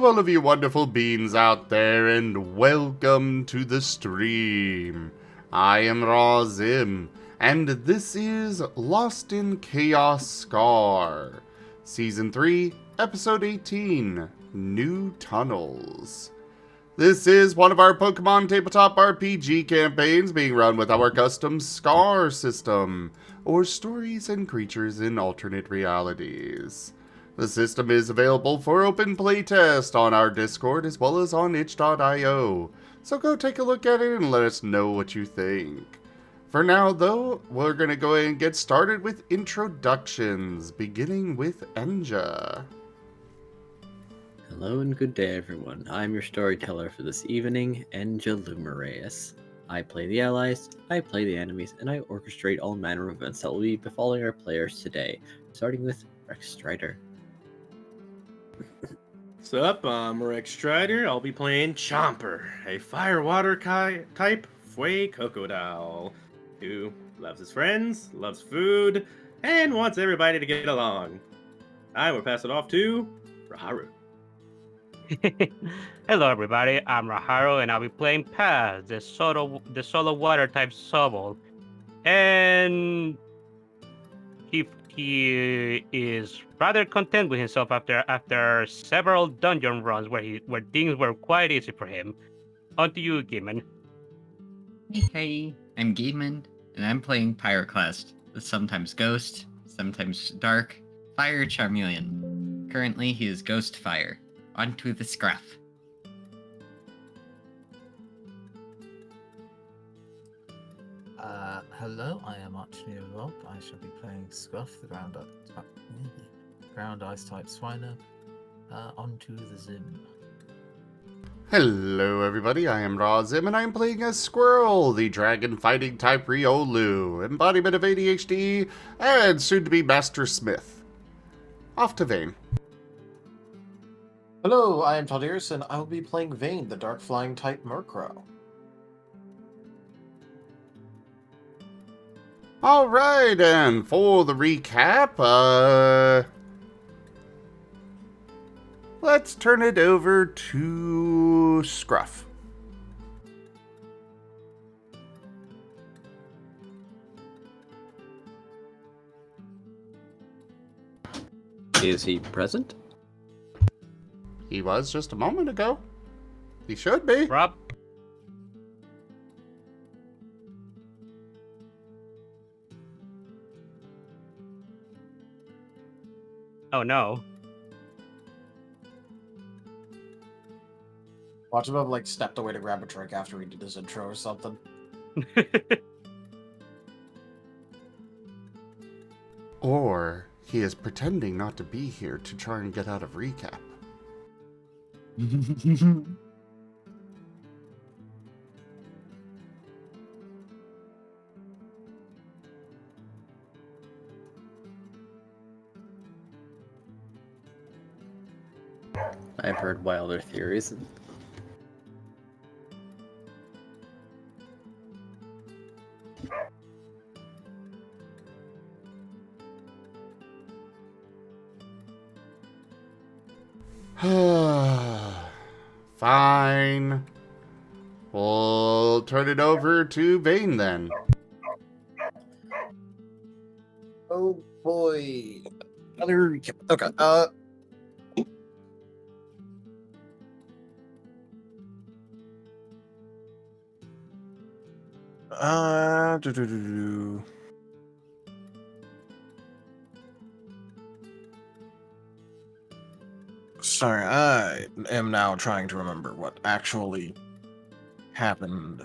all of you wonderful beings out there, and welcome to the stream. I am Razim, and this is Lost in Chaos Scar, Season 3, Episode 18, New Tunnels. This is one of our Pokemon tabletop RPG campaigns being run with our custom Scar system, or Stories and Creatures in Alternate Realities. The system is available for open playtest on our Discord as well as on itch.io, so go take a look at it and let us know what you think. For now, though, we're going to go ahead and get started with introductions, beginning with Enja. Hello and good day, everyone. I'm your storyteller for this evening, Enja Lumerias. I play the allies, I play the enemies, and I orchestrate all manner of events that will be befalling our players today, starting with Rex Strider. What's up? I'm Rex Strider. I'll be playing Chomper, a fire-water type Fue Crocodile, who loves his friends, loves food, and wants everybody to get along. I will pass it off to Raharu. Hello everybody, I'm Raharu and I'll be playing Paz, the solo water type Sobol. And he is rather content with himself after several dungeon runs where things were quite easy for him. On to you, Gimund. Hey, I'm Gimund, and I'm playing Pyroclast, the sometimes Ghost, sometimes Dark, Fire Charmeleon. Currently, he is Ghost Fire. On to the Scruff. Hello, I am ArchineerRob. I shall be playing Scruff, the ground ice type Swiner. Onto the Zim. Hello everybody, I am Razim, and I am playing as Squirrel, the dragon fighting type Riolu, embodiment of ADHD, and soon to be Master Smith. Off to Vane. Hello, I am Taldiris, and I will be playing Vane, the dark flying type Murkrow. Alright, and for the recap, let's turn it over to Scruff. Is he present? He was just a moment ago. He should be. Rob. Oh no. Watch him have, stepped away to grab a drink after he did his intro or something. Or he is pretending not to be here to try and get out of recap. I've heard wilder theories. Fine. We'll turn it over to Vane then. Oh boy. Another recap. Okay, Sorry, I am now trying to remember what actually happened.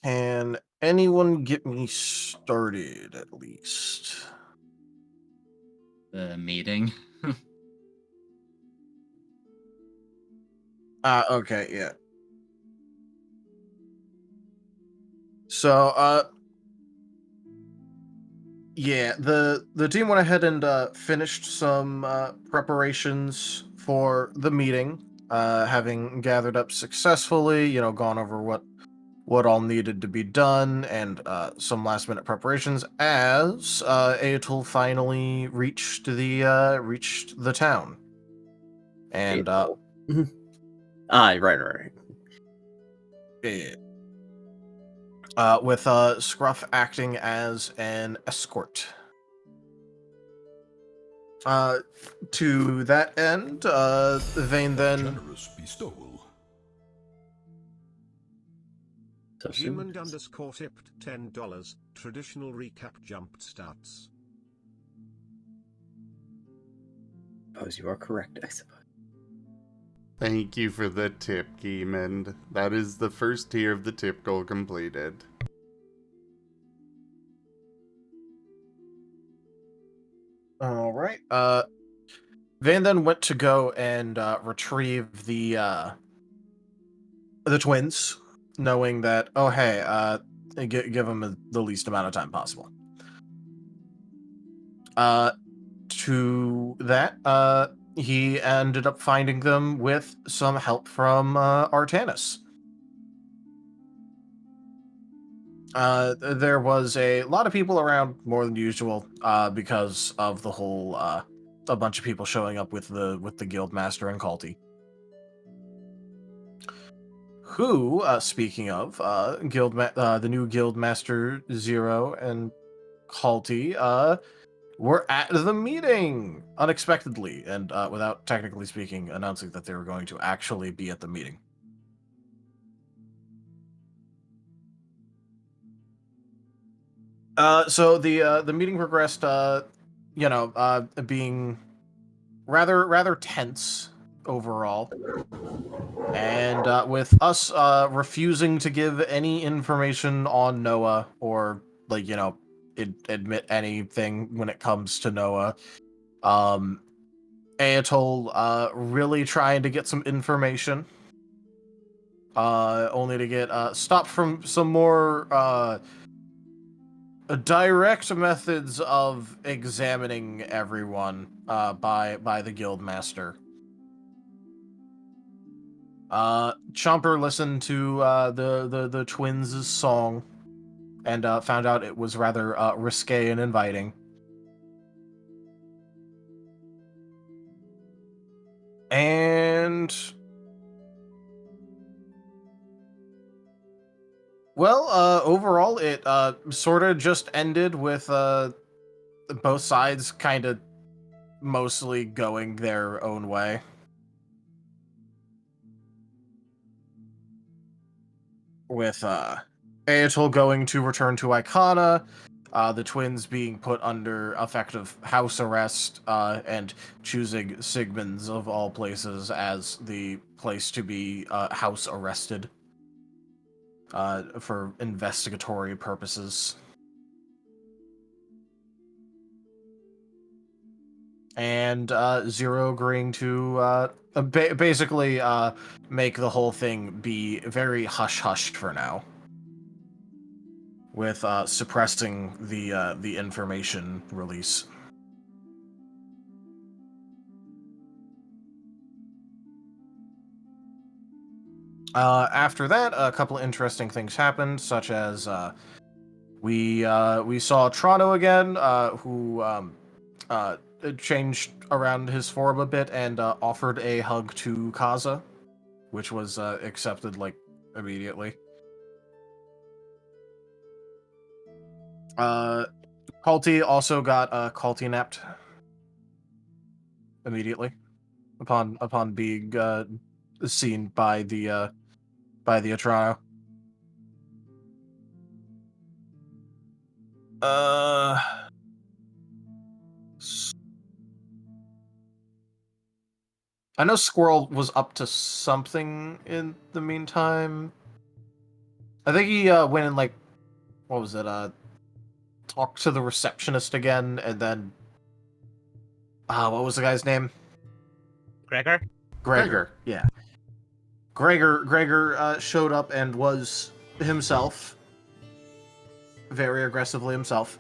Can anyone get me started at least? The meeting. Okay, yeah. So, yeah, the team went ahead and finished some preparations for the meeting, having gathered up successfully, gone over what what all needed to be done and some last minute preparations as Aetul finally reached the town. And right. with Scruff acting as an escort. To that end, Vane then Generous bestowal. So soon. Gimund underscore tipped $10. Traditional recap jumped stats. Suppose you are correct, I suppose. Thank you for the tip, Gimund. That is the first tier of the tip goal completed. all right. Vane then went to go and retrieve the twins, knowing that give them the least amount of time possible. To that, he ended up finding them with some help from Artanis. There was a lot of people around, more than usual, because of the whole a bunch of people showing up with the Guildmaster and Culty. Who, speaking of, the new Guildmaster Zero and Culty, were at the meeting unexpectedly and without technically speaking announcing that they were going to actually be at the meeting. So the meeting progressed, being rather tense overall, and with us refusing to give any information on Noah or admit anything when it comes to Noah. Aetul really trying to get some information, only to get stopped from some more direct methods of examining everyone by the Guildmaster. Chomper listened to the twins' song and found out it was rather risque and inviting. And well, overall, it sort of just ended with both sides kind of mostly going their own way. With Aetul going to return to Ikana, the twins being put under effective house arrest, and choosing Sigmund's of all places as the place to be house arrested for investigatory purposes. And Zero agreeing to basically make the whole thing be very hush-hushed for now, with suppressing the information release. After that, a couple of interesting things happened, such as we saw Toronto again, who changed around his form a bit and offered a hug to Kaza, which was accepted immediately. Culty also got Culty napped immediately upon being seen by the Toronto. I know Squirrel was up to something in the meantime. I think he went and what was it? Talked to the receptionist again, and then what was the guy's name? Gregor. Yeah. Gregor showed up and was himself, very aggressively himself.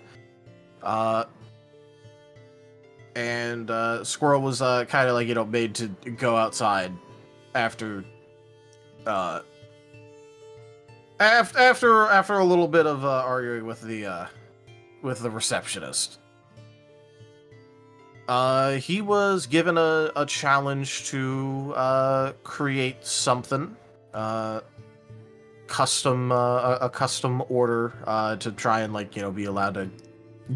And Squirrel was kind of made to go outside after After a little bit of arguing with the receptionist, he was given a challenge to create something, custom a custom order to try and be allowed to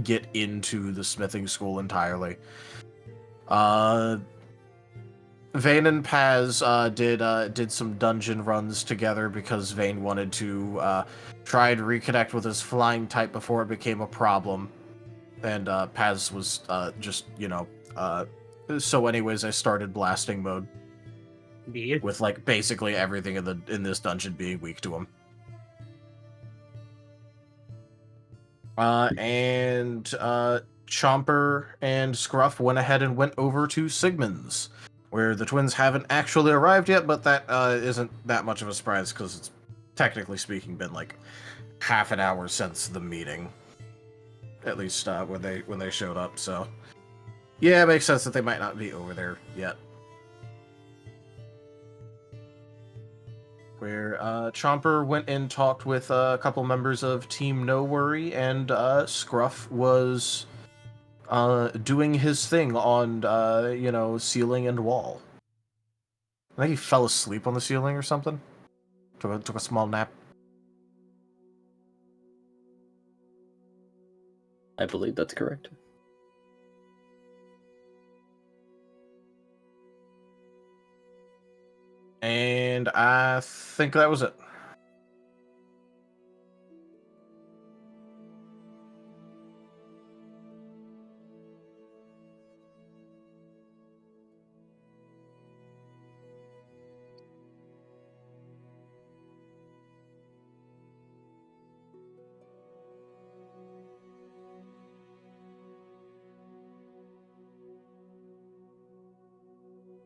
get into the smithing school entirely. Vane and Paz did some dungeon runs together because Vane wanted to try and reconnect with his flying type before it became a problem, and Paz was so anyways, I started blasting mode Indeed. with basically everything in this dungeon being weak to him. And Chomper and Scruff went ahead and went over to Sigmund's, where the twins haven't actually arrived yet, but that isn't that much of a surprise because it's technically speaking been half an hour since the meeting, at least when they showed up. So yeah, it makes sense that they might not be over there yet. Where Chomper went and talked with a couple members of Team No Worry, and Scruff was doing his thing on ceiling and wall. I think he fell asleep on the ceiling or something. Took a small nap. I believe that's correct. And I think that was it.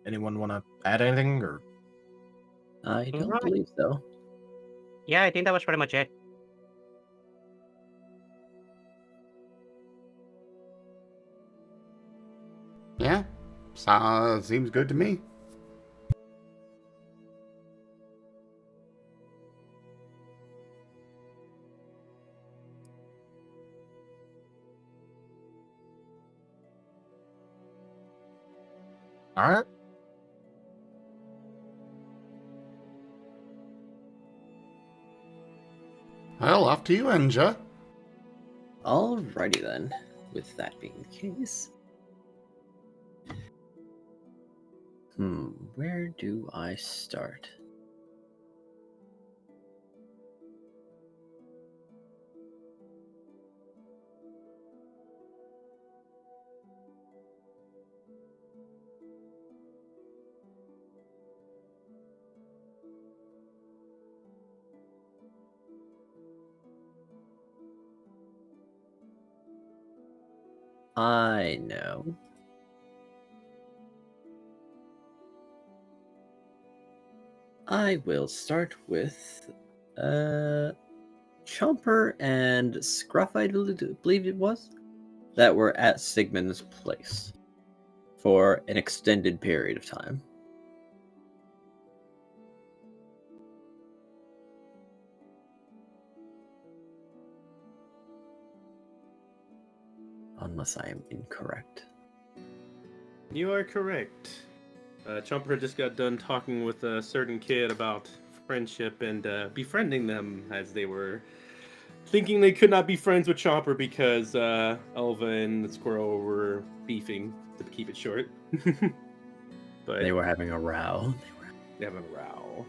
Anyone want to add anything, or? I don't Alright. believe so. Yeah, I think that was pretty much it. Yeah, seems good to me. All right. Well, off to you, Enja. Alrighty then, with that being the case. Where do I start? I know. I will start with Chomper and Scruff, I believe it was, that were at Sigmund's place for an extended period of time. Unless I am incorrect. You are correct. Chomper just got done talking with a certain kid about friendship and befriending them, as they were thinking they could not be friends with Chomper because Elva and the Squirrel were beefing, to keep it short. But They were having a row. they having a row.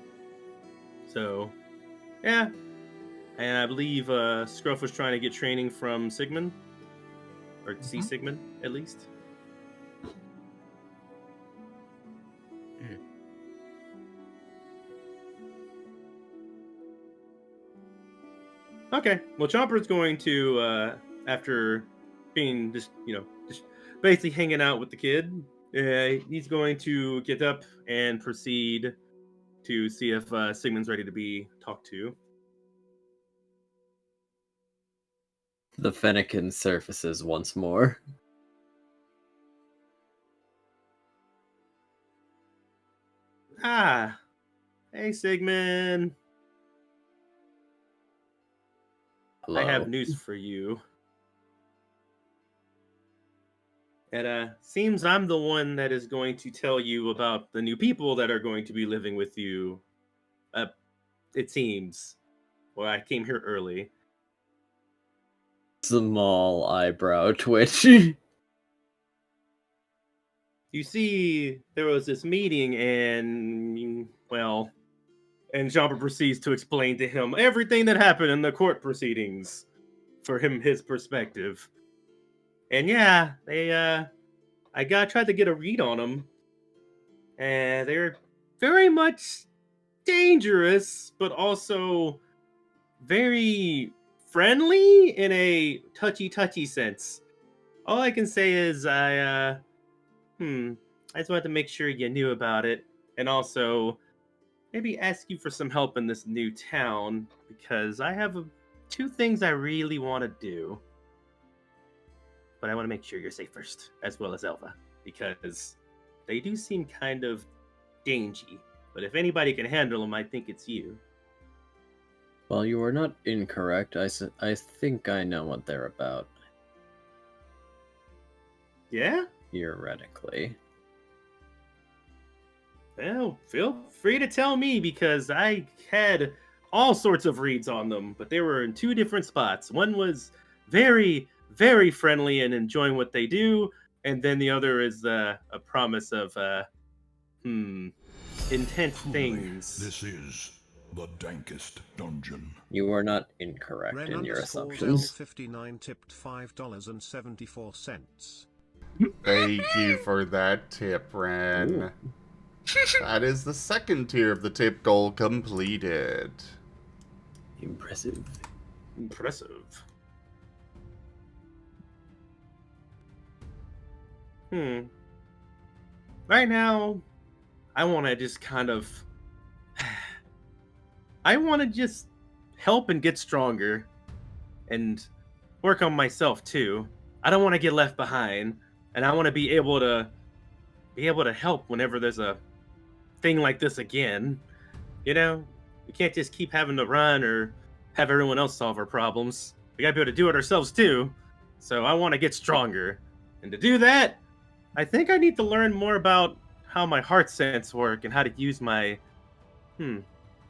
So, yeah. And I believe Scruff was trying to get training from Sigmund. Or see Sigmund, at least. Okay. Well, Chomper's going to, after being just basically hanging out with the kid, he's going to get up and proceed to see if Sigmund's ready to be talked to. The Fennekin surfaces once more. Ah, hey Sigmund. Hello. I have news for you. It seems I'm the one that is going to tell you about the new people that are going to be living with you. Uh, it seems. Well, I came here early. Small eyebrow twitch. You see, there was this meeting, and well, and Jumper proceeds to explain to him everything that happened in the court proceedings, for him his perspective. And yeah, I tried to get a read on them, and they're very much dangerous, but also very friendly in a touchy sense. All I can say is I just wanted to make sure you knew about it, and also maybe ask you for some help in this new town, because I have two things I really want to do. But I want to make sure you're safe first, as well as Elva, because they do seem kind of dangy. But if anybody can handle them, I think it's you. Well, you are not incorrect. I think I know what they're about. Yeah? Theoretically. Well, feel free to tell me, because I had all sorts of reads on them, but they were in two different spots. One was very, very friendly and enjoying what they do, and then the other is a promise of intense things. This is the dankest dungeon. You are not incorrect in your assumptions. 59 tipped $5.74. Thank you for that tip, Ren. That is the second tier of the tip goal completed. Impressive. Impressive. Right now, I want to just kind of... I want to just help and get stronger. And work on myself, too. I don't want to get left behind. And I want to be able to help whenever there's a thing like this again. You know? We can't just keep having to run or have everyone else solve our problems. We gotta be able to do it ourselves, too. So I want to get stronger. And to do that, I think I need to learn more about how my heart sense work and how to use my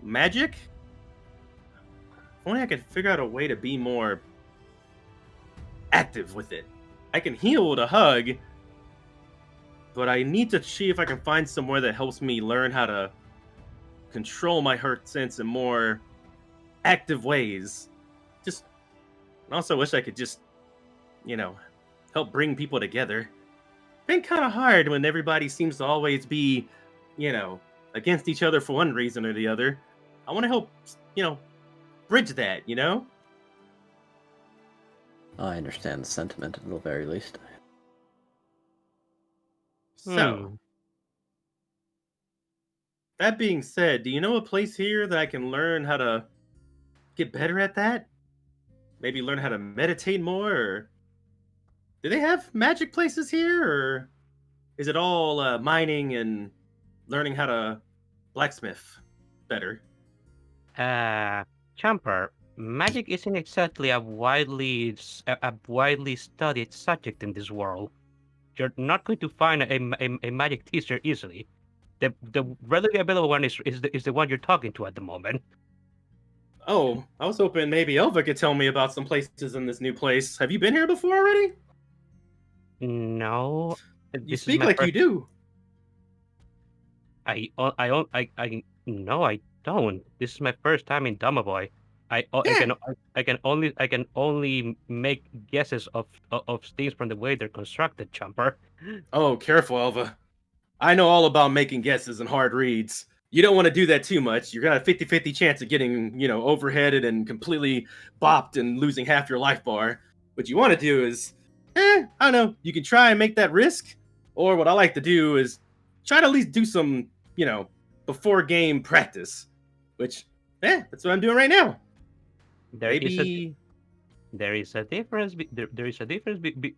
magic. If only I could figure out a way to be more active with it. I can heal with a hug, but I need to see if I can find somewhere that helps me learn how to control my heart sense in more active ways. Just, I also wish I could just, help bring people together. Been kind of hard when everybody seems to always be, against each other for one reason or the other. I want to help, bridge that, I understand the sentiment at the very least. So, that being said, do you know a place here that I can learn how to get better at that? Maybe learn how to meditate more, or do they have magic places here, or is it all mining and learning how to blacksmith better? Champer, magic isn't exactly a widely studied subject in this world. You're not going to find a magic teacher easily. The readily available one is the one you're talking to at the moment. Oh, I was hoping maybe Elva could tell me about some places in this new place. Have you been here before already? No. You speak like you do. No, I don't. This is my first time in Domaboy. I can only make guesses of things from the way they're constructed, Chumper. Oh, careful, Elva. I know all about making guesses and hard reads. You don't want to do that too much. You're got a 50-50 chance of getting, overheaded and completely bopped and losing half your life bar. What you want to do is, I don't know, you can try and make that risk. Or what I like to do is try to at least do some, before game practice. Which, that's what I'm doing right now. There is a difference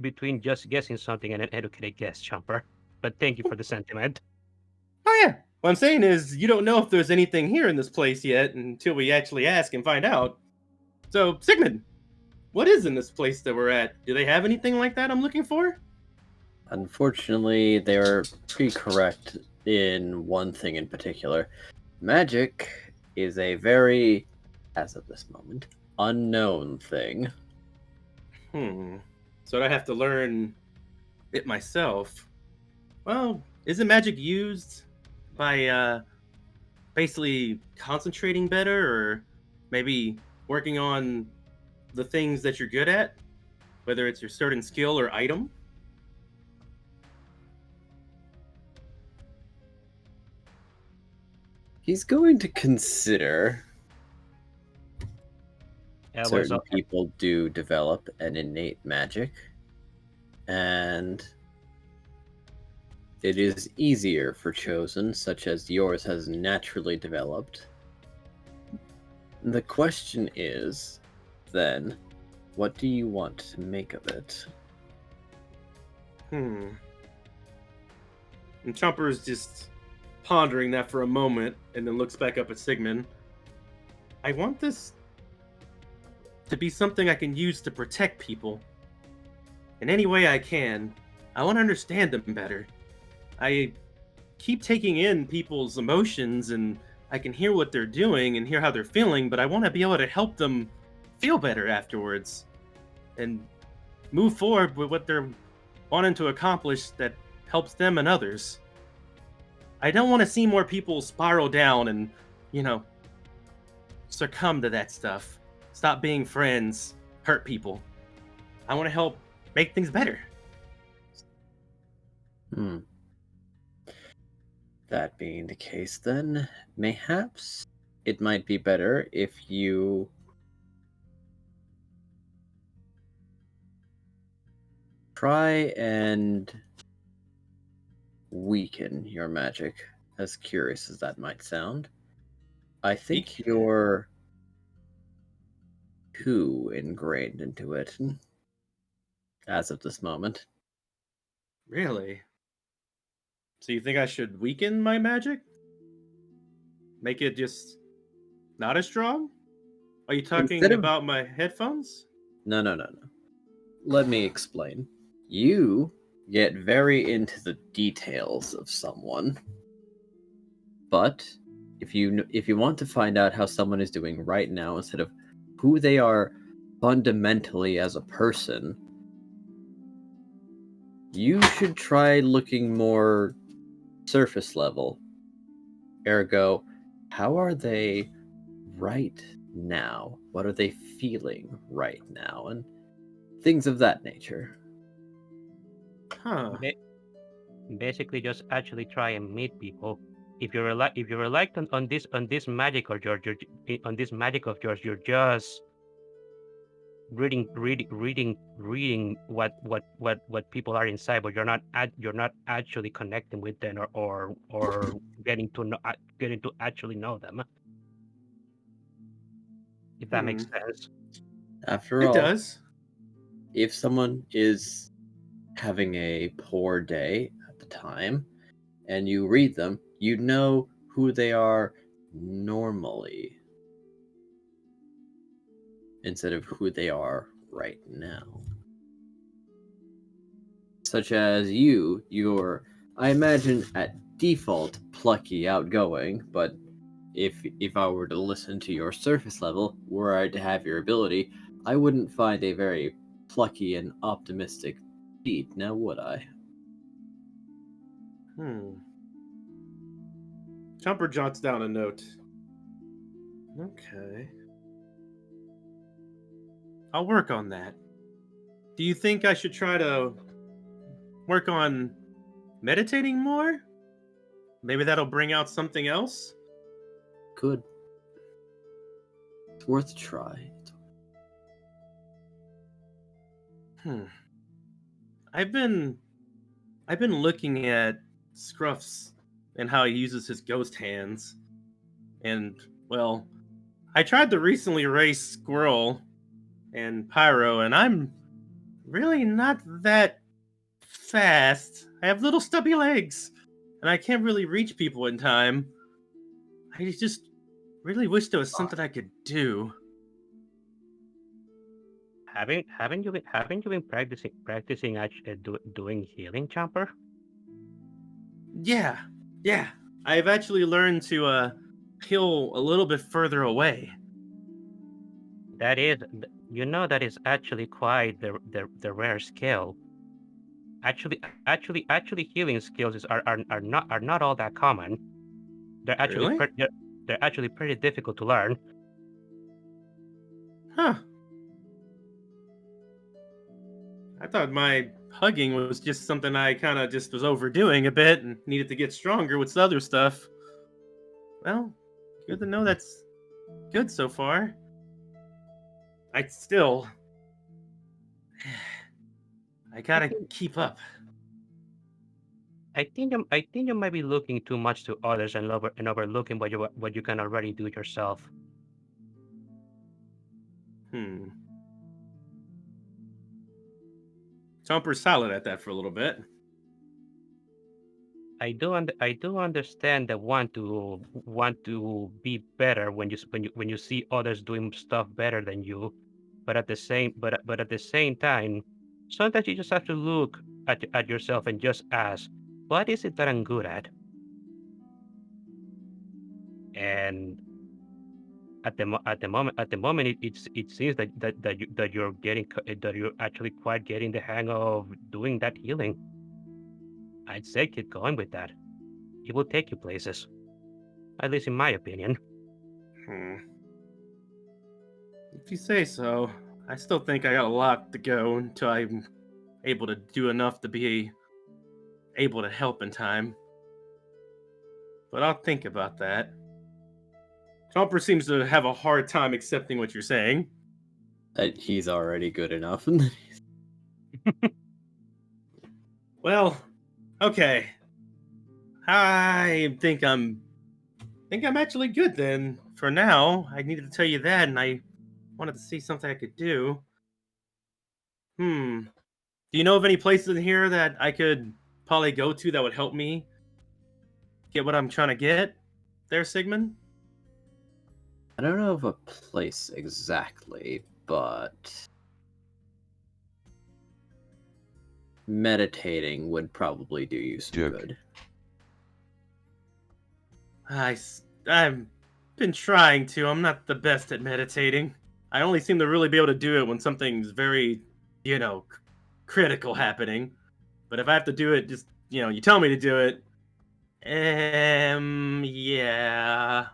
between just guessing something and an educated guess, Chumper. But thank you for the sentiment. Oh yeah. What I'm saying is, you don't know if there's anything here in this place yet until we actually ask and find out. So, Sigmund, what is in this place that we're at? Do they have anything like that I'm looking for? Unfortunately, they are pretty correct in one thing in particular. Magic is a very, as of this moment, unknown thing. So I have to learn it myself. Well, isn't magic used by basically concentrating better, or maybe working on the things that you're good at, whether it's your certain skill or item? He's going to consider certain people do develop an innate magic, and it is easier for chosen, such as yours has naturally developed. The question is, then, what do you want to make of it? And Chomper is just pondering that for a moment, and then looks back up at Sigmund. I want this to be something I can use to protect people. In any way I can. I want to understand them better. I keep taking in people's emotions, and I can hear what they're doing and hear how they're feeling, but I want to be able to help them feel better afterwards and move forward with what they're wanting to accomplish that helps them and others. I don't want to see more people spiral down and, succumb to that stuff. Stop being friends, hurt people. I want to help make things better. That being the case, then, mayhaps it might be better if you try and weaken your magic, as curious as that might sound. I think you're too ingrained into it, as of this moment. Really? So you think I should weaken my magic? Make it just not as strong? Are you talking about my headphones? No. Let me explain. You get very into the details of someone, but if you want to find out how someone is doing right now instead of who they are fundamentally as a person, you should try looking more surface level. Ergo, how are they right now? What are they feeling right now? And things of that nature. Basically, just actually try and meet people. If you're reluctant on this magic of yours, you're just reading what people are inside, but you're not actually connecting with them or getting to actually know them. If that makes sense. After all, it does. If someone is having a poor day at the time and you read them, you know who they are normally instead of who they are right now. Such as you're, I imagine, at default plucky, outgoing, but if I were to listen to your surface level, were I to have your ability, I wouldn't find a very plucky and optimistic beat, now would I? Chomper jots down a note. Okay. I'll work on that. Do you think I should try to work on meditating more? Maybe that'll bring out something else? Good. It's worth a try. I've been looking at Scruff's and how he uses his ghost hands. And, well, I tried to recently race Squirrel and Pyro, and I'm really not that fast. I have little stubby legs, and I can't really reach people in time. I just really wish there was something I could do. haven't you been practicing doing healing, Chomper? Yeah, yeah. I've actually learned to heal a little bit further away. That is, that is actually quite the rare skill. Actually, healing skills are not all that common. Really? They're actually pretty difficult to learn. Huh. I thought my hugging was just something I kind of just was overdoing a bit and needed to get stronger with other stuff. Well, good to know that's good so far. I still. I gotta keep up. I think you might be looking too much to others and overlooking what you can already do yourself. Chomper's solid at that for a little bit. I do understand that want to be better when you see others doing stuff better than you, but at the same time, sometimes you just have to look at yourself and just ask, what is it that I'm good at? And at the moment it seems that you're actually quite getting the hang of doing that healing. I'd say keep going with that. It will take you places. At least in my opinion. If you say so, I still think I got a lot to go until I'm able to do enough to be able to help in time. But I'll think about that. Chomper seems to have a hard time accepting what you're saying. That he's already good enough. Well, okay. I think I'm actually good then. For now, I needed to tell you that, and I wanted to see something I could do. Do you know of any places in here that I could probably go to that would help me get what I'm trying to get there, Sigmund? I don't know of a place exactly, but meditating would probably do you some good. I've been trying to. I'm not the best at meditating. I only seem to really be able to do it when something's very, critical happening. But if I have to do it, just, you tell me to do it. Yeah.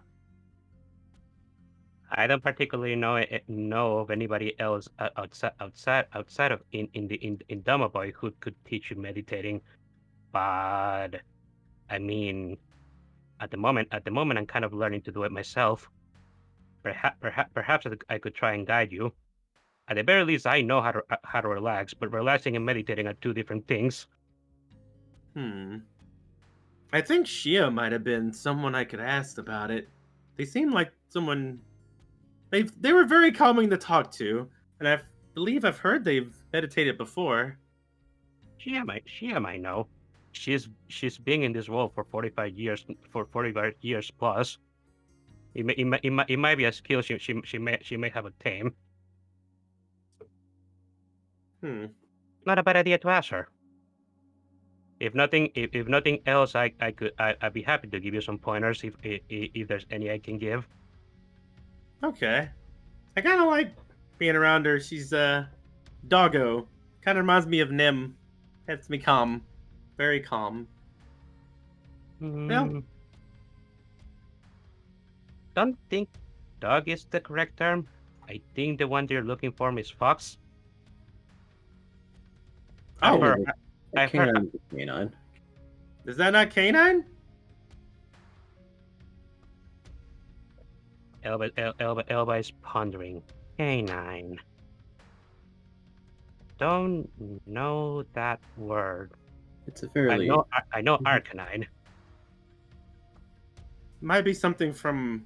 I don't particularly know of anybody else outside of in Dumaboy who could teach you meditating, but I mean, at the moment I'm kind of learning to do it myself. Perhaps I could try and guide you. At the very least, I know how to relax, but relaxing and meditating are two different things. I think Shia might have been someone I could ask about it. They seem like someone. They were very calming to talk to, and I believe I've heard they've meditated before. Shia might know. She's been in this world for 45 years plus. It might be a skill she may have attained. Not a bad idea to ask her. If nothing else, I'd be happy to give you some pointers if there's any I can give. Okay, I kind of like being around her. She's doggo. Kind of reminds me of Nim. Gets me calm, very calm. Well, don't think dog is the correct term. I think the one you're looking for is fox. I've heard canine. Is that not canine? Elba is pondering. Canine. Don't know that word. It's a fairly. I know arcanine. Might be something from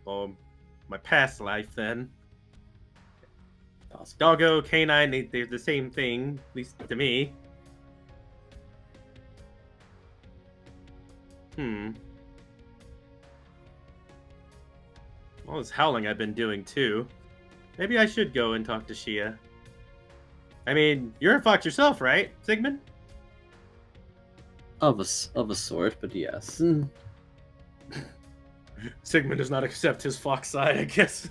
my past life then. Possible. Doggo, canine, they're the same thing, at least to me. All this howling I've been doing too. Maybe I should go and talk to Shia. I mean, you're a fox yourself, right, Sigmund? Of a sort, but yes. Sigmund does not accept his fox side, I guess.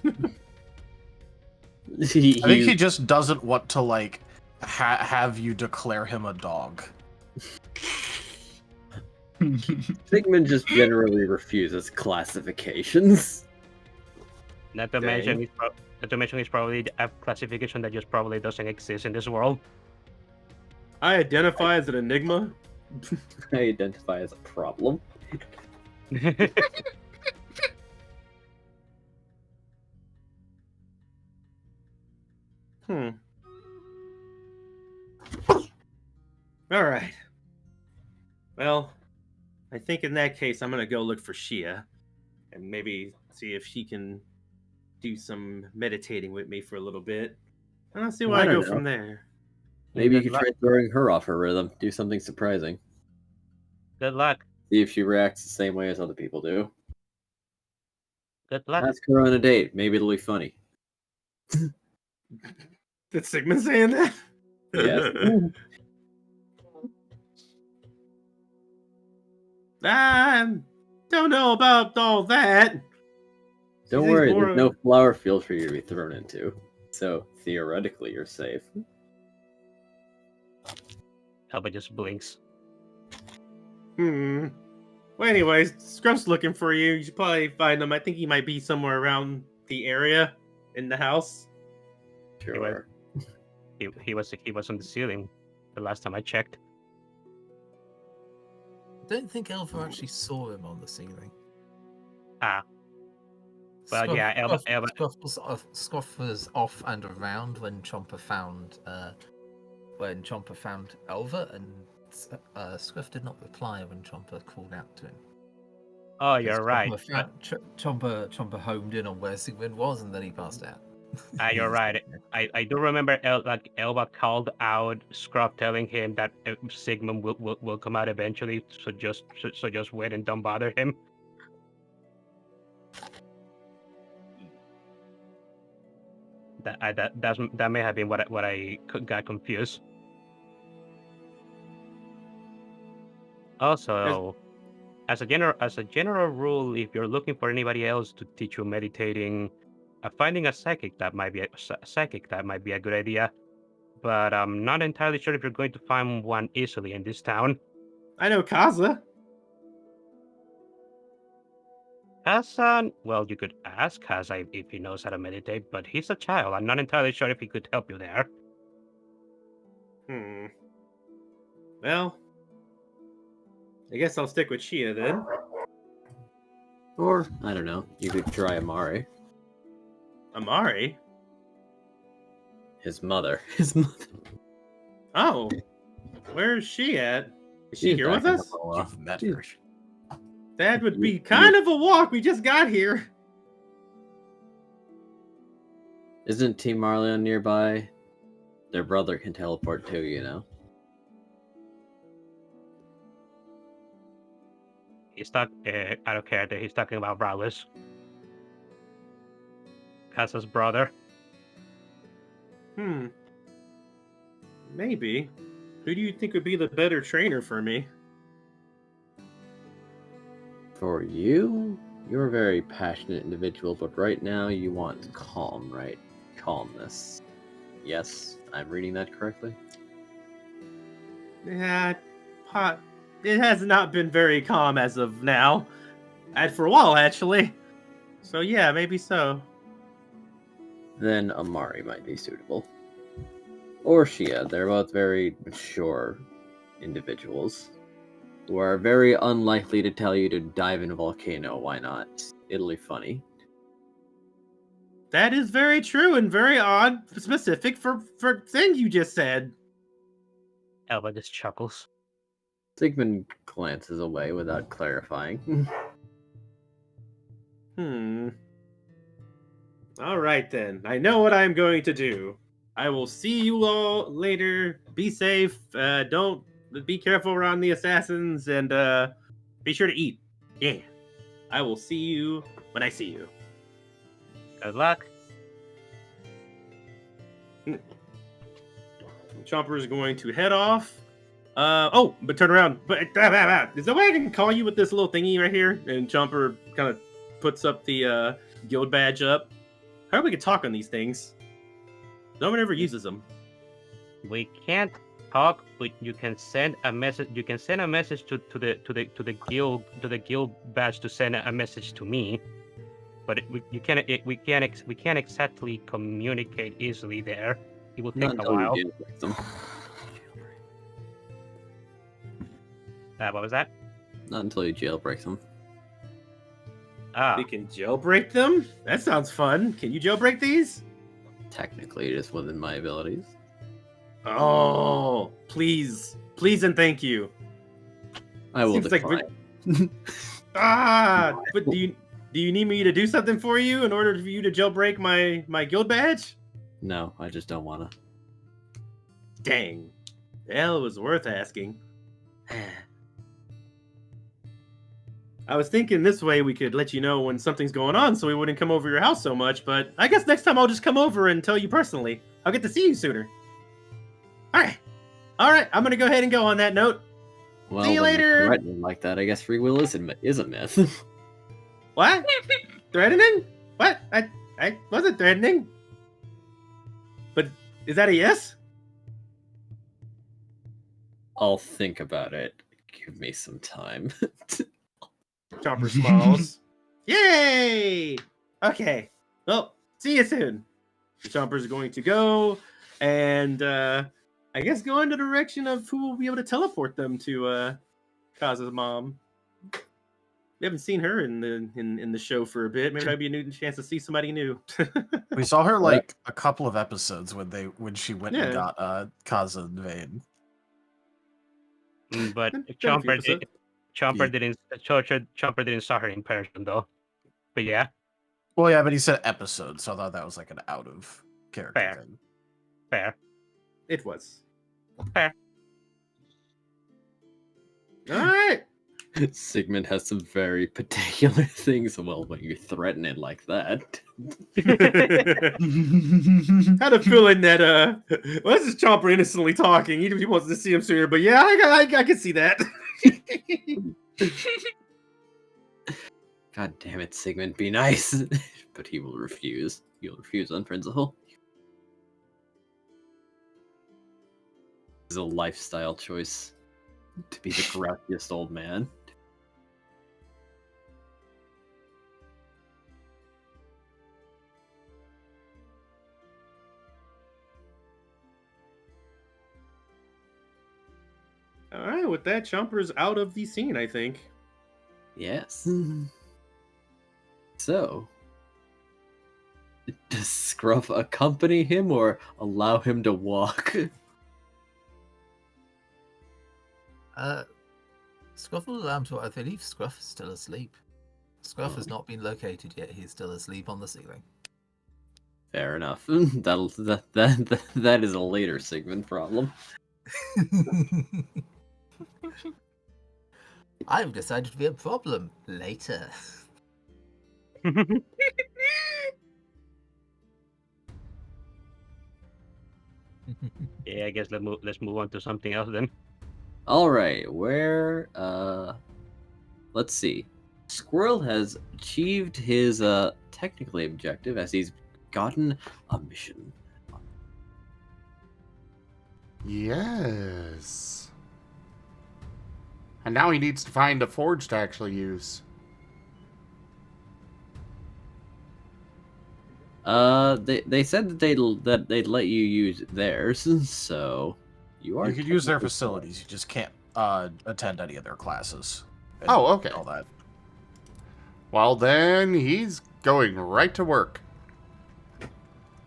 I think he just doesn't want to like have you declare him a dog. Sigmund just generally refuses classifications. Not to mention, it's probably a classification that just probably doesn't exist in this world. I identify as an enigma. I identify as a problem. All right. Well, I think in that case, I'm gonna go look for Shia, and maybe see if she can do some meditating with me for a little bit. And I'll see where I don't go know. from there. Maybe you Good could try throwing her off her rhythm. Do something surprising. Good luck. See if she reacts the same way as other people do. Good luck. Ask her on a date. Maybe it'll be funny. Did Sigmund saying that? Yes. I don't know about all that. Don't She's worry, more there's no flower field for you to be thrown into. So theoretically, you're safe. Elba just blinks. Well, anyways, Scruff's looking for you. You should probably find him. I think he might be somewhere around the area in the house. Sure. He was on the ceiling the last time I checked. I don't think Elva actually saw him on the ceiling. Ah. Well, yeah, Elva. Scruff was off and around when Chomper found Elva, and Scruff did not reply when Chomper called out to him. Oh, you're right. Chomper homed in on where Sigmund was, and then he passed out. You're right. I do remember Elba called out Scruff, telling him that Sigmund will come out eventually. So just wait and don't bother him. That may have been what I got confused. Also, as a general rule, if you're looking for anybody else to teach you meditating, finding a psychic that might be a good idea. But I'm not entirely sure if you're going to find one easily in this town. I know Kaza. Kaza, well, you could ask Kaza if he knows how to meditate, but he's a child. I'm not entirely sure if he could help you there. Well, I guess I'll stick with Shia then. Or, I don't know, you could try Amari. Amari? His mother. Oh, where's she at? Is she here with us? You've met her. That would be kind of a walk. We just got here. Isn't Team Marleon nearby? Their brother can teleport too, you know. He's I don't care that he's talking about Rowless. Kaza's brother. Maybe. Who do you think would be the better trainer for me? For you? You're a very passionate individual, but right now you want calm, right? Calmness. Yes, I'm reading that correctly? Yeah, it has not been very calm as of now. And for a while, actually. So yeah, maybe so. Then Amari might be suitable. Or Shia. They're both very mature individuals who are very unlikely to tell you to dive in a volcano. Why not? It'll be funny. That is very true and very odd, specific for thing you just said. Elba just chuckles. Sigmund glances away without clarifying. All right then. I know what I'm going to do. I will see you all later. Be safe. Don't be careful around the assassins, and be sure to eat. Yeah. I will see you when I see you. Good luck. Chomper is going to head off. But turn around. But is there a way I can call you with this little thingy right here? And Chomper kind of puts up the guild badge up. How do we can talk on these things? No one ever uses them. We can't talk, but you can send a message. You can send a message to the guild badge to send a message to me. But we can't exactly communicate easily there. It will take a while. What was that? Not until you jailbreak them. They can jailbreak them? That sounds fun. Can you jailbreak these? Technically, it is within my abilities. Oh, please. Please and thank you. I will Seems decline. But do you need me to do something for you in order for you to jailbreak my guild badge? No, I just don't want to. Dang. Hell, it was worth asking. I was thinking this way we could let you know when something's going on so we wouldn't come over your house so much, but I guess next time I'll just come over and tell you personally. I'll get to see you sooner. Alright, I'm gonna go ahead and go on that note. Well, see you when you're later! threatening like that, I guess free will is a myth. What? Threatening? What? I wasn't threatening. But is that a yes? I'll think about it. Give me some time. Chomper smiles. Yay! Okay. Well, see you soon. The Chomper's going to go and I guess go in the direction of who will be able to teleport them to Kaza's mom. We haven't seen her in the show for a bit. Maybe that'd be a new chance to see somebody new. We saw her like a couple of episodes when she went and got Kaza invade. But Chomper didn't saw her in person though. But yeah. Well, yeah, but he said episode, so I thought that was like an out of character thing. Fair. It was. Fair. All right. Sigmund has some very particular things. Well, when you threaten it like that. Had a feeling that well, this is Chomper innocently talking. He wants to see him sooner, but yeah, I can see that. God damn it, Sigmund, be nice. But he will refuse. He'll refuse on principle. It's a lifestyle choice to be the grouchiest old man. All right, with that, Chomper's out of the scene, I think. Yes. So, does Scruff accompany him or allow him to walk? Scruff will allow him to. I believe Scruff is still asleep. Scruff has not been located yet. He's still asleep on the ceiling. Fair enough. That is a later Sigmund problem. I've decided to be a problem later. Yeah, I guess let's move on to something else then. All right, let's see. Squirrel has achieved his technically objective as he's gotten a mission. Yes. And now he needs to find a forge to actually use. They said that they'd let you use theirs, so you could use their facilities. You just can't attend any of their classes. Oh, okay. All that. Well, then he's going right to work.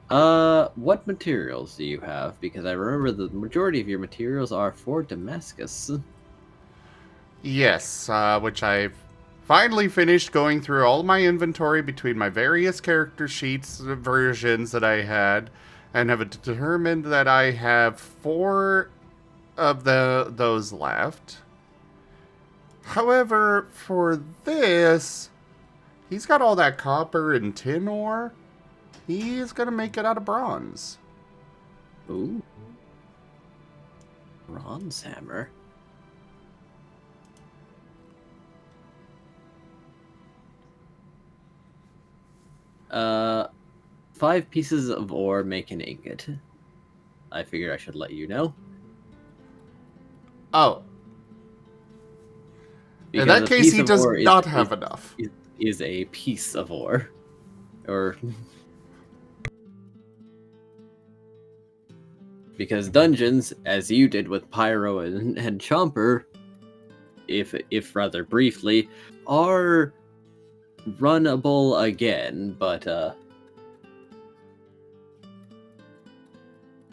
What materials do you have? Because I remember the majority of your materials are for Damascus. Yes, which I've finally finished going through all my inventory between my various character sheets versions that I had, and have determined that I have 4 of those left. However, for this, he's got all that copper and tin ore. He's gonna make it out of bronze. Ooh. Bronze hammer. Uh, 5 pieces of ore make an ingot. I figured I should let you know. Oh. In Because that a case, piece he of does ore not have enough. is a piece of ore. Or... Because dungeons, as you did with Pyro and Chomper, if rather briefly, are runnable again, but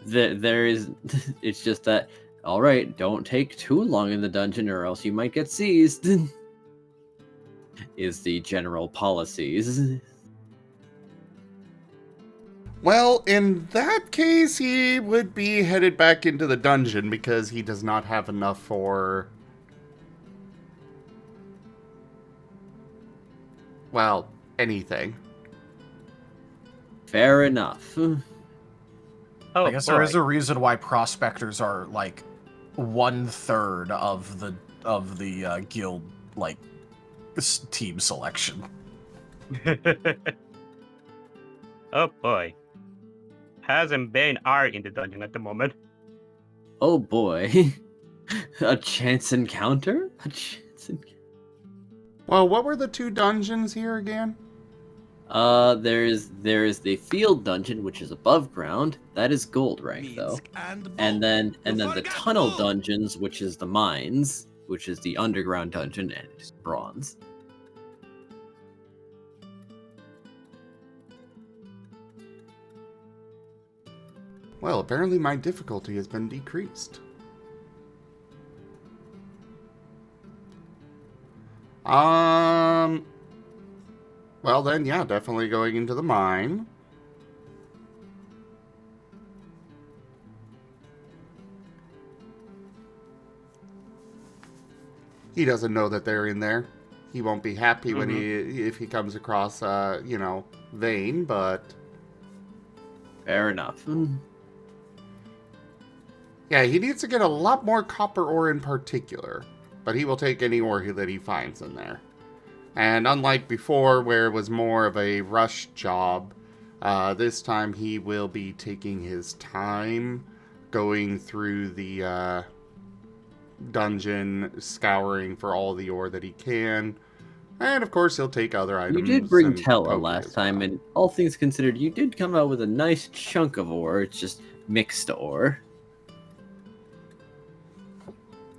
there is it's just that, all right, don't take too long in the dungeon or else you might get seized. Is the general policies. Well, in that case, he would be headed back into the dungeon because he does not have enough for... well, anything. Fair enough. Oh, I guess there is a reason why prospectors are like 1/3 of the guild like team selection. Oh boy. Has and Bane are in the dungeon at the moment. Oh boy. A chance encounter? A chance encounter? Well, what were the 2 dungeons here again? There is the field dungeon, which is above ground. That is gold rank, though. And then the tunnel dungeons, which is the mines, which is the underground dungeon, and it's bronze. Well, apparently my difficulty has been decreased. Well then, yeah, definitely going into the mine. He doesn't know that they're in there. He won't be happy when if he comes across, you know, Vane, but... Fair enough. Yeah, he needs to get a lot more copper ore in particular, but he will take any ore that he finds in there. And unlike before, where it was more of a rush job, this time he will be taking his time going through the dungeon, scouring for all the ore that he can. And of course, he'll take other items. You did bring and Tella poke last as time, well. and all things considered, you did come out with a nice chunk of ore. It's just mixed ore.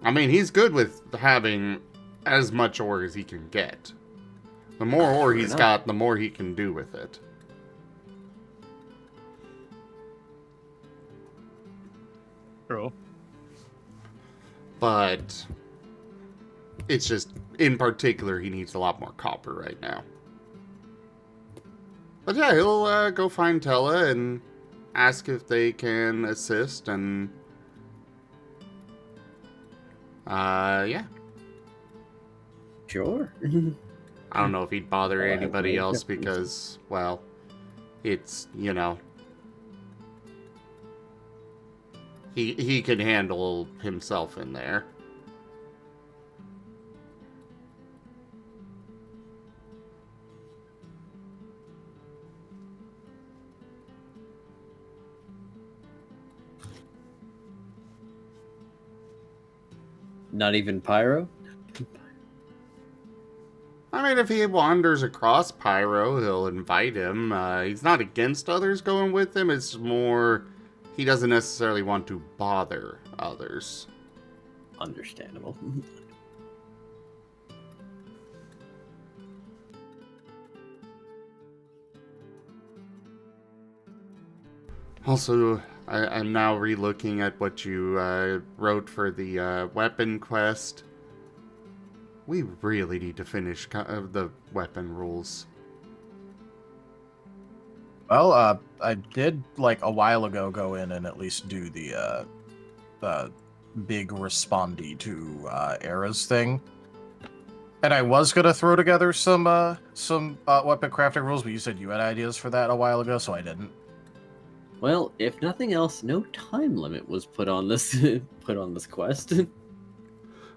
I mean, he's good with having as much ore as he can get. The more ore he's got, the more he can do with it. True. But it's just, in particular, he needs a lot more copper right now. But yeah, he'll go find Tella and ask if they can assist, and yeah. Sure. I don't know if he'd bother Oh, anybody okay. else because, well, it's, you know, he can handle himself in there. Not even Pyro? I mean, if he wanders across Pyro, he'll invite him. He's not against others going with him. It's more, he doesn't necessarily want to bother others. Understandable. Also, I'm now re-looking at what you wrote for the weapon quest. We really need to finish the weapon rules. Well, I did like a while ago go in and at least do the big respondee to Era's thing. And I was gonna throw together some weapon crafting rules, but you said you had ideas for that a while ago, so I didn't. Well, if nothing else, no time limit was put on this put on this quest.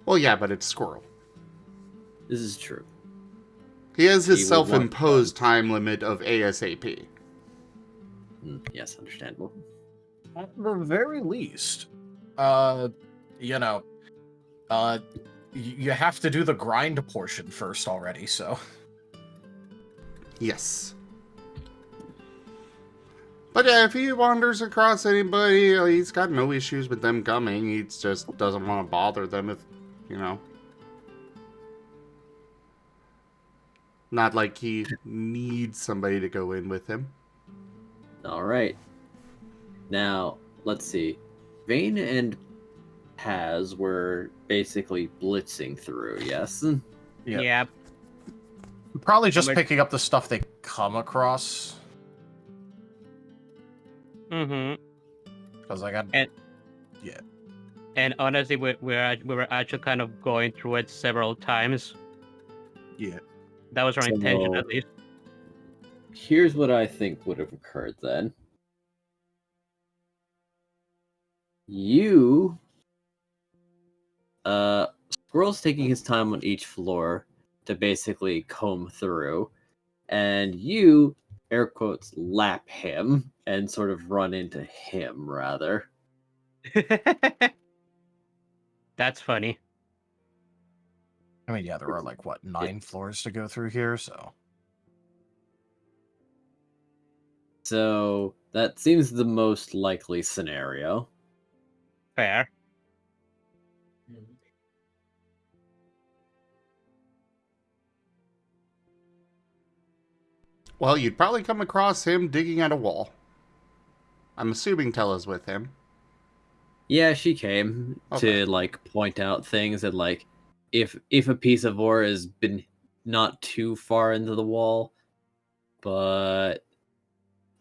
Well, yeah, but it's Squirrel. This is true. He has his He would want self-imposed fun. time limit of ASAP. Yes, understandable. At the very least, you know, you have to do the grind portion first already, so. Yes. But yeah, if he wanders across anybody, he's got no issues with them coming. He just doesn't want to bother them if, you know. Not like he needs somebody to go in with him. All right. Now, let's see. Vane and Paz were basically blitzing through, yes? Yeah. Yeah. Probably just Like- picking up the stuff they come across. Mm-hmm. Because I got. And honestly, we were actually kind of going through it several times. Yeah. That was our intention, So- at least. Here's what I think would have occurred then. You, Squirrel's taking his time on each floor to basically comb through, and you, air quotes, lap him and sort of run into him, rather. That's funny. I mean, yeah, there are like, what, 9 floors to go through here, so. So that seems the most likely scenario. Fair. Well, you'd probably come across him digging at a wall. I'm assuming Tella's with him. Yeah, she came Okay. to like point out things and like if a piece of ore has been not too far into the wall, but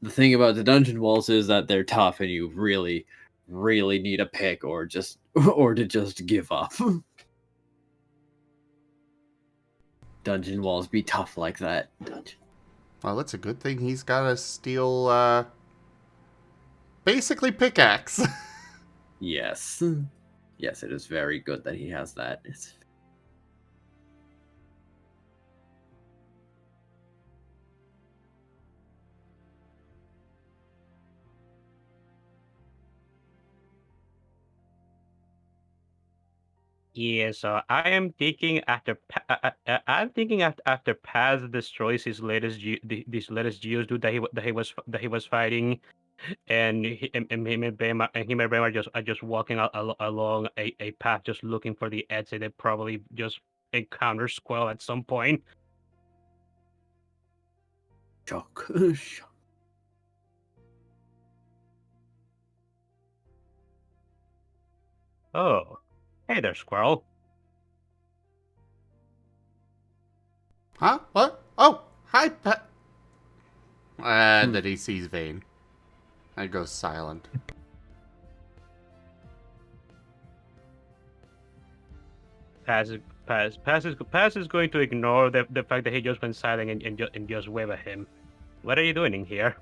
the thing about the dungeon walls is that they're tough and you really need a pick or just or to just give up. Dungeon walls be tough like that. Well, it's a good thing he's got a steel, basically pickaxe. Yes. Yes, it is very good that he has that. It's... Yeah, so I am thinking I'm thinking after Paz destroys his latest this latest Geodude that he was fighting, and him and Bema are just walking along a path, just looking for the exit. They probably just encounter Squirrel at some point. Shock. Oh, hey there, Squirrel. Huh? What? Oh, hi, Pet. And then he sees Vane. And goes silent. Paz is going to ignore the fact that he just went silent and just wave at him. What are you doing in here?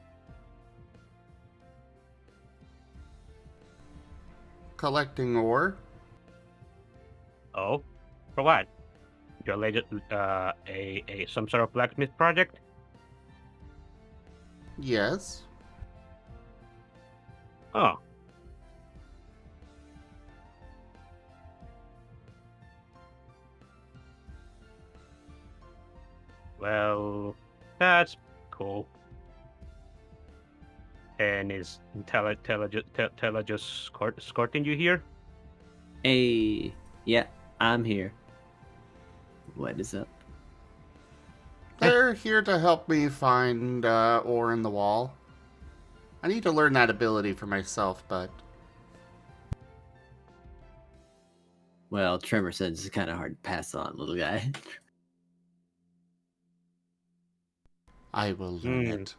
Collecting ore? Oh, for what? Your latest a some sort of blacksmith project? Yes. Oh. Well, that's cool. And is Tella just escorting you here? Hey, yeah, I'm here. What is up? They're here to help me find ore in the wall. I need to learn that ability for myself, but Well, Tremor said it's kind of hard to pass on, little guy. I will learn it.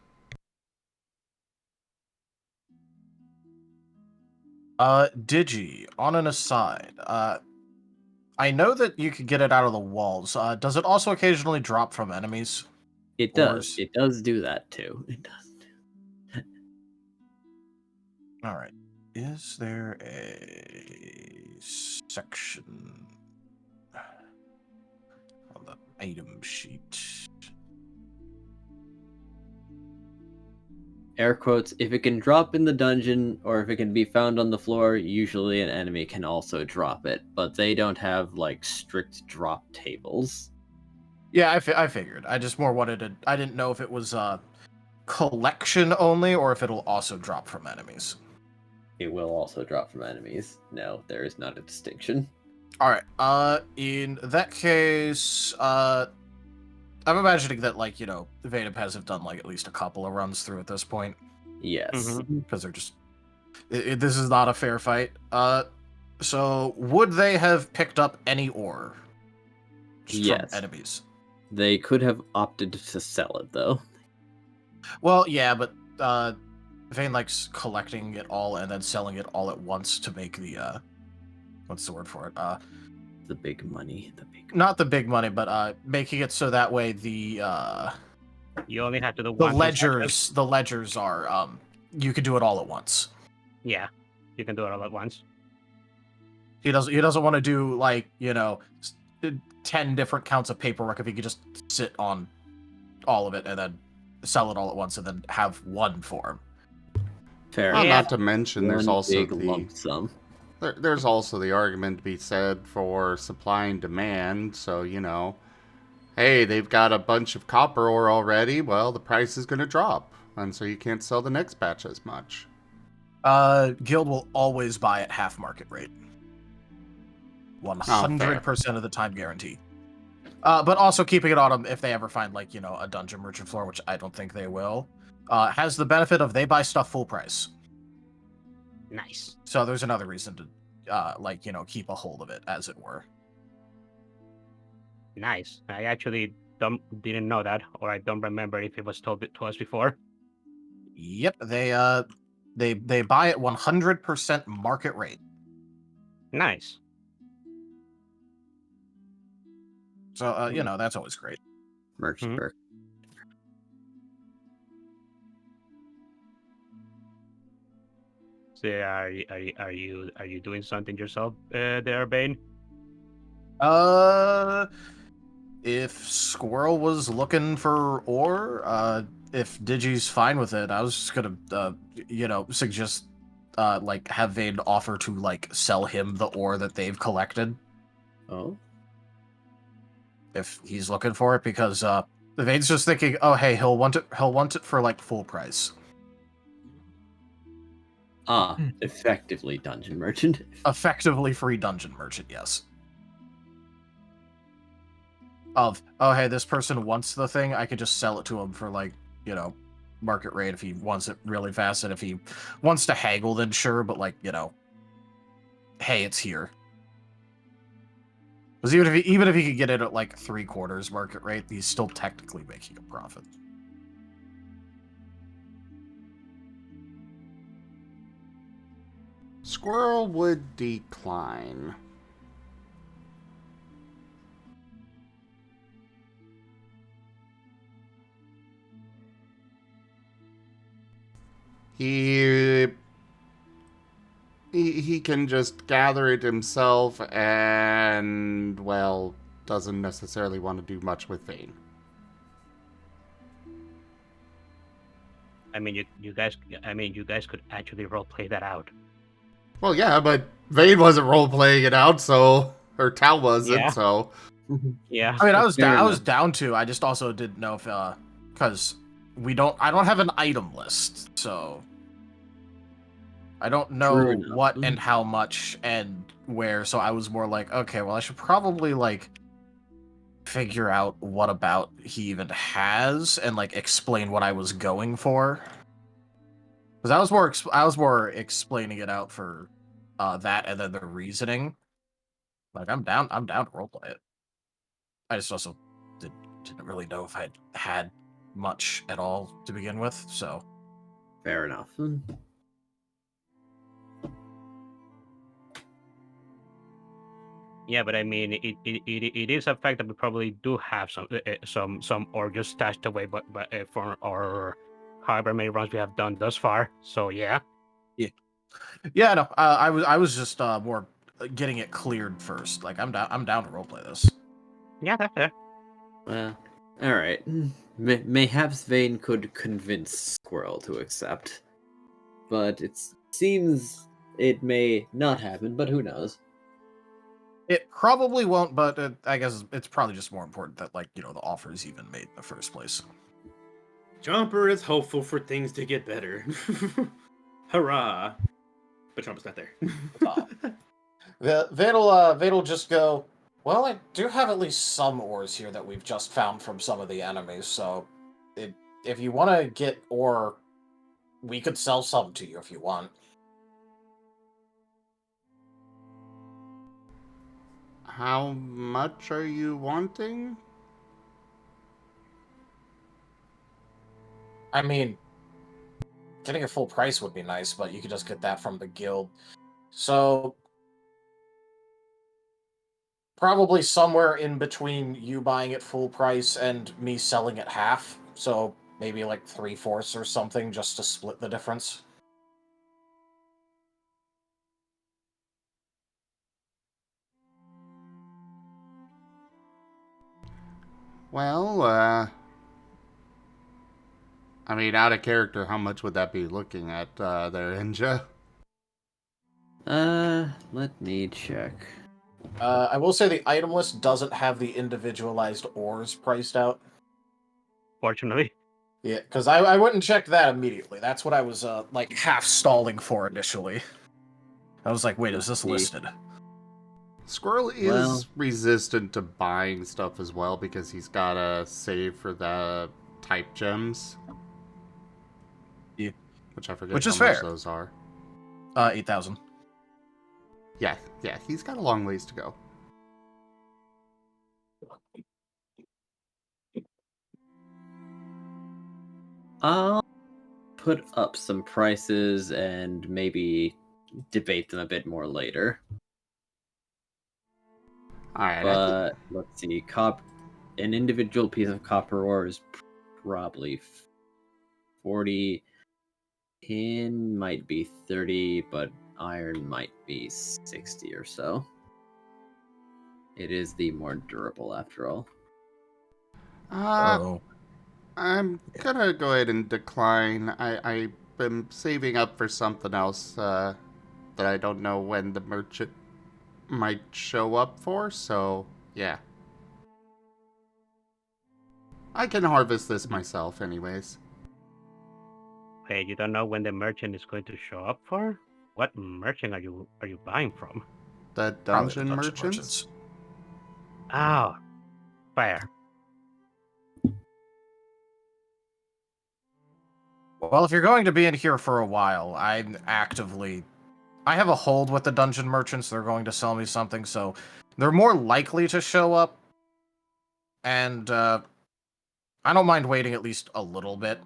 Digi, on an aside, I know that you could get it out of the walls. Does it also occasionally drop from enemies? It does. Ores? It does do that too. It does. All right. Is there a section on the item sheet? Air quotes, if it can drop in the dungeon or if it can be found on the floor, usually an enemy can also drop it, but they don't have like strict drop tables. Yeah, I figured. I just more wanted to. I didn't know if it was collection only or if it'll also drop from enemies. It will also drop from enemies. No, there is not a distinction. All right. In that case, I'm imagining that like the Vatapez have done like at least a couple of runs through at this point Yes. because they're just. This is not a fair fight. So would they have picked up any ore? Just Yes. From enemies. They could have opted to sell it though. Well, yeah, but Vane likes collecting it all and then selling it all at once to make the what's the word for it? The big money. Not the big money, but making it so that way the You only have to do the one transaction. ledgers are you can do it all at once. Yeah, you can do it all at once. He doesn't want to do like 10 different counts of paperwork if he could just sit on all of it and then sell it all at once and then have one form. Fair. Well, Yeah. not to mention, there's One also big the lump sum. there's also the argument to be said for supply and demand. So hey, they've got a bunch of copper ore already. Well, the price is going to drop, and so you can't sell the next batch as much. Guild will always buy at half market rate. 100% of the time guarantee. But also keeping it on them if they ever find like a dungeon merchant floor, which I don't think they will. Has the benefit of they buy stuff full price. Nice. So there's another reason to keep a hold of it, as it were. Nice. I actually didn't know that, or I don't remember if it was told to us before. Yep, they buy at 100% market rate. Nice. So that's always great. Merchant Mhm. perk. So are you doing something yourself there, Bane? If Squirrel was looking for ore, if Digi's fine with it, I was just gonna suggest have Vane offer to sell him the ore that they've collected Oh. if he's looking for it, because Vane's just thinking, oh hey, he'll want it for full price. Effectively dungeon merchant. Effectively free dungeon merchant, yes. Of, oh hey, this person wants the thing, I could just sell it to him for market rate if he wants it really fast, and if he wants to haggle, then sure, but hey, it's here. Because even if he could get it at 3/4 market rate, he's still technically making a profit. Squirrel would decline. He can just gather it himself and, well, doesn't necessarily want to do much with Vane. I mean, you guys could actually roleplay that out. Well, yeah, but Vane wasn't role-playing it out, so... Or Tal wasn't, Yeah. so... Yeah. I mean, I was Fair enough. down to. I just also didn't know if because I don't have an item list, so I don't know True enough. what and how much and where. So I was more like, okay, well, I should probably figure out what about he even has and explain what I was going for. Because I was more explaining it out for that and then the reasoning. I'm down to roleplay it. I just also didn't really know if I had much at all to begin with, so. Fair enough. Yeah, but I mean, it is a fact that we probably do have some ore just stashed away, but for our however many runs we have done thus far. So yeah. Yeah. Yeah, no, I was just more getting it cleared first. Like, I'm down to roleplay this. Yeah, that's fair. Well, all right. Mayhaps Vane could convince Squirrel to accept, but it seems it may not happen. But who knows? It probably won't, but I guess it's probably just more important that, like, the offer is even made in the first place. Chomper is hopeful for things to get better. Hurrah! But Chomper's not there. Vade'll just go, well, I do have at least some ores here that we've just found from some of the enemies, so if you want to get ore, we could sell some to you if you want. How much are you wanting? I mean, getting a full price would be nice, but you could just get that from the guild. So, probably somewhere in between you buying it full price and me selling it half. So, maybe like 3/4 or something, just to split the difference. Well, I mean, out of character, how much would that be looking at there, Enja? Let me check. I will say the item list doesn't have the individualized ores priced out. Fortunately. Yeah, because I wouldn't check that immediately. That's what I was, like, half stalling for initially. I was like, wait, is this listed? Squirrel is Well- resistant to buying stuff as well because he's got to save for the type gems. Yeah. Which I forget Which how is much fair. those are. 8,000. Yeah, he's got a long ways to go. I'll put up some prices and maybe debate them a bit more later. Alright, But let's see, an individual piece of copper ore is probably 40. Tin might be 30, but iron might be 60 or so. It is the more durable after all. I'm gonna go ahead and decline. I've been saving up for something else that I don't know when the merchant might show up for, so yeah. I can harvest this myself anyways. Wait, you don't know when the merchant is going to show up for? What merchant are you buying from? The Probably the dungeon merchants? Oh, fair. Well, if you're going to be in here for a while, I have a hold with the dungeon merchants. They're going to sell me something, so they're more likely to show up. And, I don't mind waiting at least a little bit.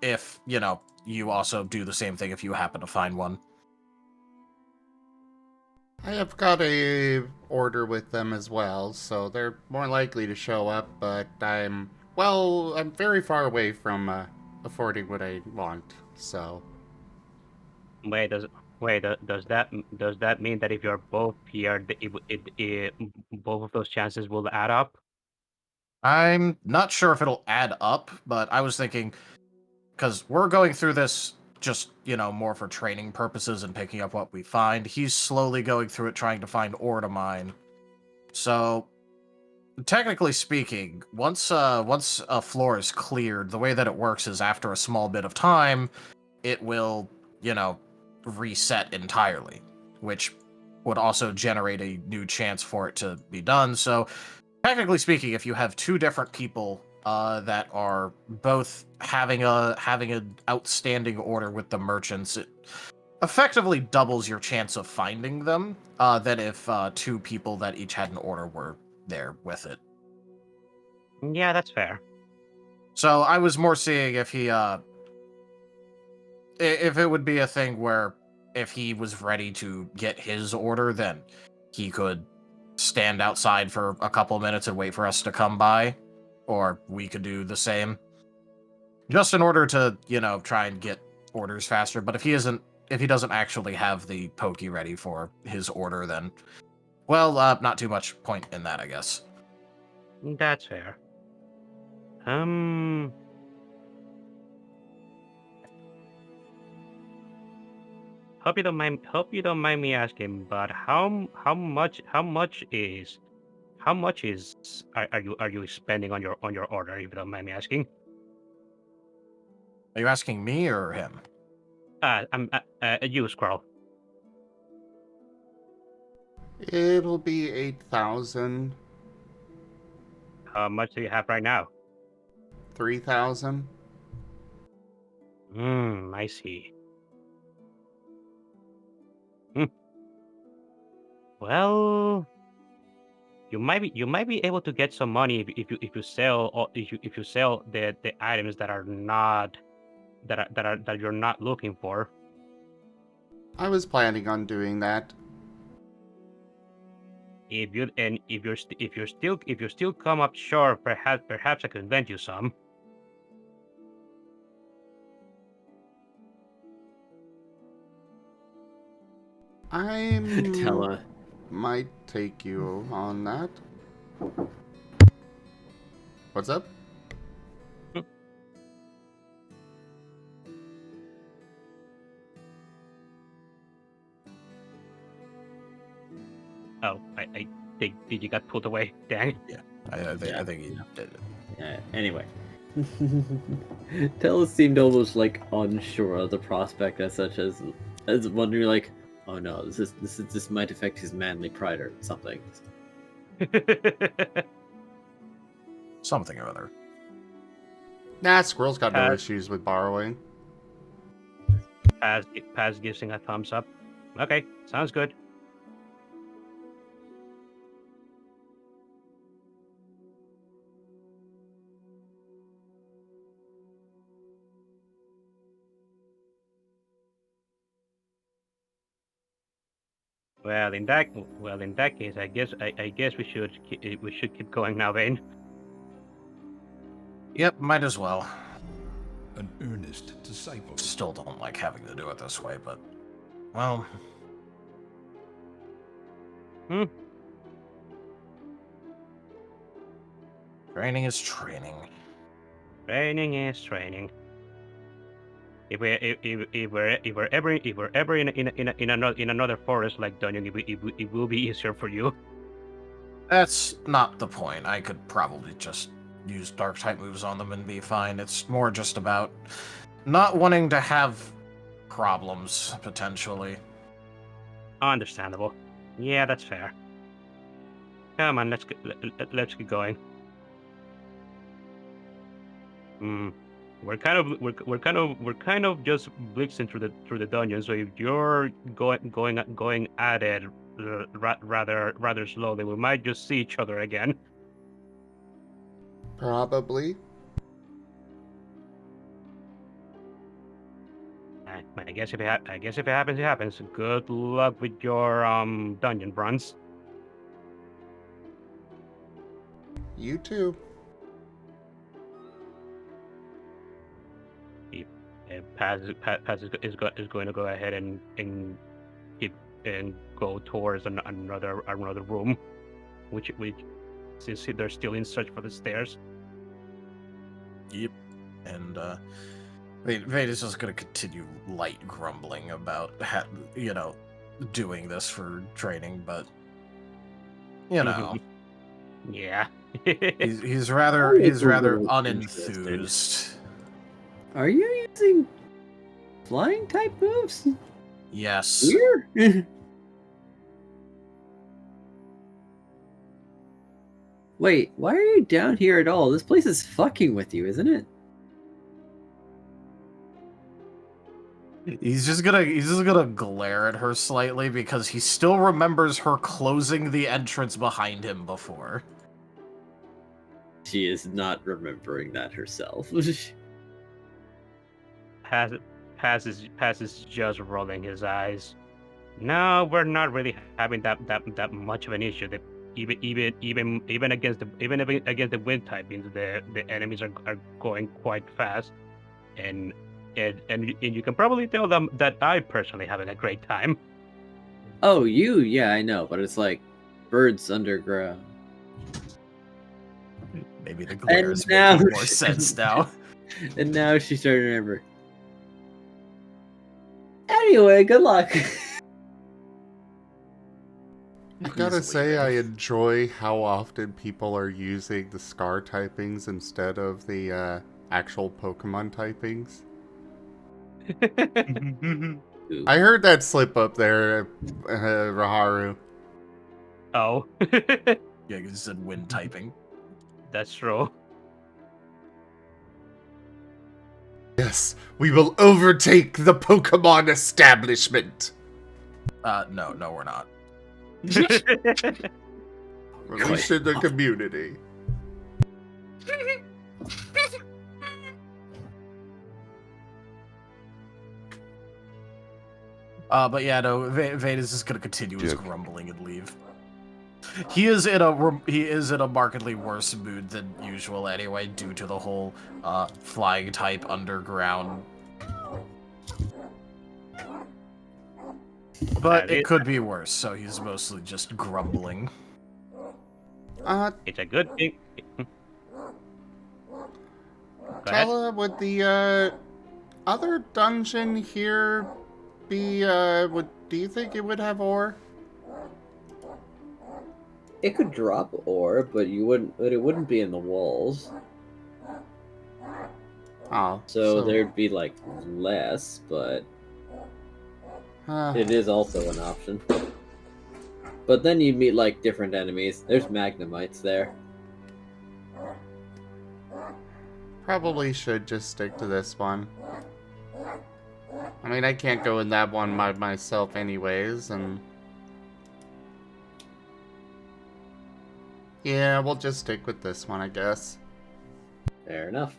If, you also do the same thing if you happen to find one. I have got a order with them as well, so they're more likely to show up, but I'm very far away from affording what I want, so. Does that mean that if you're both here, both of those chances will add up? I'm not sure if it'll add up, but I was thinking, because we're going through this just, more for training purposes and picking up what we find. He's slowly going through it trying to find ore to mine. So, technically speaking, once a floor is cleared, the way that it works is after a small bit of time, it will, reset entirely, which would also generate a new chance for it to be done. So, technically speaking, if you have two different people that are both having an outstanding order with the merchants, it effectively doubles your chance of finding them than if two people that each had an order were there with it. Yeah, that's fair. So I was more seeing if it would be a thing where if he was ready to get his order, then he could stand outside for a couple minutes and wait for us to come by, or we could do the same. Just in order to, try and get orders faster. But if if he doesn't actually have the pokey ready for his order, then, well, not too much point in that, I guess. That's fair. Hope you don't mind me asking, but how much are you spending on your order, if you don't mind me asking? Are you asking me or him? I'm you, Squirrel. It'll be 8,000, How much do you have right now? 3,000. I see. Well, you might be able to get some money if you sell, or if you sell the items that are not that you're not looking for. I was planning on doing that. If you still come up short, perhaps I can lend you some. Tella. Might take you on that. What's up? Oh, I think you got pulled away. Dang. I think he did it. Anyway. Tella seemed almost like unsure of the prospect as such as wondering like, oh no, this might affect his manly pride or something. Something or other. Nah, Squirrel's got no Uh, issues with borrowing. Paz gives him a thumbs up. Okay, sounds good. Well, in that case, I guess we should keep going now, Vane. Yep, might as well. An earnest disciple. Still don't like having to do it this way, but, well. Training is training. Training is training. If we're ever in another forest like dungeon, it will be easier for you. That's not the point. I could probably just use dark type moves on them and be fine. It's more just about not wanting to have problems, potentially. Understandable. Yeah, that's fair. Come on, let's get going. We're kind of just blitzing through the dungeon. So if you're going at it rather slowly, we might just see each other again. Probably. I guess if it happens, it happens. Good luck with your dungeon runs. You too. Paz is going to go ahead and go towards another room, which since they're still in search for the stairs. Yep. And Veda's just gonna continue light grumbling about doing this for training, but Yeah. he's rather unenthused. Are you using flying type moves? Yes. Weird. Wait, why are you down here at all? This place is fucking with you, isn't it? He's just gonna glare at her slightly because he still remembers her closing the entrance behind him before. She is not remembering that herself. Paz is just rolling his eyes. No, we're not really having that much of an issue. That even against the wind type means the enemies are going quite fast, and and you can probably tell them that I personally having a great time. Oh, you? Yeah, I know, but it's like birds underground. Maybe the glare And is now making more sense now. And now she's starting to remember. Anyway, good luck. I gotta He's say, I leaving. enjoy how often people are using the Scar typings instead of the actual Pokemon typings. I heard that slip up there, Raharu. Oh, Yeah, you said wind typing. that's true. Yes, we will overtake the Pokemon establishment. No, we're not. Released in the community. But yeah, no, Veda's just gonna continue his Dick. grumbling and leave. He is in a markedly worse mood than usual anyway, due to the whole flying type underground. But it could be worse, so he's mostly just grumbling. It's a good thing. Go ahead. Tella, would the other dungeon here be do you think it would have ore? It could drop ore, but it wouldn't be in the walls. Oh, So there'd be like less, but it is also an option. But then you meet like different enemies. There's Magnemites there. probably should just stick to this one. I mean, I can't go in that one by myself anyways, and... yeah, we'll just stick with this one, I guess. Fair enough.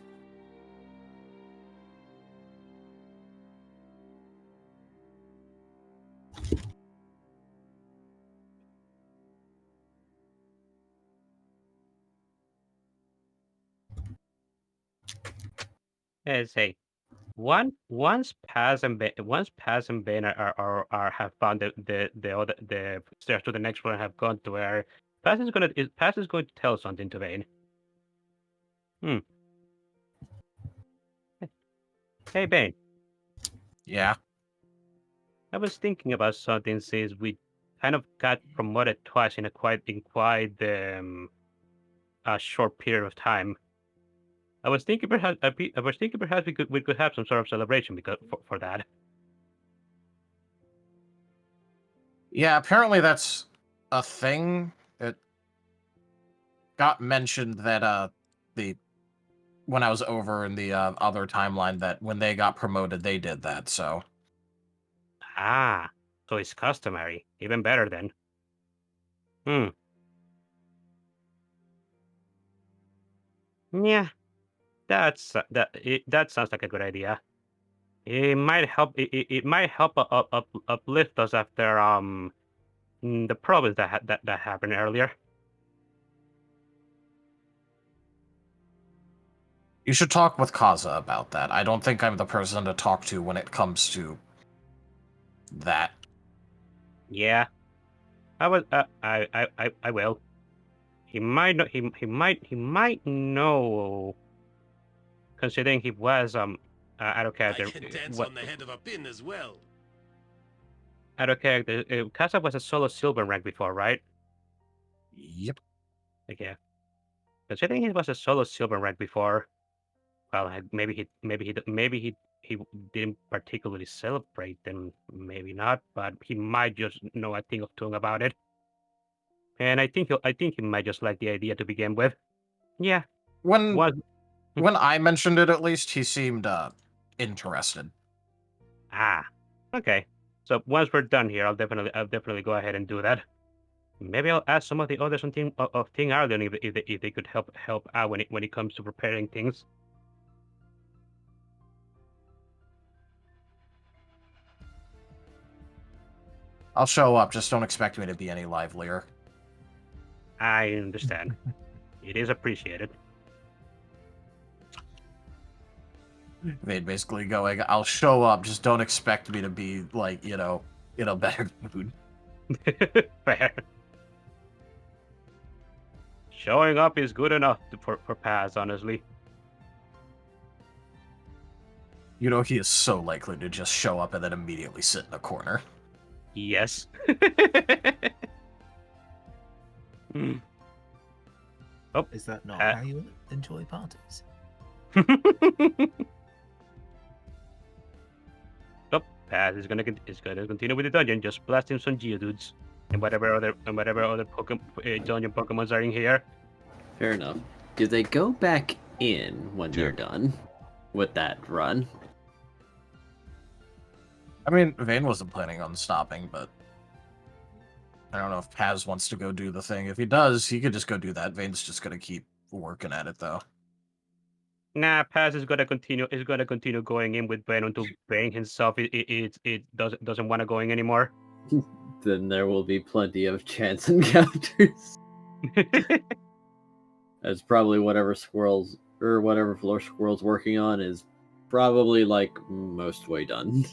Hey, once Paz and Ben are have found the stairs to the next floor and have gone to where Paz is going to tell something to Vane. Hey Bane, Yeah. I was thinking about something since we kind of got promoted twice in quite a short period of time. I was thinking perhaps we could have some sort of celebration for that. Yeah, apparently that's a thing. It got mentioned that when I was over in the other timeline that when they got promoted they did that, so Ah, so it's customary. Even better then. Yeah, that sounds like a good idea. It might help. It might help uplift us after the problems that happened earlier. you should talk with Kaza about that. I don't think I'm the person to talk to when it comes to that. Yeah, I was. I will. He might know. He might know. Considering he was out of character. I can dance on the head of a pin as well. Out of character. Kasa was a solo silver rank before, right? Yep. Okay. Considering he was a solo silver rank before, well, maybe he didn't particularly celebrate them. Maybe not, but he might just know a thing or two about it. And I think he might just like the idea to begin with. Yeah. When Was when I mentioned it, at least he seemed interested. okay. So once we're done here, I'll definitely go ahead and do that. Maybe I'll ask some of the others on Team Arden if they could help out when it comes to preparing things. I'll show up, just don't expect me to be any livelier. I understand. It is appreciated. Vane basically going, I'll show up, just don't expect me to be, like, in a better mood. Fair. Showing up is good enough for Paz, honestly. He is so likely to just show up and then immediately sit in a corner. Yes. Oh, Is that not how you enjoy parties? Oh, Paz is gonna continue with the dungeon, just blasting some Geodudes and whatever other dungeon Pokemons are in here. Fair enough. Do they go back in when they're done with that run? I mean, Vane wasn't planning on stopping, but I don't know if Paz wants to go do the thing. If he does, he could just go do that. Vane's just gonna keep working at it, though. Nah, Paz is gonna continue. Is gonna continue going in with Bane until Bane himself it doesn't want to going anymore. Then there will be plenty of chance encounters. That's probably whatever Squirrel's or whatever floor Squirrel's working on is probably like most way done.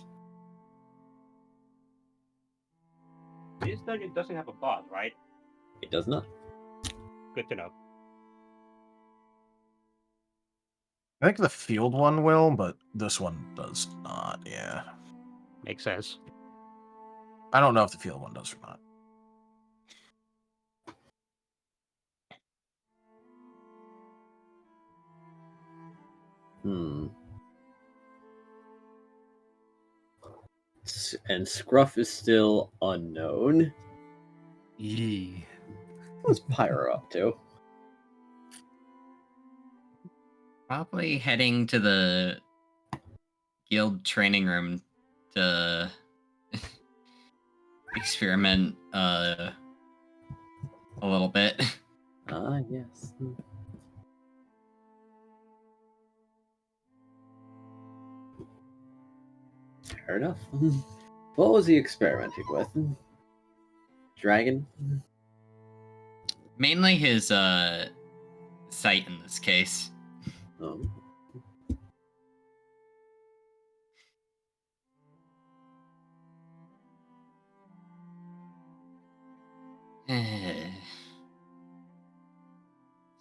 This dungeon doesn't have a boss, right? It does not. Good to know. I think the field one will, but this one does not, yeah. Makes sense. I don't know if the field one does or not. And Scruff is still unknown. Yee. What's Pyro up to? Probably heading to the guild training room to experiment a little bit. Ah, yes. Fair enough. What was he experimenting with? Dragon? Mainly his sight in this case. Oh.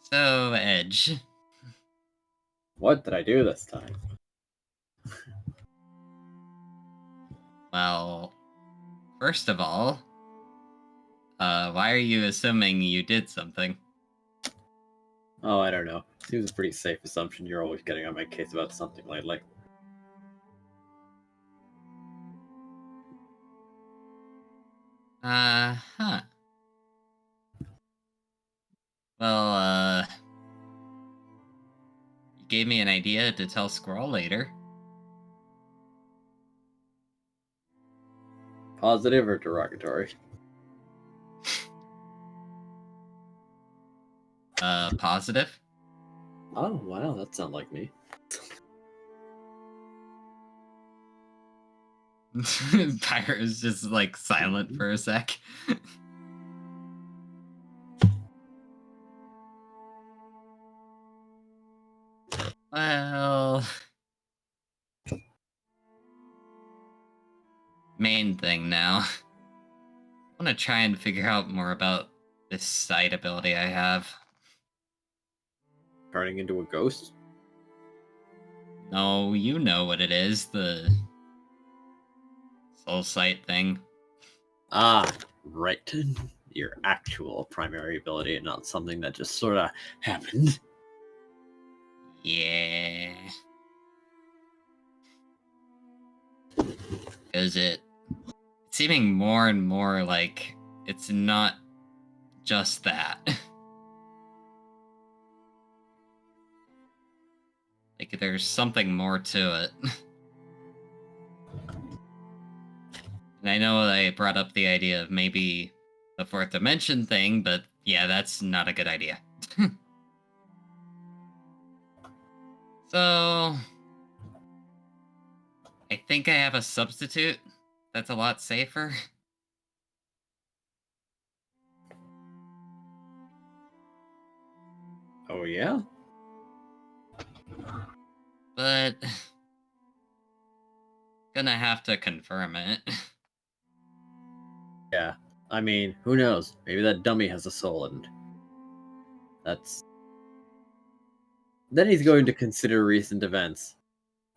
So, Edge. What did I do this time? Well, first of all, why are you assuming you did something? Oh, I don't know. Seems a pretty safe assumption. You're always getting on my case about something lately. Huh. Well, you gave me an idea to tell Squirrel later. Positive or derogatory? Positive? Oh, wow, that sounds like me. Pyro is just like silent for a sec. Well, main thing now. I want to try and figure out more about this sight ability I have. Turning into a ghost? No, you know what it is, the soul sight thing. Ah, right. Your actual primary ability and not something that just sort of happened. Yeah. Is it's seeming more and more like it's not just that. Like there's something more to it. And I know I brought up the idea of maybe the fourth dimension thing, but yeah, that's not a good idea. So I think I have a substitute that's a lot safer. Oh, yeah? But Gonna have to confirm it. Yeah. I mean, who knows? Maybe that dummy has a soul, and that's... Then he's going to consider recent events.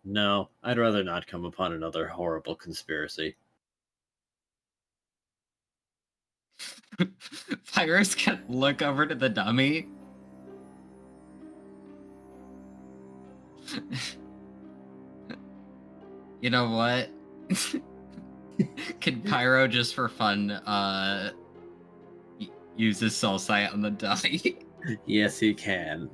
No, I'd rather not come upon another horrible conspiracy. Pyrus can look over to the dummy. You know what? Can Pyro just for fun use his soul sight on the dummy? Yes, he can.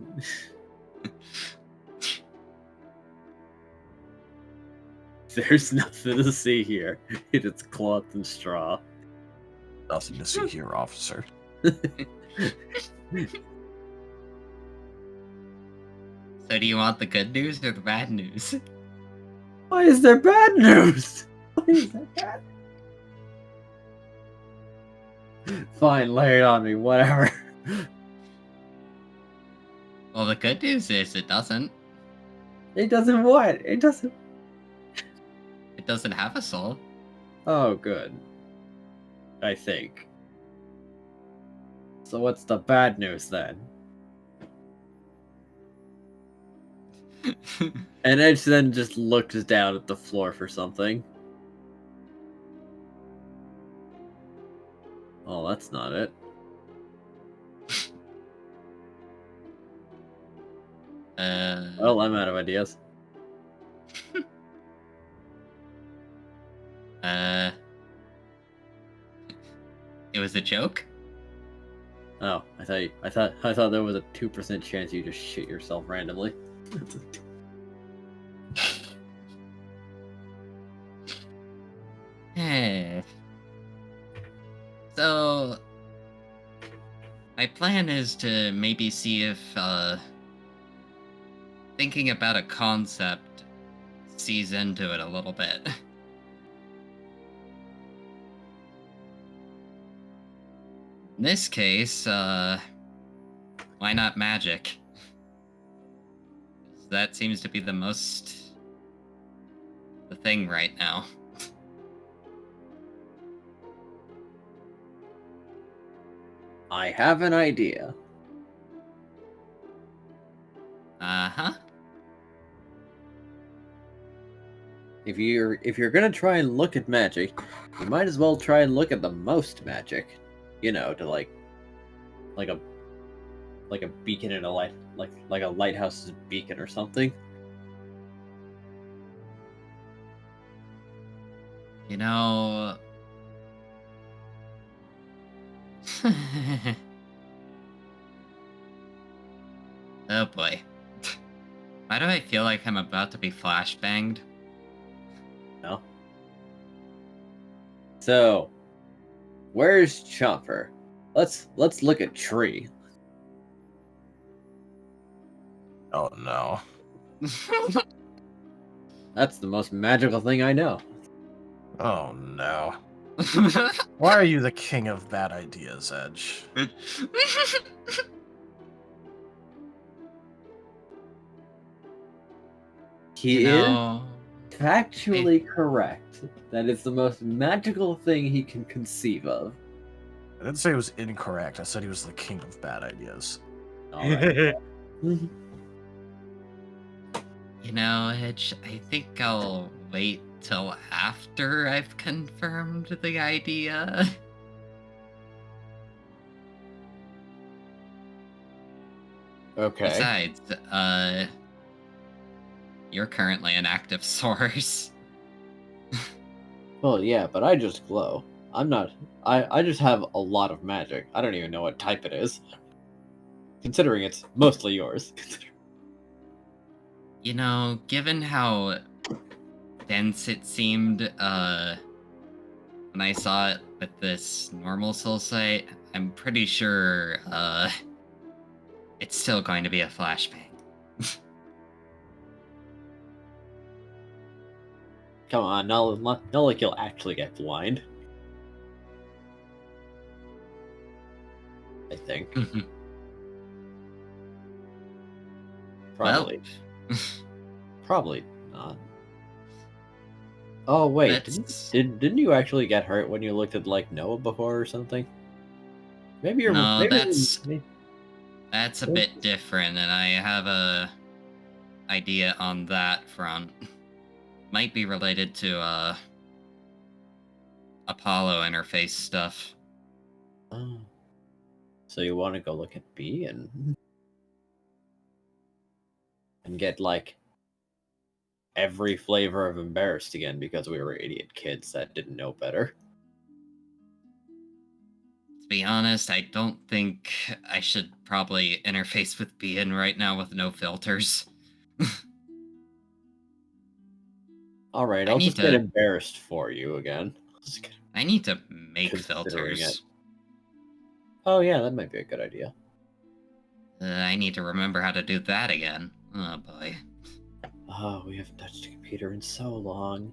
There's nothing to see here. It is cloth and straw. Nothing to see here, officer. So do you want the good news or the bad news? Why is there bad news? Why is there bad? Fine, lay it on me, whatever. Well, the good news is it doesn't. It doesn't what? It doesn't... It doesn't have a soul. Oh, good. I think. So what's the bad news then? And Edge then just looks down at the floor for something. Oh, that's not it. Well, I'm out of ideas. It was a joke? Oh, I thought there was a 2% chance you just shit yourself randomly. So, my plan is to maybe see if thinking about a concept sees into it a little bit. In this case, why not magic? That seems to be the thing right now. I have an idea. Uh-huh. If you're gonna try and look at magic, you might as well try and look at the most magic. You know, to like a beacon in a light, like a lighthouse's beacon or something. You know... Oh boy. Why do I feel like I'm about to be flashbanged? No. So, where's Chomper? Let's look at Tree. Oh no. That's the most magical thing I know. Oh no. Why are you the king of bad ideas, Edge? He is factually correct. That is the most magical thing he can conceive of. I didn't say it was incorrect. I said he was the king of bad ideas. Alright. You know, Edge, I think I'll wait till after I've confirmed the idea. Okay. Besides, you're currently an active source. Well, yeah, but I just glow. I'm not... I just have a lot of magic. I don't even know what type it is. Considering it's mostly yours. You know, given how dense it seemed when I saw it with this normal soul sight, I'm pretty sure it's still going to be a flashbang. Come on, not like you'll actually get blind. I think. Probably. Well. Probably not. Oh wait, That's didn't you actually get hurt when you looked at like Noah before or something? Maybe you're no, maybe, that's a bit different, and I have a idea on that front. Might be related to Apollo interface stuff. Oh. So you want to go look at B and get like every flavor of embarrassed again because we were idiot kids that didn't know better. To be honest, I don't think I should probably interface with Bean right now with no filters. All right, I I'll need just get to- embarrassed for you again. I need to make Considering filters. it. Oh yeah, that might be a good idea. I need to remember how to do that again. Oh boy. Oh, we haven't touched a computer in so long.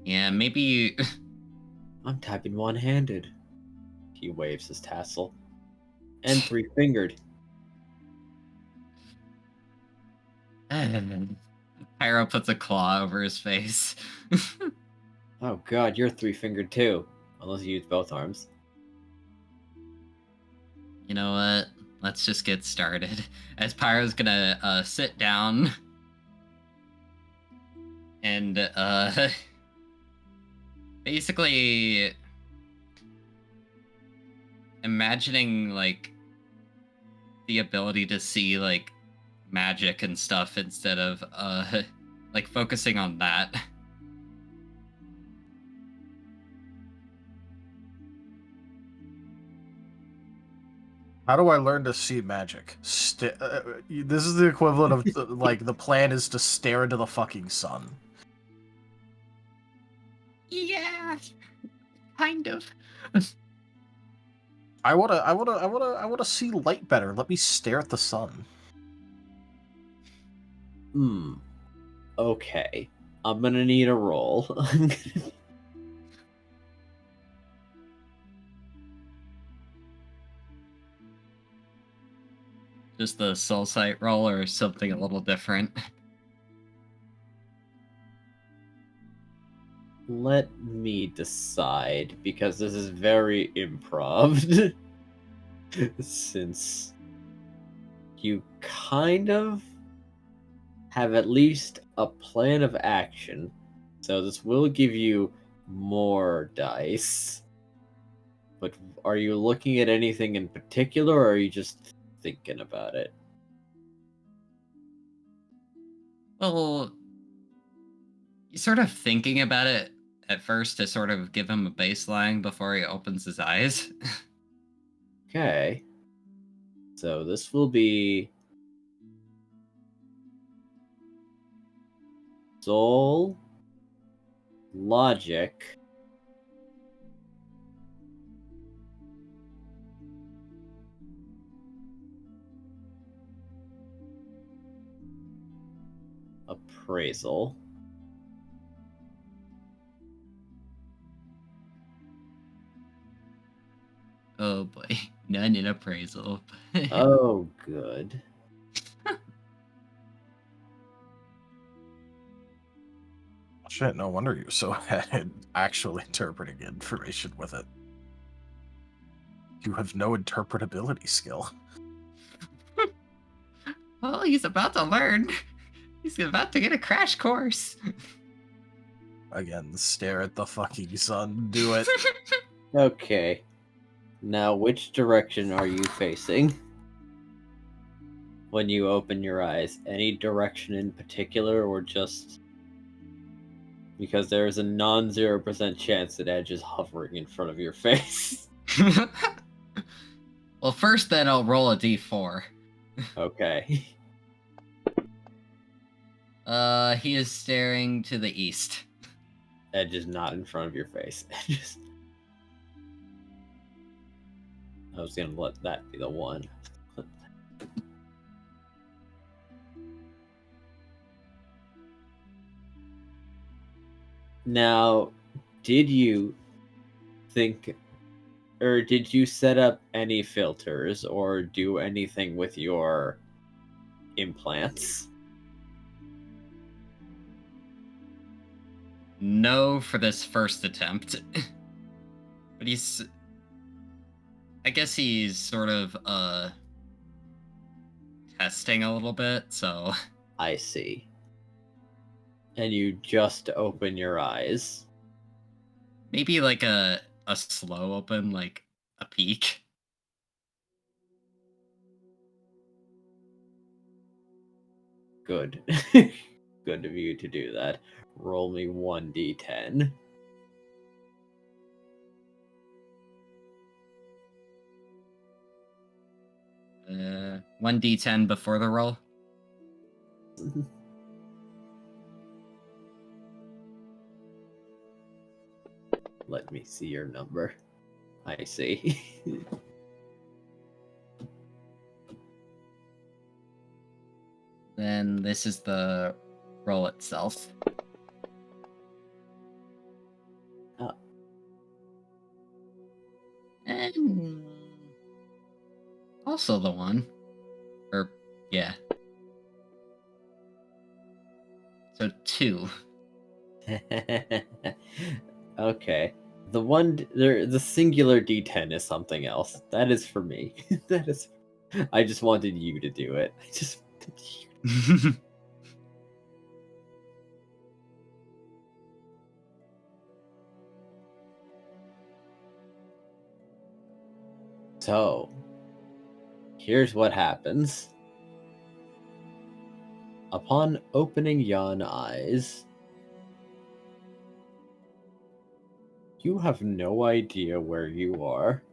Yeah, maybe you... I'm typing one-handed. He waves his tassel. And three-fingered. Pyro puts a claw over his face. Oh god, you're three-fingered too. Unless you use both arms. You know what? Let's just get started. As Pyro's gonna sit down and basically imagining like the ability to see like magic and stuff instead of like focusing on that. How do I learn to see magic? This is the equivalent of like the plan is to stare into the fucking sun. Yeah, kind of. I wanna see light better. Let me stare at the sun. Okay. I'm gonna need a roll. Just the soul sight roll or something a little different. Let me decide, because this is very improv. Since you kind of have at least a plan of action. So this will give you more dice. But are you looking at anything in particular, or are you just thinking about it? Well, you're sort of thinking about it at first to sort of give him a baseline before he opens his eyes. Okay. So this will be soul, logic, appraisal. Oh boy, none in appraisal. Oh, good. Shit, no wonder you're so at actually interpreting information with it. You have no interpretability skill. Well, he's about to learn. He's about to get a crash course. Again, stare at the fucking sun. Do it. Okay. Now, which direction are you facing when you open your eyes? Any direction in particular, or just because there is a non-0% chance that Edge is hovering in front of your face? Well, first then I'll roll a d4. Okay. He is staring to the east. Edge is not in front of your face. Edge is... I was gonna let that be the one. Now, did you think, or did you set up any filters or do anything with your implants? no for this first attempt. But I guess he's sort of testing a little bit, so I see. And you just open your eyes. maybe like a slow open, like a peek. Good. Good of you to do that. Roll me 1d10. Uh, 1d10 before the roll. Let me see your number. I see. Then this is the roll itself. Oh. And also the one. Or, yeah. So 2. Okay. The singular D10 is something else. That is for me. That is. I just wanted you to do it. I just wanted you. So, here's what happens. Upon opening yon eyes, you have no idea where you are,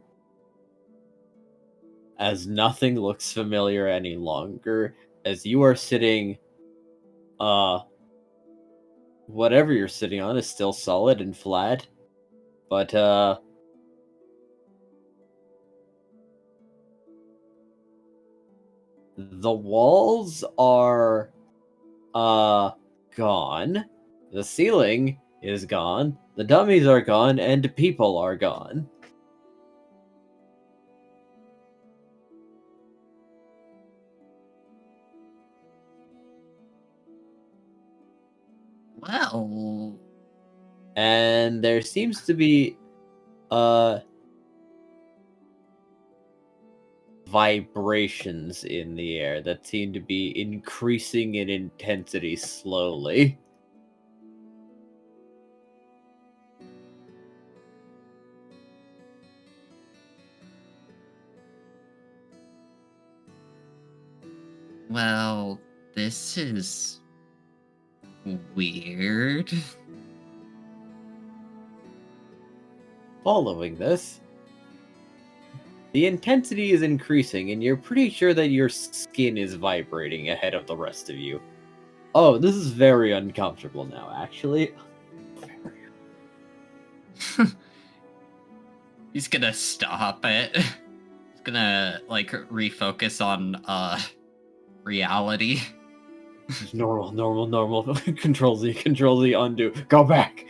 as nothing looks familiar any longer, as you are sitting, whatever you're sitting on is still solid and flat, but, the walls are, gone, the ceiling is gone, the dummies are gone, and people are gone. Well, And there seems to be vibrations in the air that seem to be increasing in intensity slowly. well, this is weird. Following this, the intensity is increasing, and you're pretty sure that your skin is vibrating ahead of the rest of you. Oh, this is very uncomfortable now, actually. He's gonna stop it. He's gonna, like, refocus on, reality. Normal. Control Z, undo. Go back!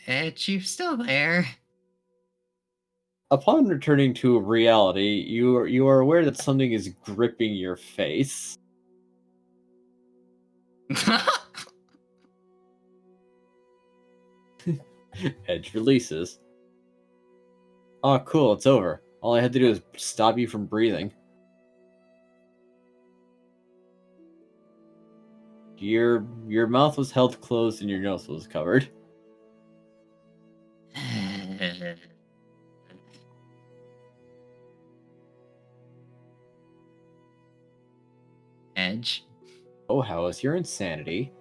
Edge, you still there? Upon returning to reality, you are aware that something is gripping your face. Edge releases. Oh, cool, it's over. All I had to do is stop you from breathing. Your mouth was held closed and your nose was covered. Edge? Oh, how is your insanity?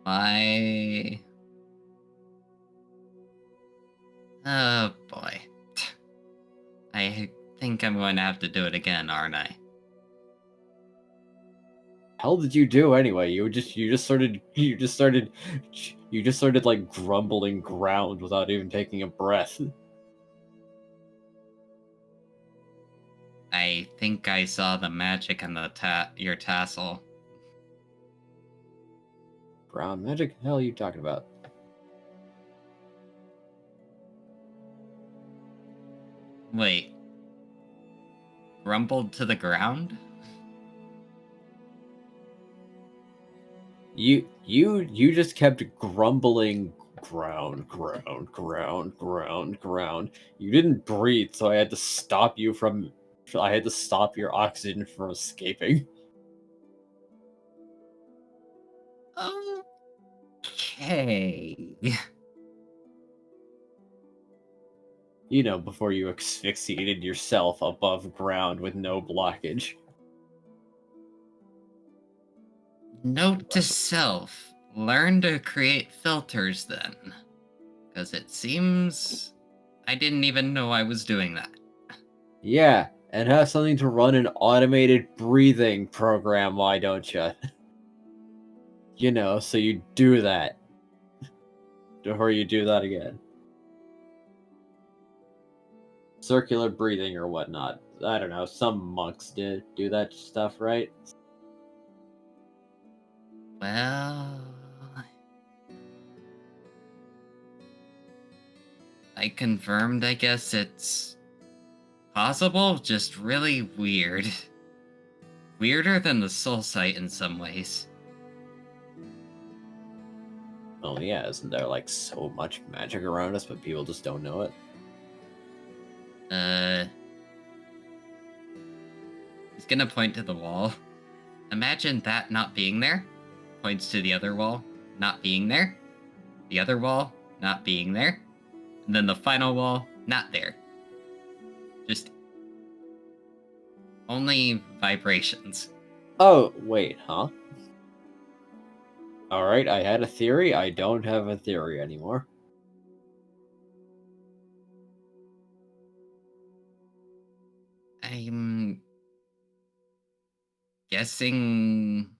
My... Oh, boy. I think I'm going to have to do it again, aren't I? Hell did you do anyway? You just started like grumbling ground without even taking a breath. I think I saw the magic on the your tassel. Ground magic? The hell are you talking about? Wait. Rumbled to the ground? You just kept grumbling ground. You didn't breathe, so I had to stop your oxygen from escaping. Okay. You know, before you asphyxiated yourself above ground with no blockage. Note to self. Learn to create filters then. Because it seems I didn't even know I was doing that. Yeah, and have something to run an automated breathing program, why don't you? You know, so you do that. Before you do that again. Circular breathing or whatnot. I don't know, some monks do that stuff, right? Well, I confirmed, I guess it's possible, just really weird. Weirder than the soul sight in some ways. Oh yeah, isn't there like so much magic around us, but people just don't know it? He's gonna point to the wall. Imagine that not being there. Points to the other wall, not being there. The other wall, not being there. And then the final wall, not there. Just only vibrations. Oh, wait, huh? Alright, I had a theory, I don't have a theory anymore. I'm guessing...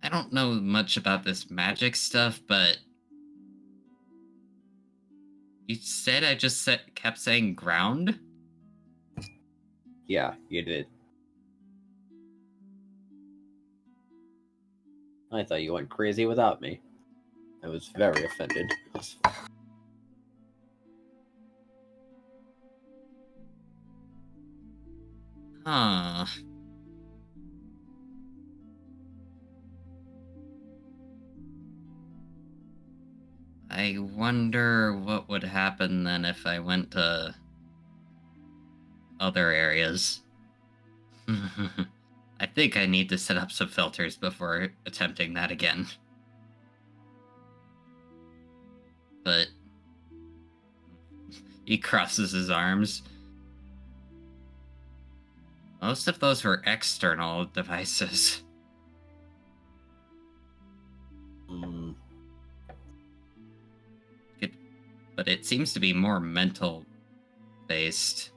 I don't know much about this magic stuff, but... You said I just kept saying ground? Yeah, you did. I thought you went crazy without me. I was very offended. Huh. I wonder what would happen then if I went to other areas. I think I need to set up some filters before attempting that again. But he crosses his arms. Most of those were external devices. But it seems to be more mental based.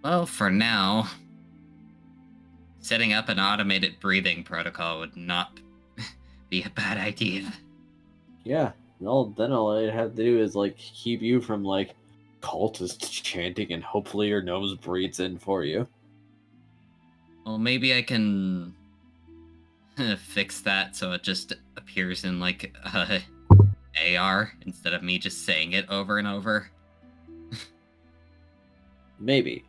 Well, for now, setting up an automated breathing protocol would not be a bad idea. Yeah, then all I'd have to do is, like, keep you from, like, cultists chanting and hopefully your nose breathes in for you. Well, maybe I can fix that so it just appears in, like, AR instead of me just saying it over and over. Maybe.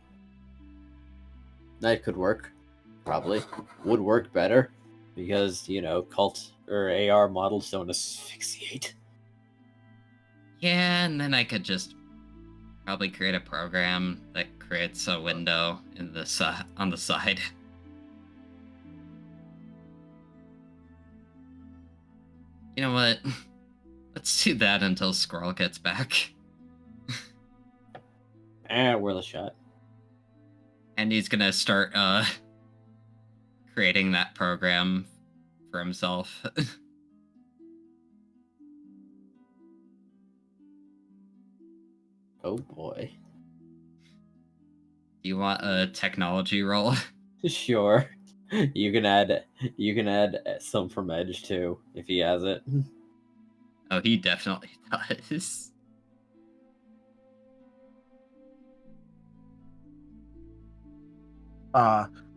That could work. Probably. Would work better. Because, you know, cult or AR models don't asphyxiate. Yeah, and then I could just probably create a program that creates a window in the on the side. You know what? Let's do that until Squirrel gets back. Worth a shot. And he's gonna start creating that program for himself. Oh boy. Do you want a technology roll? Sure. You can add some from Edge too, if he has it. Oh, he definitely does.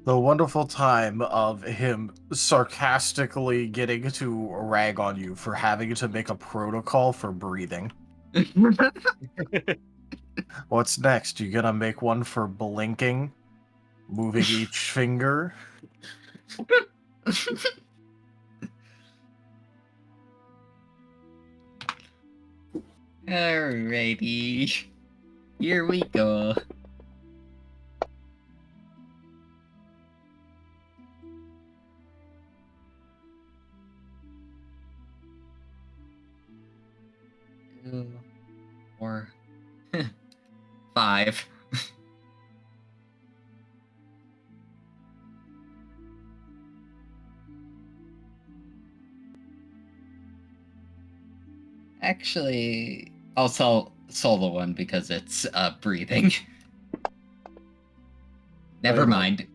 the wonderful time of him sarcastically getting to rag on you for having to make a protocol for breathing. What's next? You gonna make one for blinking, moving each finger? Alrighty. Here we go. Two, 4, 5. Actually, I'll solo one because it's breathing. Never mind.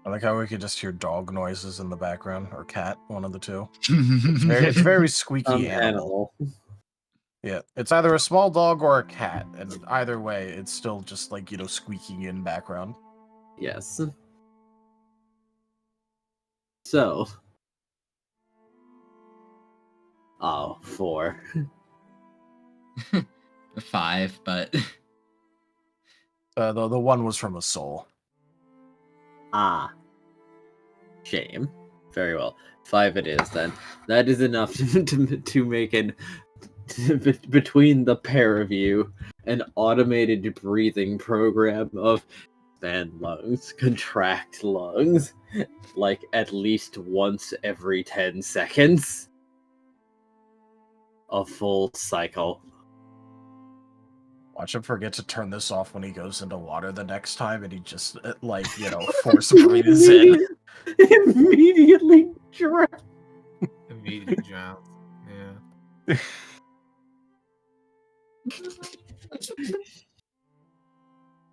I like how we could just hear dog noises in the background, or cat, one of the two. It's very squeaky animal. Yeah, it's either a small dog or a cat, and either way, it's still just like, squeaking in background. Yes. So. Oh, 4. 5, but The one was from a soul. Ah. Shame. Very well. 5 it is then. That is enough to make between the pair of you an automated breathing program of expand lungs, contract lungs, like at least once every 10 seconds. A full cycle. Watch him forget to turn this off when he goes into water the next time, and he just, force breathes in. Immediately drown. Immediately drowned. Yeah.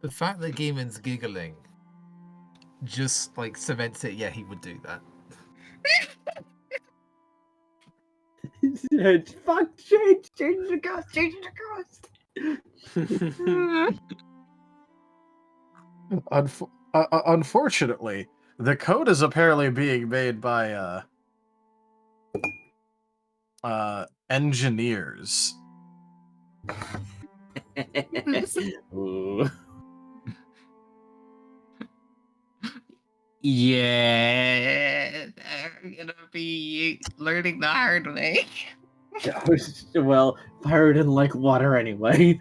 The fact that Gimund's giggling just cements it. Yeah, he would do that. Fuck! Change the cost. Unfortunately, the code is apparently being made by engineers. Ooh. yeah, I'm gonna be learning the hard way. Well, Pyro didn't like water anyway.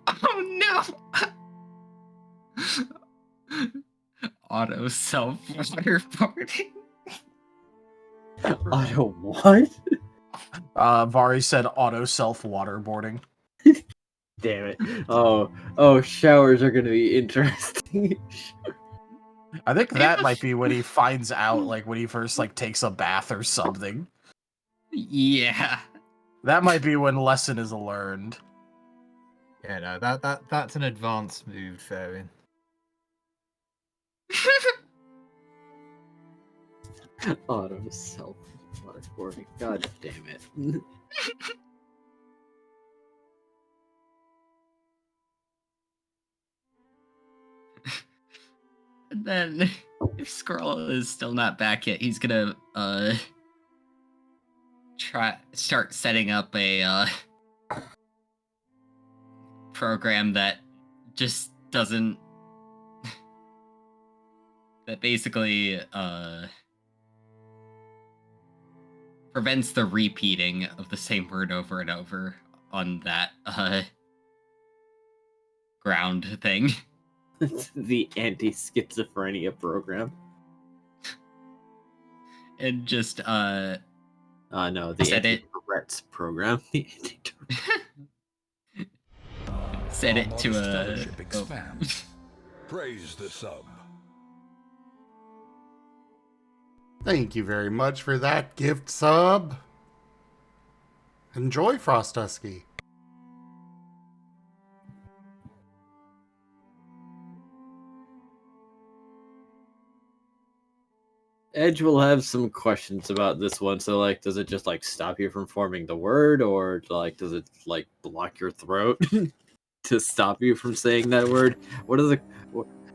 Oh no! Auto self waterboarding. Auto what? Vari said auto self waterboarding. Damn it. Oh, showers are gonna be interesting. I think that might be when he finds out, when he first takes a bath or something. Yeah. That might be when lesson is learned. Yeah, no, that's an advanced move, Furry. Auto self waterboarding. God damn it. And then, if Squirrel is still not back yet, he's gonna start setting up a program that just doesn't that basically prevents the repeating of the same word over and over on that ground thing. The anti-schizophrenia program. And just no, the set it anti-Tourette's program. The set Our it to modest a fellowship expands. Praise the sub. Thank you very much for that gift sub. Enjoy, Frostusky. Edge will have some questions about this one. So, like, does it just like stop you from forming the word, or like does it like block your throat to stop you from saying that word? What is it?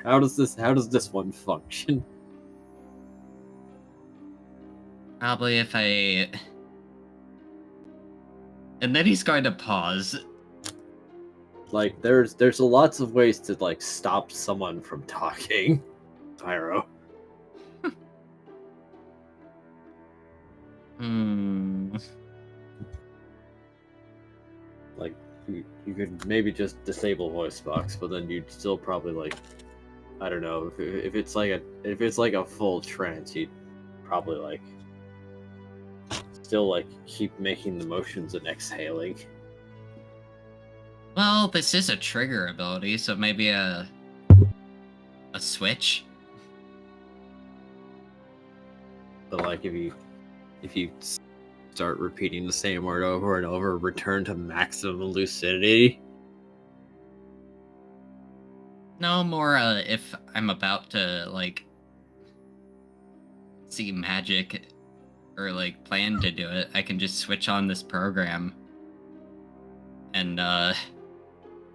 How does this one function? Probably if I... And then he's going to pause. Like, there's lots of ways to like stop someone from talking. Pyro. Like, you could maybe just disable voice box, but then you'd still probably like, I don't know, if it's like a full trance, you'd probably like still like keep making the motions and exhaling. Well, this is a trigger ability, so maybe a switch. But like if you start repeating the same word over and over, return to maximum lucidity. No, more if I'm about to like see magic or like plan to do it, I can just switch on this program and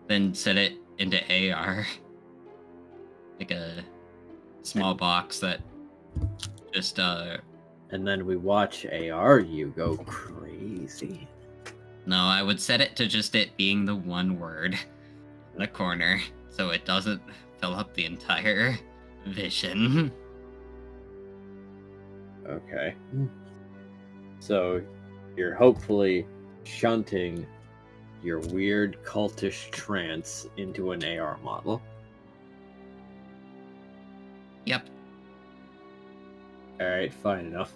then set it into AR. Like a small box that just and then we watch ARU go crazy. No, I would set it to just it being the one word in the corner, so it doesn't fill up the entire vision. Okay. So you're hopefully shunting your weird cultish trance into an AR model. Yep. Alright, fine enough.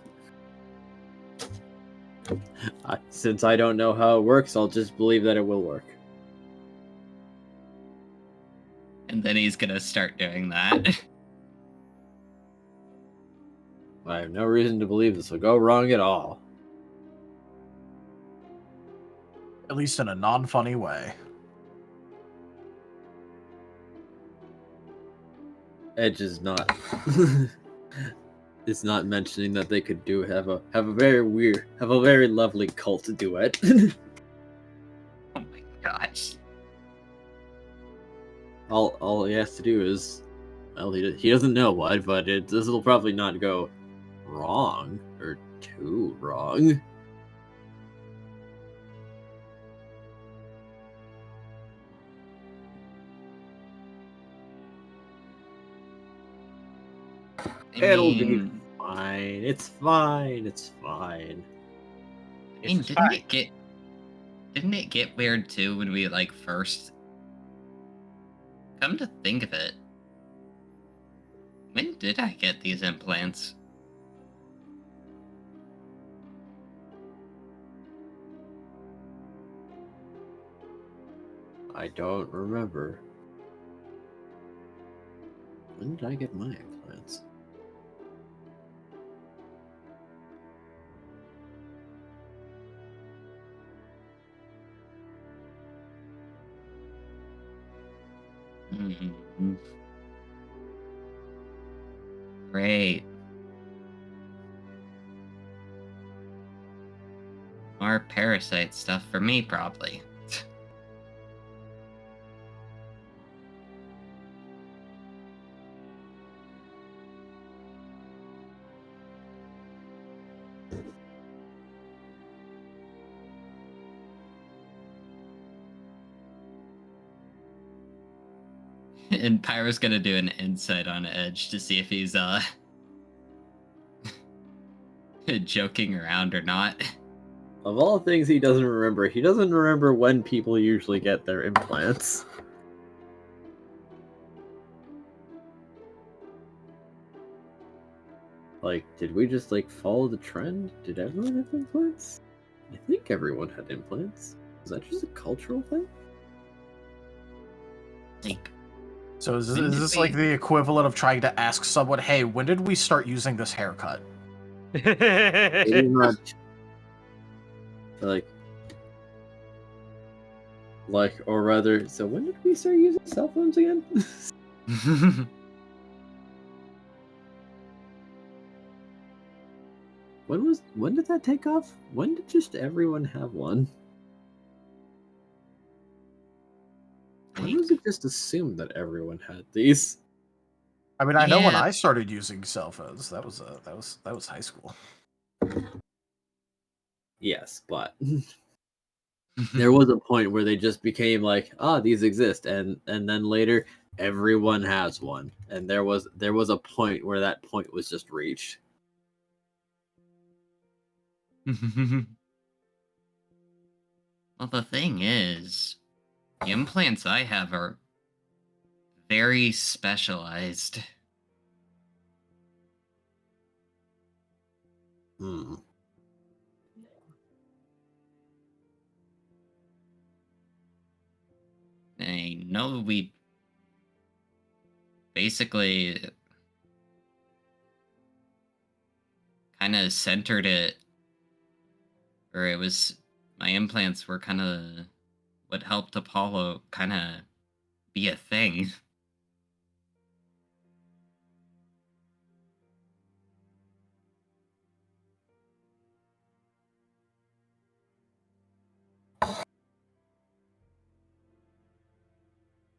Since I don't know how it works, I'll just believe that it will work. And then he's gonna start doing that. I have no reason to believe this will go wrong at all. At least in a non-funny way. Edge is not is not mentioning that they could have a very lovely cult duet. Oh my gosh. All he has to do is, well, he doesn't know what, but this will probably not go wrong or too wrong. It'll be fine. It's fine. It's fine. I mean, didn't it get weird too when we like first come to think of it? When did I get these implants? I don't remember. When did I get my implants? Mm-hmm. Great. more parasite stuff for me, probably. And Pyro's gonna do an insight on Edge to see if he's joking around or not. Of all things he doesn't remember when people usually get their implants. Like, did we just, like, follow the trend? Did everyone have implants? I think everyone had implants. Is that just a cultural thing? Like, So is When did this like we- the equivalent of trying to ask someone, hey, when did we start using this haircut? Pretty much. Like, or rather, so when did we start using cell phones again? When did that take off? When did just everyone have one? When was it just assumed that everyone had these? I mean, I know when Yeah. I started using cell phones. That was high school. Yes, but there was a point where they just became like, these exist, and then later everyone has one, and there was a point where that point was just reached. Well, the thing is, the implants I have are very specialized. Hmm. I know we basically kind of centered it, or it was my implants were kind of what helped Apollo kind of be a thing.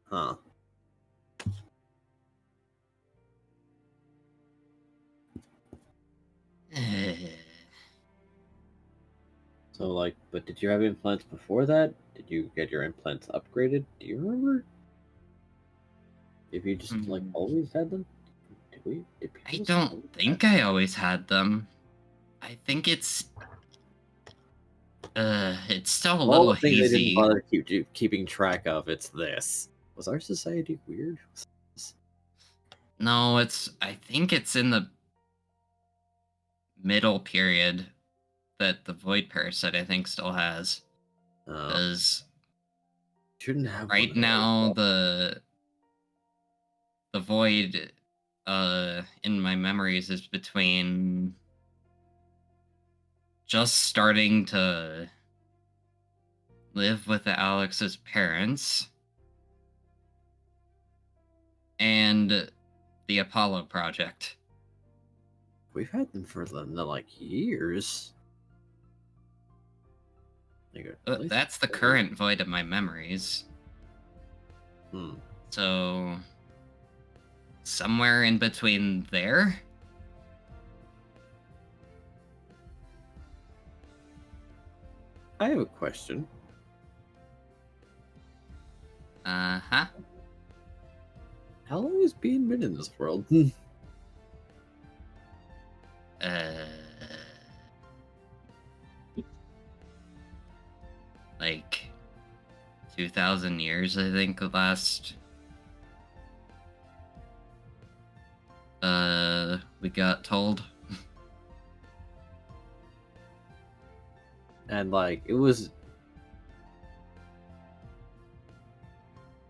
Huh. So, like, but did you have implants before that? Did you get your implants upgraded? Do you remember? If you just, like, always had them? Did people I just don't always think have I always had them. I think it's still a Of all little the things they didn't hazy. bother keeping track of, it's this. Was our society weird? No, I think it's in the middle period that the Void Parasite I think still has. Because Shouldn't have one right of those, now though. the Void in my memories is between just starting to live with Alex's parents and the Apollo project. We've had them for like years. Like, at least That's the current Void of my memories. Hmm. So somewhere in between there. I have a question. Uh-huh. How long has Bean been in this world? Like 2,000 years, I think, last we got told. And like it was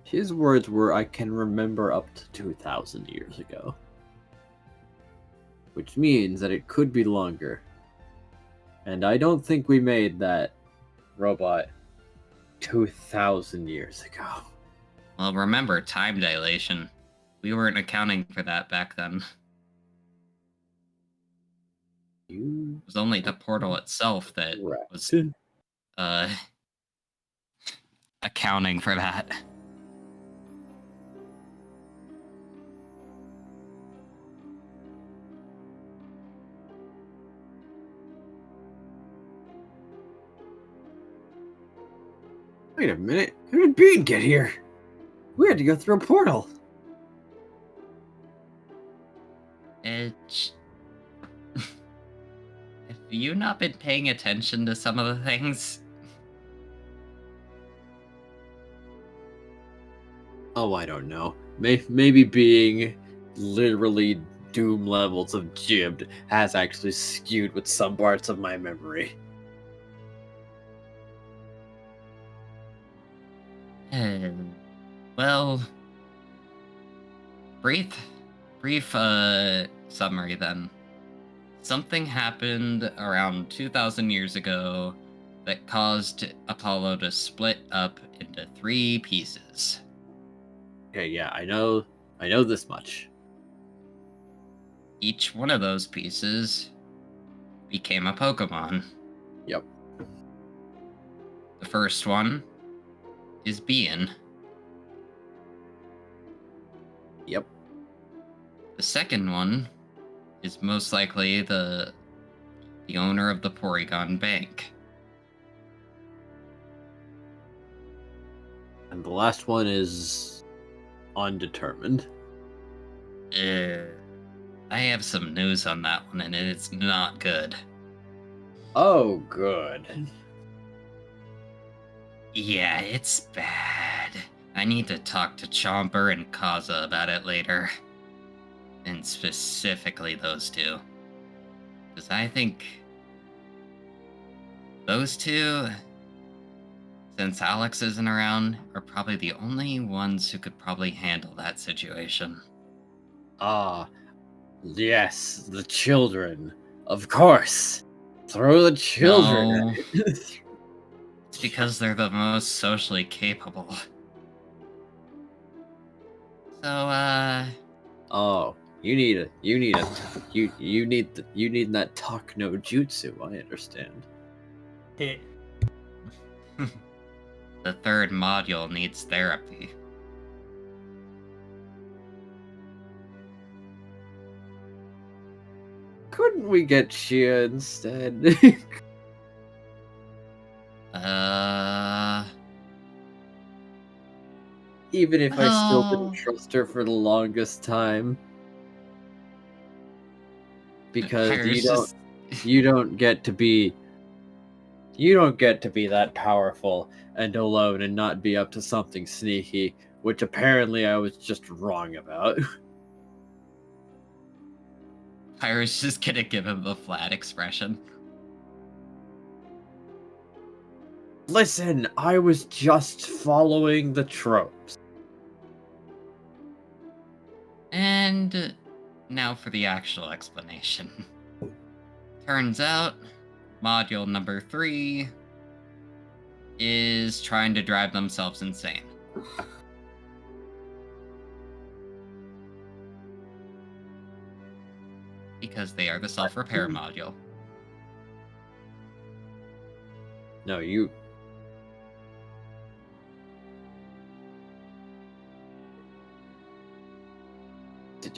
his words were, I can remember up to 2,000 years ago. Which means that it could be longer. And I don't think we made that robot 2,000 years ago. Well, remember time dilation. We weren't accounting for that back then. It was only the portal itself that was accounting for that. Wait a minute. How did Bean get here? We had to go through a portal. Have you not been paying attention to some of the things? Oh, I don't know. Maybe being literally doom levels of jibbed has actually skewed with some parts of my memory. Well, brief summary then. Something happened around 2,000 years ago that caused Apollo to split up into 3 pieces. Okay, yeah, I know this much. Each one of those pieces became a Pokemon. Yep. The first one is Bean. Yep. The second one is most likely the owner of the Porygon Bank. And the last one is undetermined. I have some news on that one, and it's not good. Oh, good. Yeah, it's bad. I need to talk to Chomper and Kaza about it later. And specifically those two. Because I think those two, since Alex isn't around, are probably the only ones who could probably handle that situation. Ah, yes, the children. Of course. Throw the children No. at it. It's because they're the most socially capable. So, Oh, you need that talk no jutsu, I understand. Heh. the third module needs therapy. Couldn't we get Chia instead? Even if I still didn't Oh. trust her for the longest time. Because Pyro's you don't get to be that powerful and alone and not be up to something sneaky, which apparently I was just wrong about. Pyro's just gonna give him the flat expression. Listen, I was just following the tropes. And now for the actual explanation. Turns out, module number 3 is trying to drive themselves insane. Because they are the self-repair module. No, you...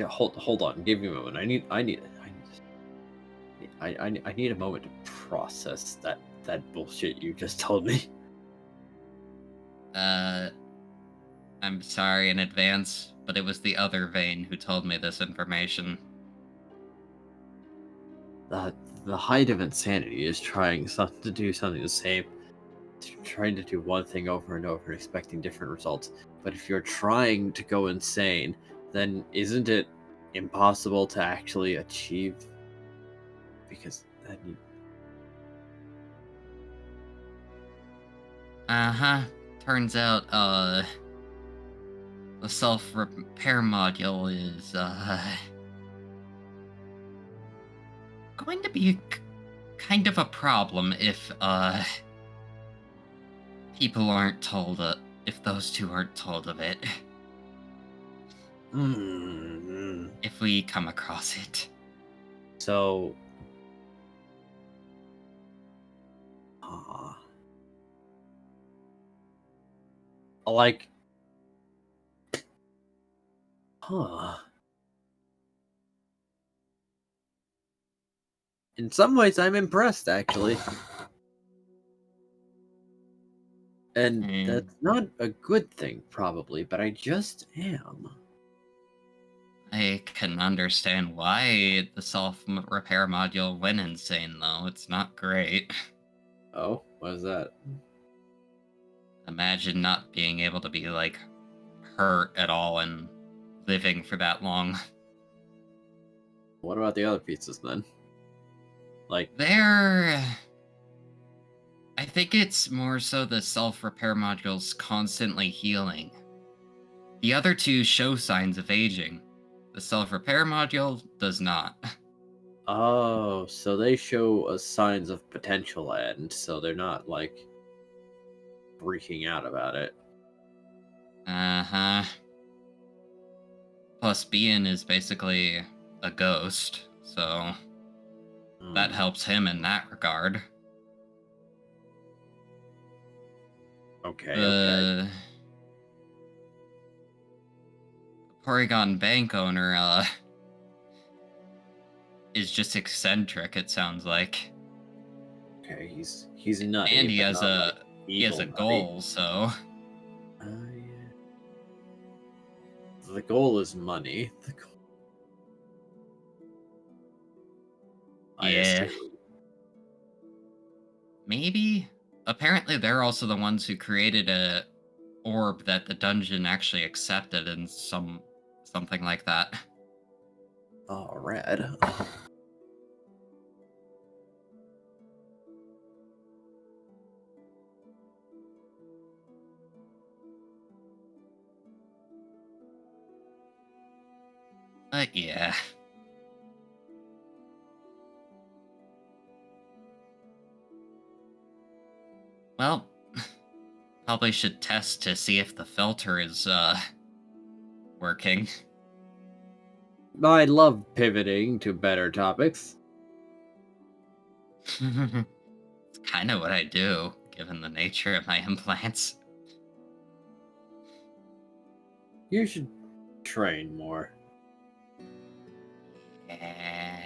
Hold on, give me a moment. I need a moment to process that bullshit you just told me. I'm sorry in advance, but it was the other Vane who told me this information. The height of insanity is trying to do something the same. Trying to do one thing over and over, expecting different results. But if you're trying to go insane, then isn't it impossible to actually achieve? Because then you... Turns out, the self-repair module is, going to be kind of a problem if, people aren't told, if those two aren't told of it. If we come across it. So... Like, huh. In some ways, I'm impressed, actually. And that's not a good thing, probably, but I just am. I can understand why the self-repair module went insane, though. It's not great. Oh, what is that? Imagine not being able to be, like, hurt at all and living for that long. What about the other pieces, then? Like, I think it's more so the self-repair module's constantly healing. The other two show signs of aging. The self-repair module does not. oh, so they show us signs of potential end, so they're not, like, freaking out about it. Uh-huh. Plus, Bean is basically a ghost, so that helps him in that regard. Okay, The Porygon bank owner, is just eccentric, it sounds like. Okay, he's nutty, And he but has not, a like, evil nutty. goal, so Yeah. The goal is money. I yeah. assume. Maybe. Apparently, they're also the ones who created a orb that the dungeon actually accepted and something like that. Oh, red. But yeah. Well, probably should test to see if the filter is working. I love pivoting to better topics. It's kind of what I do, given the nature of my implants. You should train more. Yeah.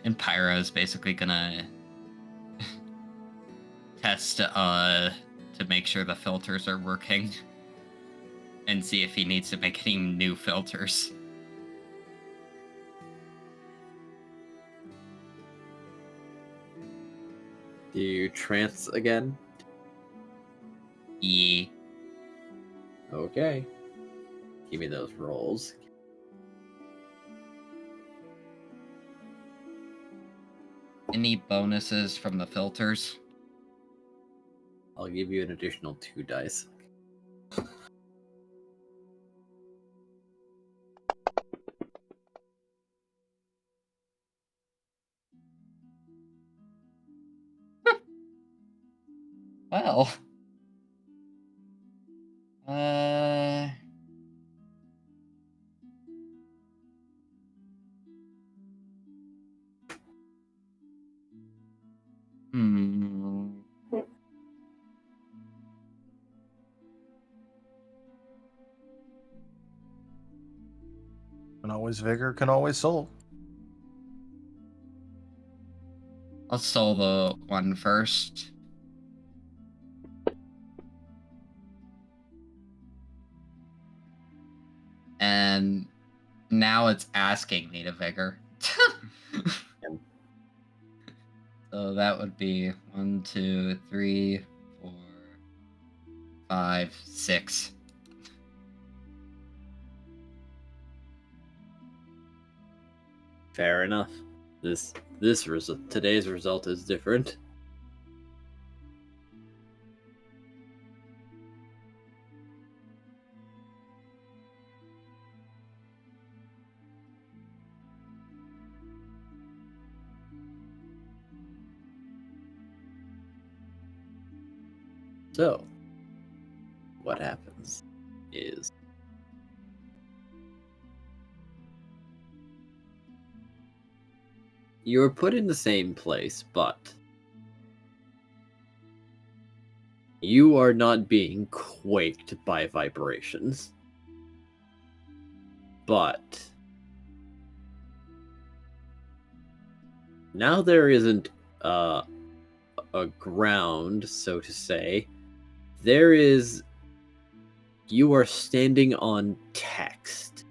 And Pyro is basically gonna test to make sure the filters are working and see if he needs to make any new filters. Do you trance again? Yeah. Okay. Give me those rolls. Any bonuses from the filters? I'll give you an additional 2 dice. Well. Uh... Hmm. Can always vigor, can always soul. I'll soul the one first. And now it's asking me to vigor. So that would be 1, 2, 3, 4, 5, 6. Fair enough. Today's result is different. So, what happens is You're put in the same place, but you are not being quaked by vibrations. But now there isn't a ground, so to say. There is. You are standing on text.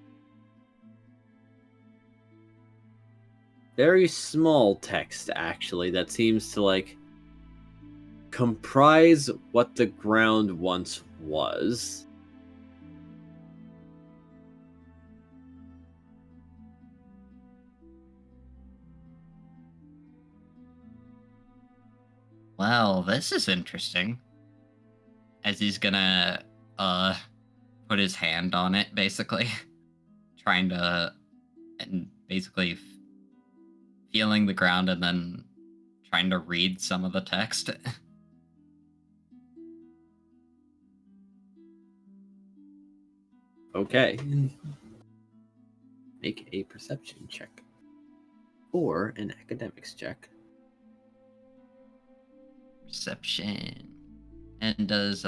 Very small text, actually, that seems to, like, comprise what the ground once was. Well, this is interesting. As he's gonna put his hand on it, basically. Trying to, and basically feeling the ground and then trying to read some of the text. Okay. Make a perception check. Or an academics check. Perception. And does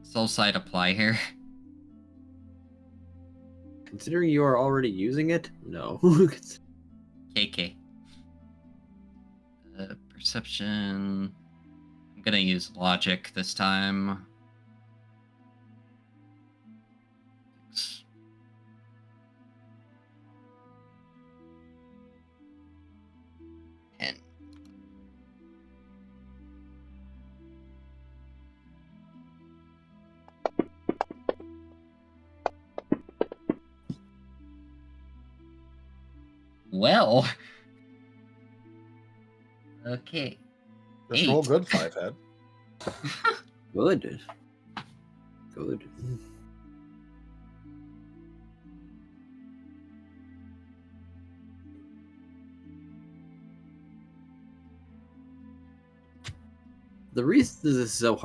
soul sight apply here? Considering you are already using it, no. KK. Perception. I'm gonna use logic this time. And well, okay. Just roll 8. good, 5-head. Good. Good. The reason this is so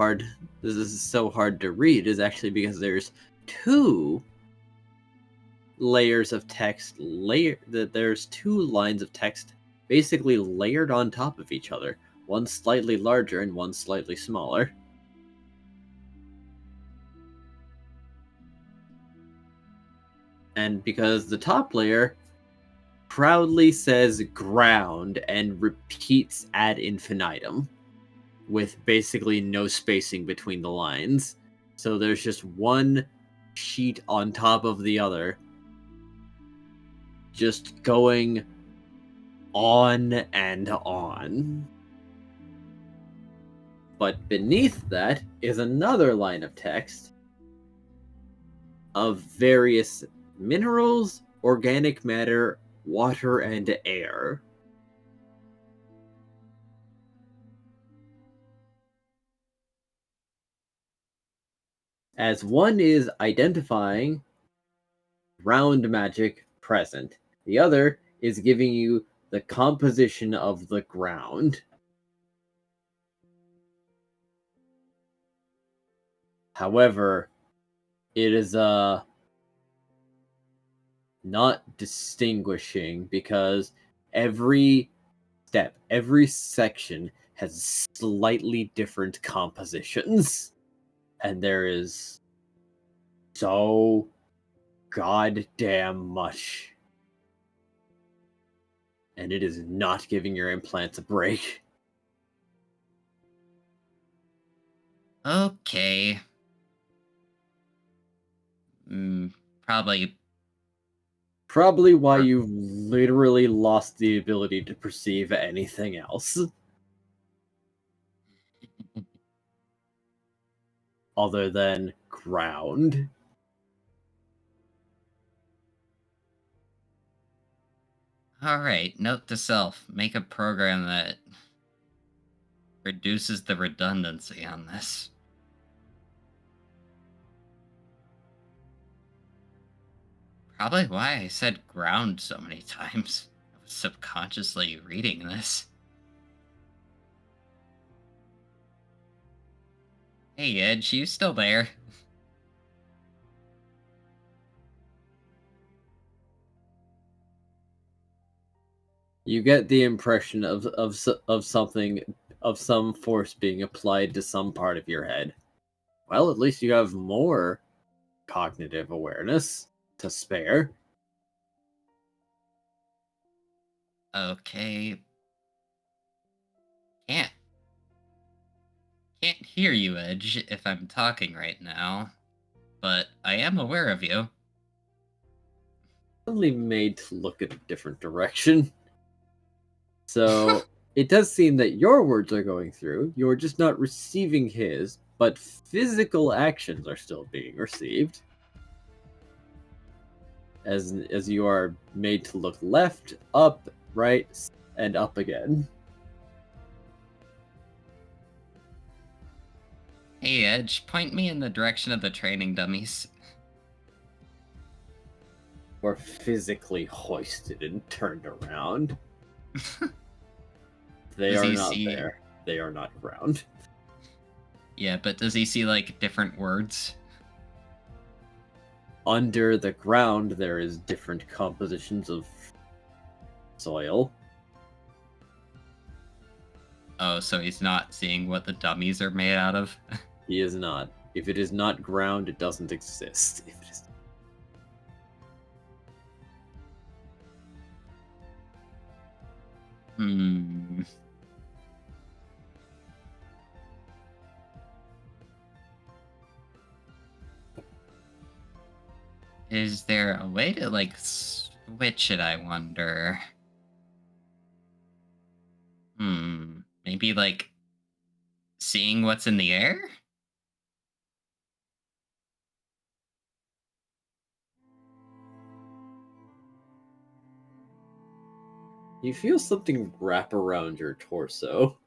hard to read is actually because there's two layers of text there's two lines of text basically layered on top of each other, one slightly larger and one slightly smaller. And because the top layer proudly says ground and repeats ad infinitum, with basically no spacing between the lines. So there's just one sheet on top of the other, just going on and on. But beneath that is another line of text of various minerals, organic matter, water, and air. As one is identifying ground magic present, the other is giving you the composition of the ground. However, it is not distinguishing because every step, every section has slightly different compositions. And there is so goddamn much. And it is not giving your implants a break. Okay. Probably why you literally lost the ability to perceive anything else. Other than ground. Alright, note to self. Make a program that reduces the redundancy on this. Probably why I said ground so many times. I was subconsciously reading this. Hey Edge, you still there? You get the impression of something, of some force being applied to some part of your head. Well, at least you have more cognitive awareness to spare. Okay. Can't hear you, Edge, if I'm talking right now. But I am aware of you. Only made to look at a different direction. So it does seem that your words are going through. You're just not receiving his, but physical actions are still being received. As you are made to look left, up, right, and up again. Hey, Edge, point me in the direction of the training dummies. Or physically hoisted and turned around. They Does are he not see- there. They are not ground. Yeah, but does he see, like, different words? Under the ground, there is different compositions of soil. Oh, so he's not seeing what the dummies are made out of? He is not. If it is not ground, it doesn't exist. If it is... Hmm. Is there a way to, like, switch it, I wonder? Maybe, like, seeing what's in the air? You feel something wrap around your torso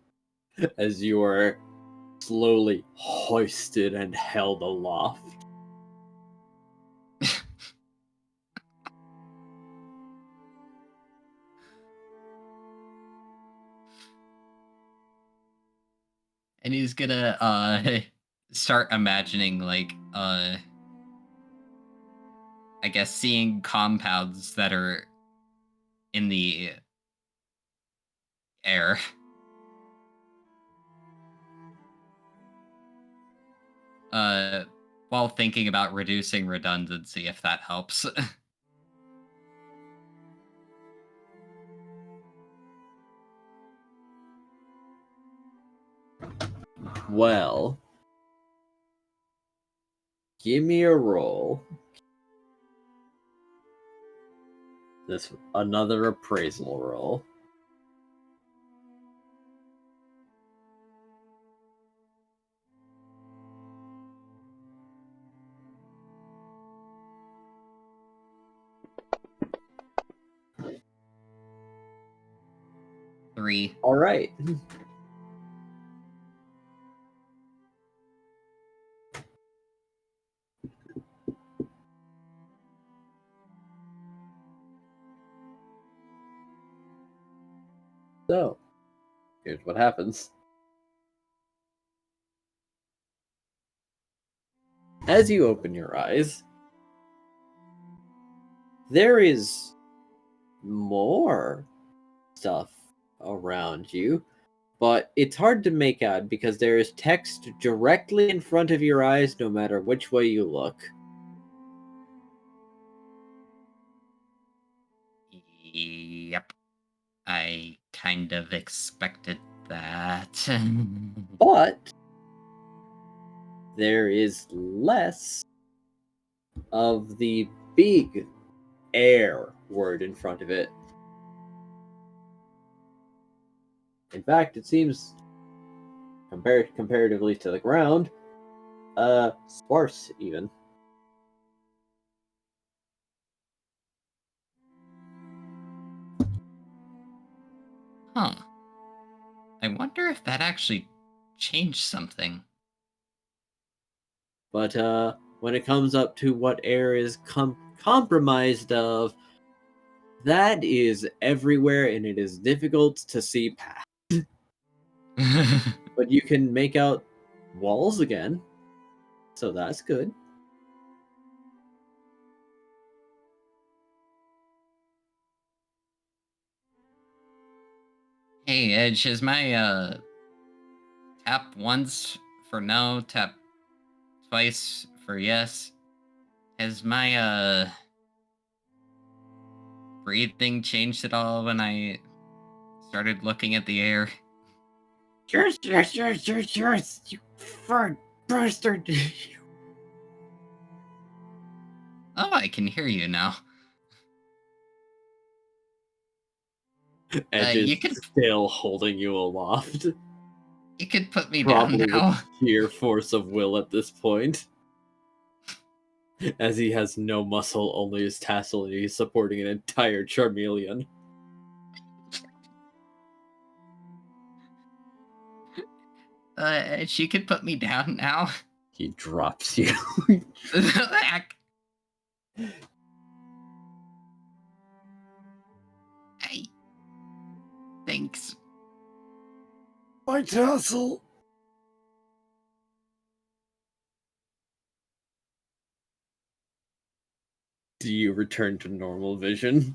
as you are slowly hoisted and held aloft. And he's gonna, start imagining, like, I guess seeing compounds that are in the air. While thinking about reducing redundancy, if that helps. Well, give me a roll. This another appraisal roll. Three. All right. So, here's what happens. As you open your eyes, there is more stuff around you, but it's hard to make out because there is text directly in front of your eyes no matter which way you look. Yep. I kind of expected that. But there is less of the big air word in front of it. In fact, it seems comparatively to the ground, sparse even. Huh. I wonder if that actually changed something. But when it comes up to what air is compromised of, that is everywhere and it is difficult to see past. But you can make out walls again, so that's good. Hey, Edge, is my tap once for no, tap twice for yes? Has my breathing changed at all when I started looking at the air? Yes, you fart bastard. Oh, I can hear you now. Edge you is could still holding you aloft. you could put me down Probably now. with sheer force of will at this point. As he has no muscle, only his tassel, and he's supporting an entire Charmeleon. She could put me down now. He drops you. Heck. Hey. Thanks. My tassel. Do you return to normal vision?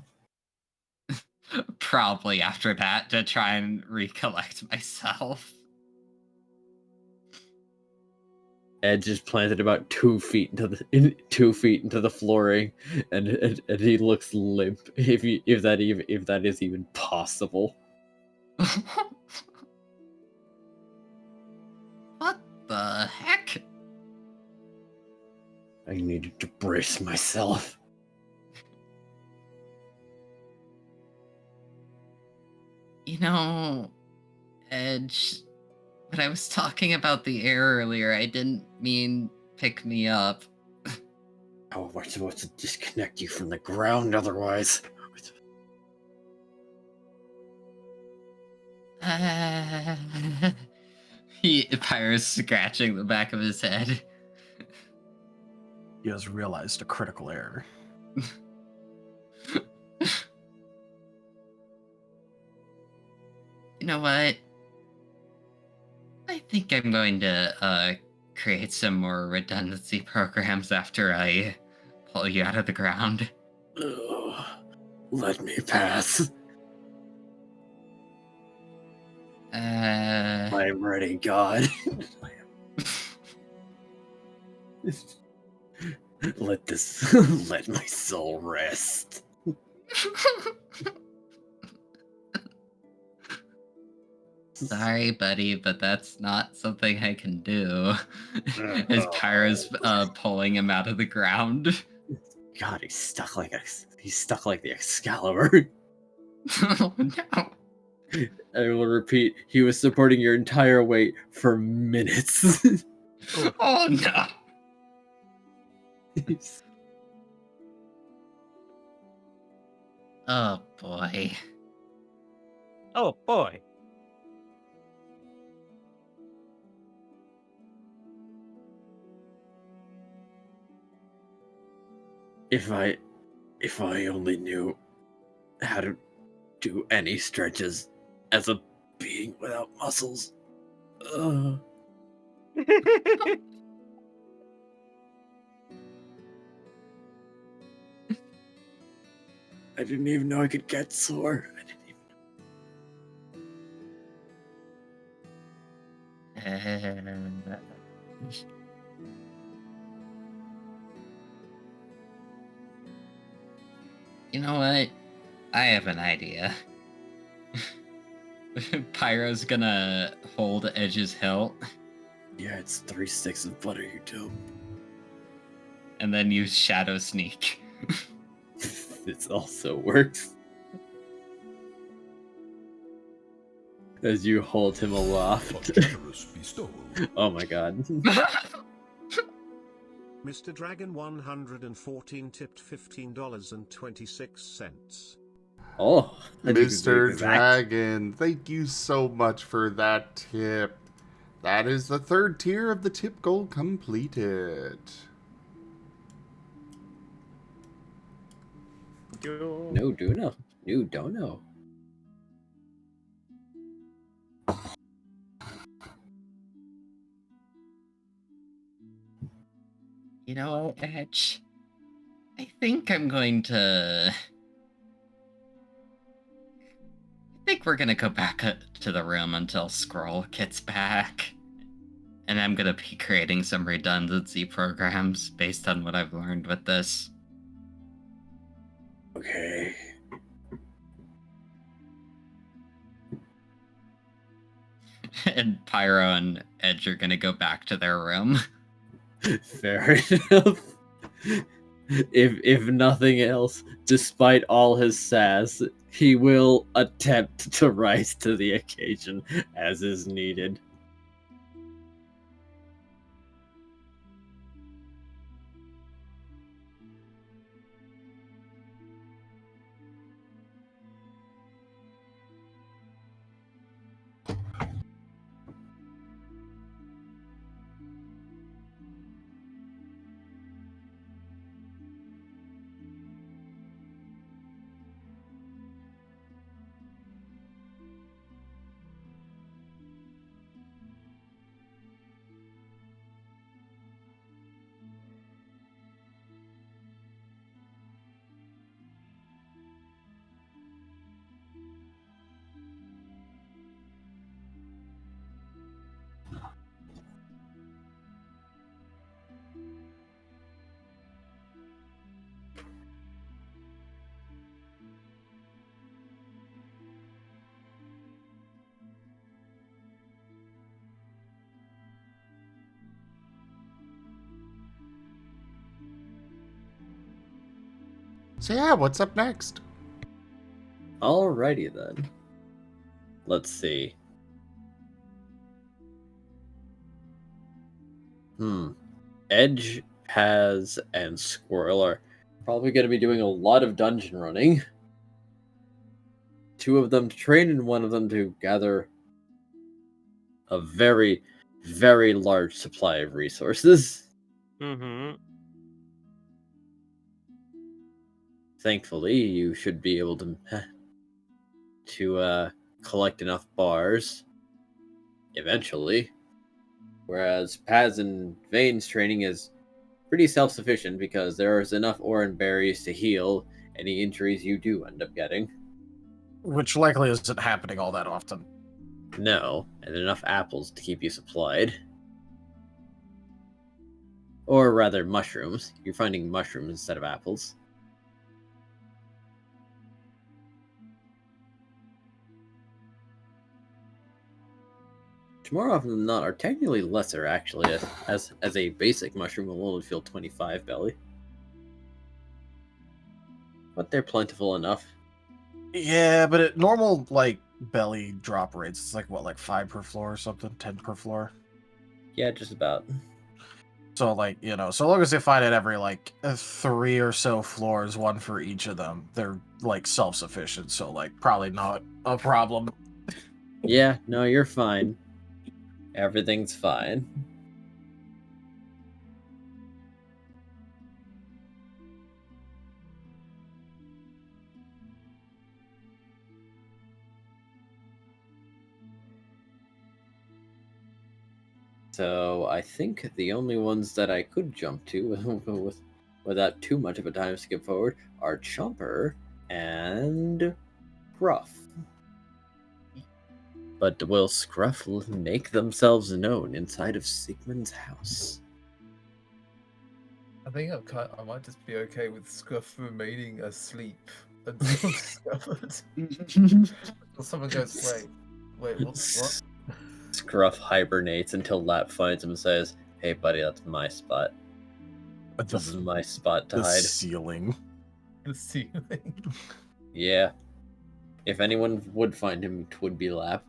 Probably after that to try and recollect myself. Edge is planted about 2 feet into the flooring, and he looks limp. If that is even possible. What the heck? I needed to brace myself. You know, Edge, when I was talking about the air earlier, I didn't mean pick me up. Oh, we're supposed to disconnect you from the ground otherwise. Pyro's scratching the back of his head. He has realized a critical error. You know what? I think I'm going to create some more redundancy programs after I pull you out of the ground. Let me pass. I am ready, God. Let my soul rest. Sorry, buddy, but that's not something I can do. As Pyro's pulling him out of the ground. God, he's stuck like the Excalibur. Oh no. I will repeat, he was supporting your entire weight for minutes. Oh no. Oh boy. Oh boy. If I only knew how to do any stretches as a being without muscles. I didn't even know I could get sore. I didn't even know. You know what? I have an idea. Pyro's gonna hold Edge's hilt. Yeah, it's 3 sticks of butter, you dope. And then use Shadow Sneak. This also works. As you hold him aloft. Oh my god. Mr. Dragon 114 tipped $15.26. Oh, Mr. Dragon, thank you so much for that tip. That is the 3rd tier of the tip goal completed. No, Duno. You don't know. You know, Edge, I think I'm going to... I think we're gonna go back to the room until Squirrel gets back. And I'm gonna be creating some redundancy programs based on what I've learned with this. Okay. And Pyro and Edge are gonna go back to their room. Fair enough. If nothing else, despite all his sass, he will attempt to rise to the occasion as is needed. So yeah, what's up next? Alrighty then. Let's see. Edge, Paz, and Squirrel are probably going to be doing a lot of dungeon running. 2 of them to train and 1 of them to gather a very, very large supply of resources. Mm-hmm. Thankfully, you should be able to collect enough bars eventually. Whereas Paz and Vane's training is pretty self-sufficient because there is enough Oran berries to heal any injuries you do end up getting. Which likely isn't happening all that often. No, and enough apples to keep you supplied. Or rather, mushrooms. You're finding mushrooms instead of apples. Which more often than not are technically lesser, actually, as a basic mushroom will only fill 25 belly. But they're plentiful enough. Yeah, but at normal, like, belly drop rates, it's like, what, like 5 per floor or something? 10 per floor? Yeah, just about. So, like, you know, so long as they find it every, like, 3 or so floors, 1 for each of them, they're, like, self-sufficient, so, like, probably not a problem. Yeah, no, you're fine. Everything's fine. So I think the only ones that I could jump to without too much of a time skip forward are Chomper and Scruff. But will Scruff make themselves known inside of Sigmund's house? I think I might just be okay with Scruff remaining asleep until discovered. Until someone goes, wait, what? Scruff hibernates until Lap finds him and says, "Hey, buddy, that's my spot. This is my spot to The hide." ceiling. The ceiling. Yeah. If anyone would find him, it would be Lap.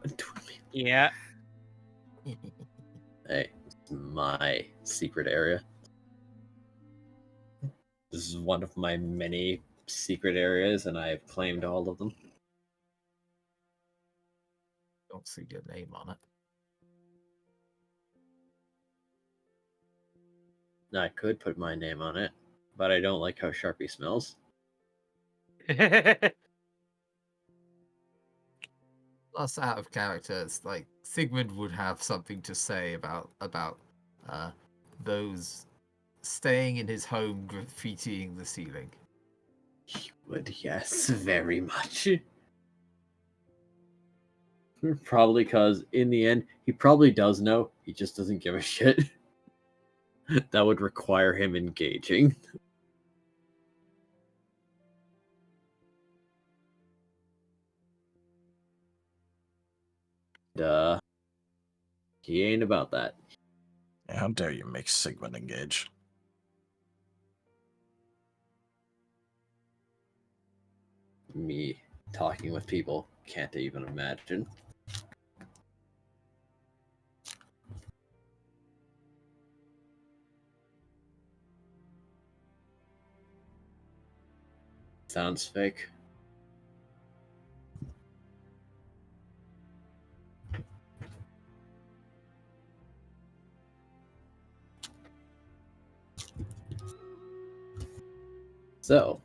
Yeah. Hey, it's my secret area. This is one of my many secret areas, and I have claimed all of them. Don't see your name on it. I could put my name on it, but I don't like how Sharpie smells. Plus, out of characters, like Sigmund would have something to say about those staying in his home graffitiing the ceiling. He would, yes, very much. Probably because in the end, he probably does know. He just doesn't give a shit. That would require him engaging. He ain't about that. How dare you make Sigmund engage? Me talking with people, can't even imagine. Sounds fake. So,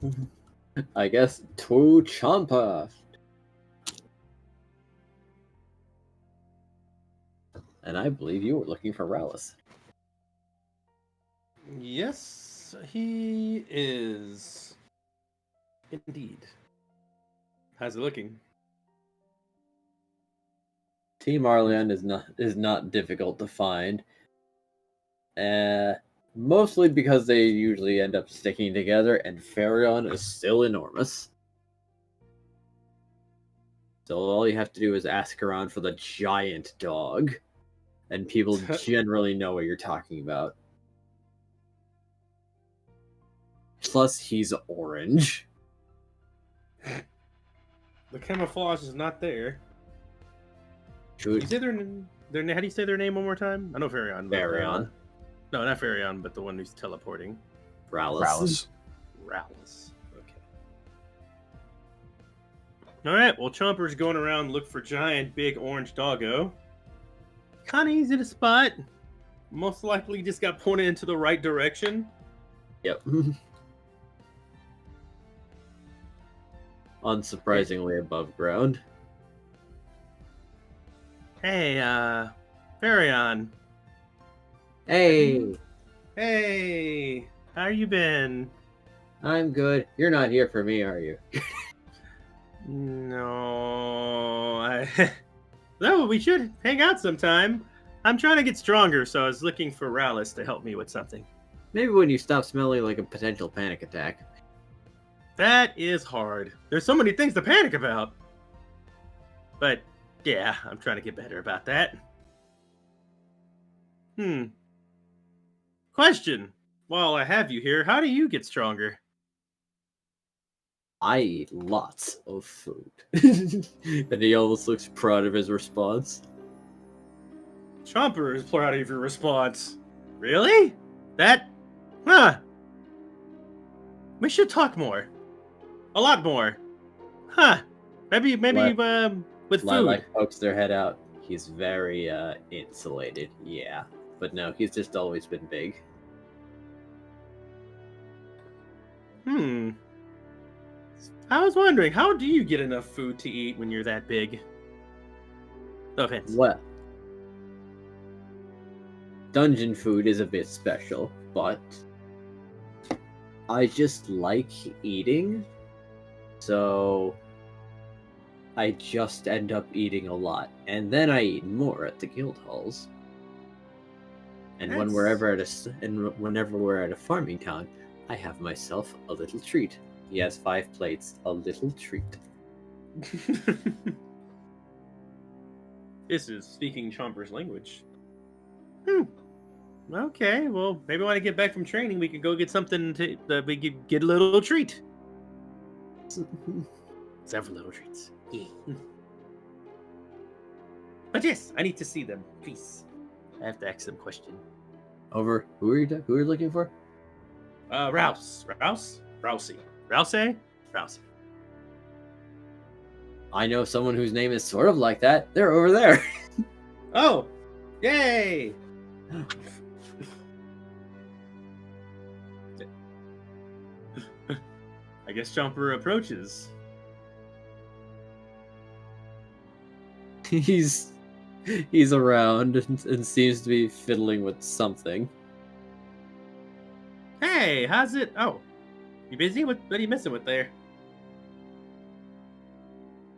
I guess to Champa. And I believe you were looking for Rallis. Yes, he is. Indeed. How's it looking? Team Arleon is not difficult to find. Mostly because they usually end up sticking together, and Farion is still enormous. So all you have to do is ask around for the giant dog, and people generally know what you're talking about. Plus, he's orange. The camouflage is not there. Shoot. You say their how do you say their name one more time? I know Farion. Farion. No, not Farion, but the one who's teleporting. Rallis. Rallis. Okay. All right. Well, Chomper's going around look for giant, big orange doggo. Kind of easy to spot. Most likely just got pointed into the right direction. Yep. Unsurprisingly above ground. Hey, Farion. Hey, Hey, how you been? I'm good. You're not here for me, are you? No, no, we should hang out sometime. I'm trying to get stronger, so I was looking for Rallis to help me with something. Maybe when you stop smelling like a potential panic attack. That is hard. There's so many things to panic about. But, yeah, I'm trying to get better about that. Question. While I have you here, how do you get stronger? I eat lots of food. And he almost looks proud of his response. Chomper is proud of your response. Really? That? Huh. We should talk more. A lot more. Huh. Maybe with food. Lilac pokes their head out. He's very insulated, yeah. But no, he's just always been big. I was wondering, how do you get enough food to eat when you're that big? No offense. Well, dungeon food is a bit special, but I just like eating, so I just end up eating a lot, and then I eat more at the guild halls. And whenever we're at a farming town, I have myself a little treat. He has 5 plates, a little treat. This is speaking Chomper's language. Okay, well, maybe when I get back from training, we can go get something we could get a little treat. Several little treats. Yeah. But yes, I need to see them, please. I have to ask them a question. Over who are you looking for? Rousey. I know someone whose name is sort of like that. They're over there. Oh, yay! I guess Chomper approaches. He's around and seems to be fiddling with something. Hey, how's it? Oh, you busy? What are you messing with there?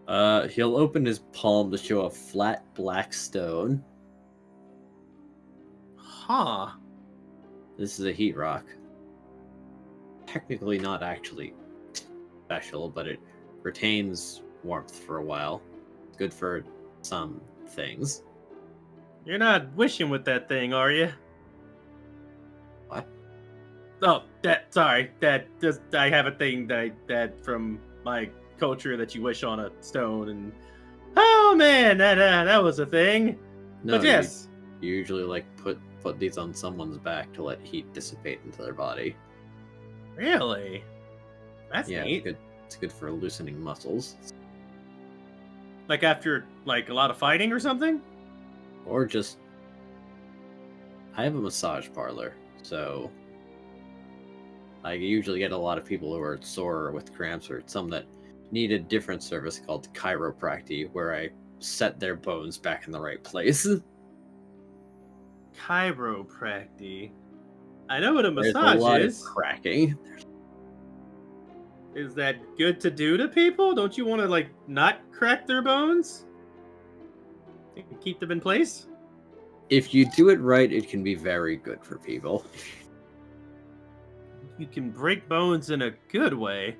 He'll open his palm to show a flat black stone. Huh. This is a heat rock. Technically not actually special, but it retains warmth for a while. Good for some things. You're not wishing with that thing, are you? What? Oh, sorry. I have a thing that from my culture that you wish on a stone, and oh man, that was a thing. No, but yes, you usually like put these on someone's back to let heat dissipate into their body. really, that's neat. It's good for loosening muscles, Like after like a lot of fighting or something. or just. I have a massage parlor, so I usually get a lot of people who are sore with cramps, or some that need a different service called chiropractic, where I set their bones back in the right place. Chiropractic. I know what a There's massage a lot is. of cracking. Is that good to do to people? Don't you want to like not crack their bones? And keep them in place? If you do it right, it can be very good for people. You can break bones in a good way.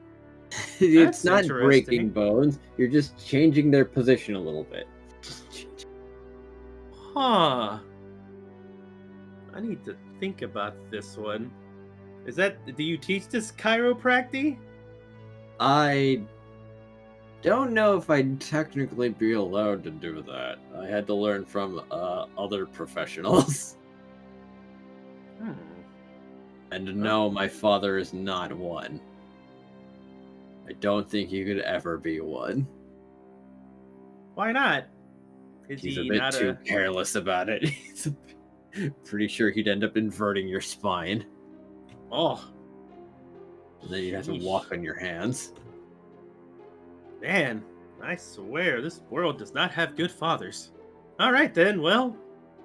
It's That's not breaking interesting. bones. You're just changing their position a little bit. Huh. I need to think about this one. Do you teach this chiropractic? I don't know if I'd technically be allowed to do that. I had to learn from other professionals. And no, my father is not one. I don't think he could ever be one. Why not? Is He's a he bit not too careless about it. He's pretty sure he'd end up inverting your spine. Oh, And then you'd have to Yeesh. walk on your hands. man. I swear, this world does not have good fathers. All right, then. Well,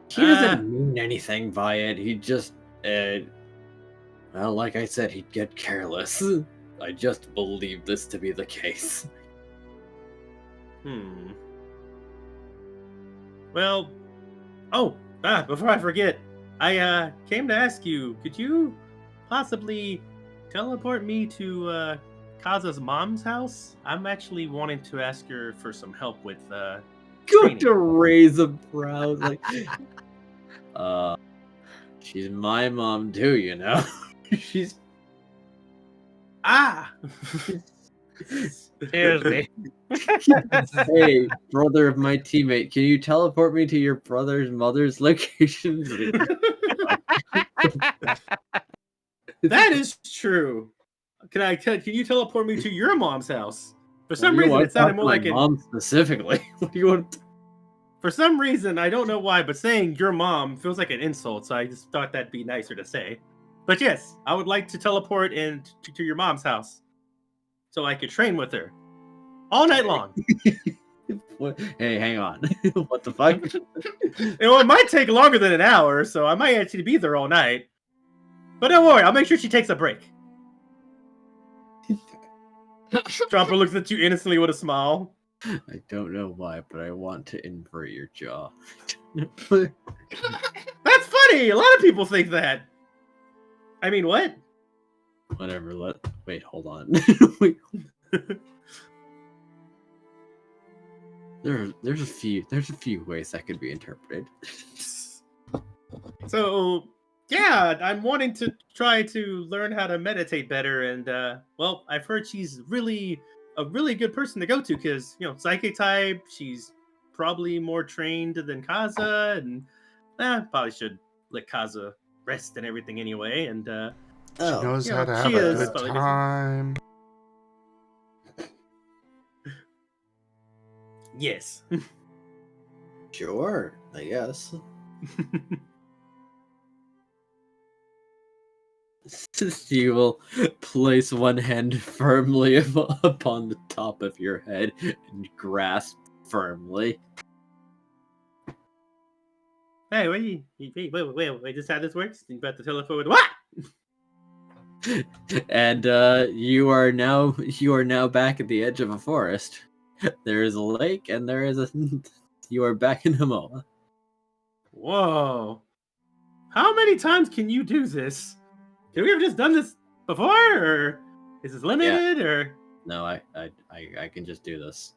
He doesn't mean anything by it. He just, well, like I said, he'd get careless. I just believe this to be the case. Well, before I forget, I came to ask you, could you possibly teleport me to Kaza's mom's house? I'm actually wanting to ask her for some help with Go training. to raise a brow, like, she's my mom too, you know. She's Seriously. hey, brother of my teammate, can you teleport me to your brother's mother's location? That is true. Can you teleport me to your mom's house? For some You reason, want it sounded to more talk like to my mom specifically. What do you want? For some reason, I don't know why, but saying your mom feels like an insult, so I just thought that'd be nicer to say. But yes, I would like to teleport to your mom's house so I could train with her all night long. What? Hey, hang on. What the fuck? It might take longer than an hour, so I might actually be there all night. But don't worry, I'll make sure she takes a break. Chomper looks at you innocently with a smile. I don't know why, but I want to invert your jaw. That's funny! A lot of people think that. I mean, what? Whatever, wait, hold on. Wait. There's a few ways that could be interpreted. So, yeah, I'm wanting to try to learn how to meditate better, and well, I've heard she's a really good person to go to because psychic type. She's probably more trained than Kaza, and probably should let Kaza rest and everything anyway. And She knows how to have she a is, good but like I said- time. yes. Sure, I guess. You will place one hand firmly upon the top of your head and grasp firmly. Hey, wait, this is how this works? You about to teleport with what? And you are now back at the edge of a forest. There is a lake, and there is a. You are back in Hamoa. Whoa. How many times can you do this? Can we have just done this before, or is this limited, or? No, I can just do this.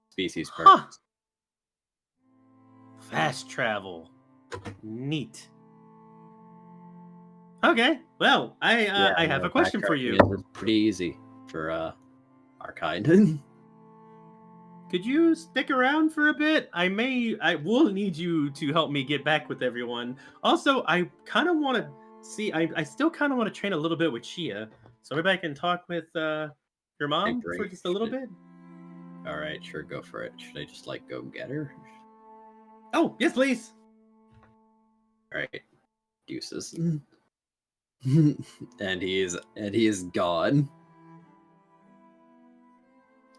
Species Huh. purpose. Fast travel. Neat. Okay, well, I have a question for you. It's pretty easy for our kind. Could you stick around for a bit? I will need you to help me get back with everyone. Also, I kind of want to see. I still kind of want to train a little bit with Chia. So maybe I can talk with your mom for just a little bit. All right, sure, go for it. Should I just like go get her? Oh, yes, please. All right, deuces. and he is gone.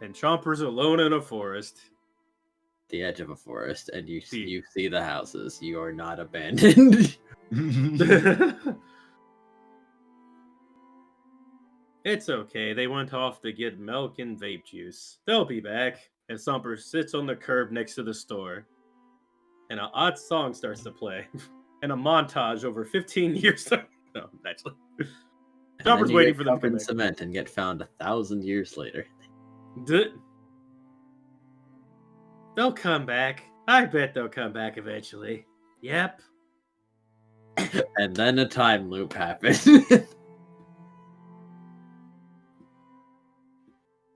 And Chomper's alone in a forest. The edge of a forest, and you see the houses. You are not abandoned. It's okay. They went off to get milk and vape juice. They'll be back. And Somper sits on the curb next to the store. And an odd song starts to play. And a montage over 15 years. No, actually. Chomper's waiting for them to come in back. Cement and get found 1,000 years later. They'll come back. I bet they'll come back eventually. Yep. And then a time loop happened.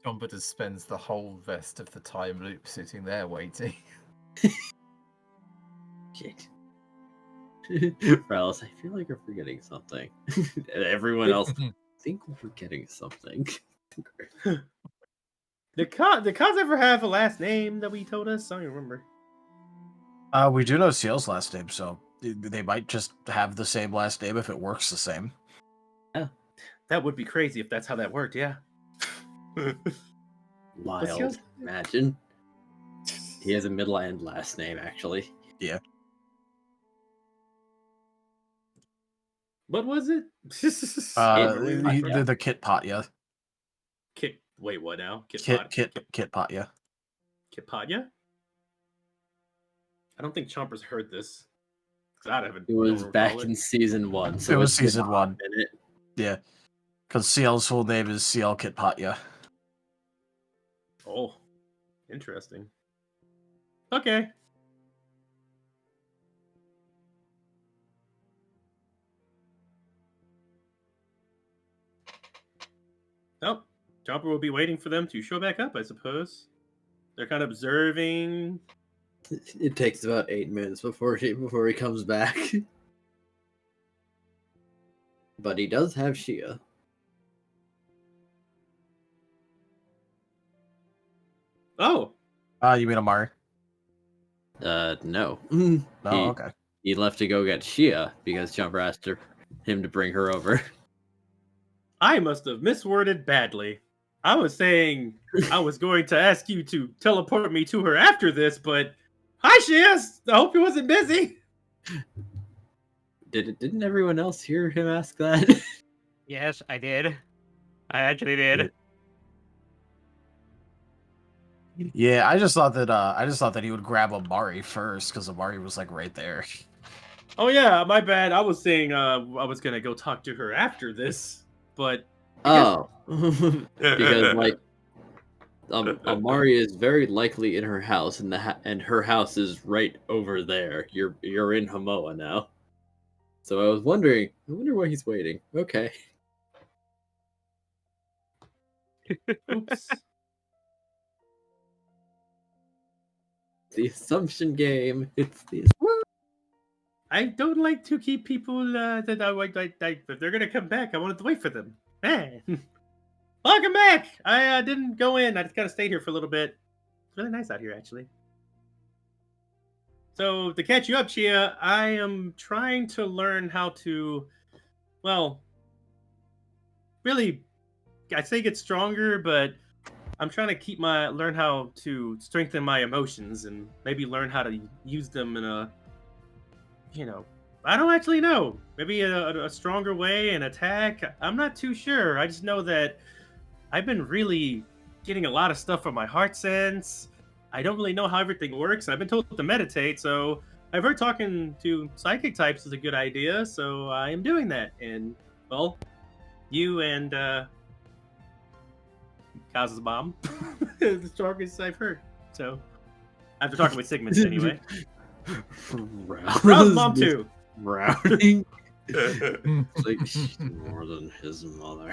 Chomper just spends the whole rest of the time loop sitting there waiting. Shit. Rallis, I feel like we're forgetting something. Everyone else, I think we're forgetting something. The cons ever have a last name that we told us? I don't even remember. We do know Seal's last name, so they might just have the same last name if it works the same. Yeah. That would be crazy if that's how that worked, yeah. Wild. Imagine. He has a middle and last name, actually. Yeah. What was it? The Kit Pot, yeah. Wait, what now? Kit Pot, yeah. Kitpatya? I don't think Chomper's heard this. It was back in season 1. So it was season 1. Minute. Yeah. Because Seal's full name is Seal Kitpatya. Oh, interesting. Okay. Oh, Chomper will be waiting for them to show back up, I suppose. They're kind of observing. It takes about 8 minutes before he comes back. But he does have Shia. Oh. You mean Amari? No. Oh, okay. He left to go get Shia because Chomper asked him to bring her over. I must have misworded badly. I was saying I was going to ask you to teleport me to her after this, but hi, Shia. I hope he wasn't busy. Didn't everyone else hear him ask that? Yes, I did. I actually did. Yeah, I just thought that he would grab Amari first because Amari was like right there. Oh yeah, my bad. I was saying I was gonna go talk to her after this, but because like Amari is very likely in her house, and her house is right over there. You're in Hamoa now, so I was wondering. I wonder why he's waiting. Okay. Oops. The assumption game. It's the. I don't like to keep people that if they're gonna come back, I wanted to wait for them. Man. Welcome back! I didn't go in. I just kind of stayed here for a little bit. It's really nice out here, actually. So, to catch you up, Chia, I am trying to learn how to, well, really, I say get stronger, but I'm trying to learn how to strengthen my emotions and maybe learn how to use them in a, I don't actually know. Maybe a stronger way, an attack. I'm not too sure. I just know that I've been really getting a lot of stuff from my heart sense. I don't really know how everything works. I've been told to meditate, so I've heard talking to psychic types is a good idea, so I am doing that. And, well, you and Kaz's mom, the strongest I've heard. So, after talking with Sigmund, anyway. Ralph's mom, too. Routing. It's like she's more than his mother.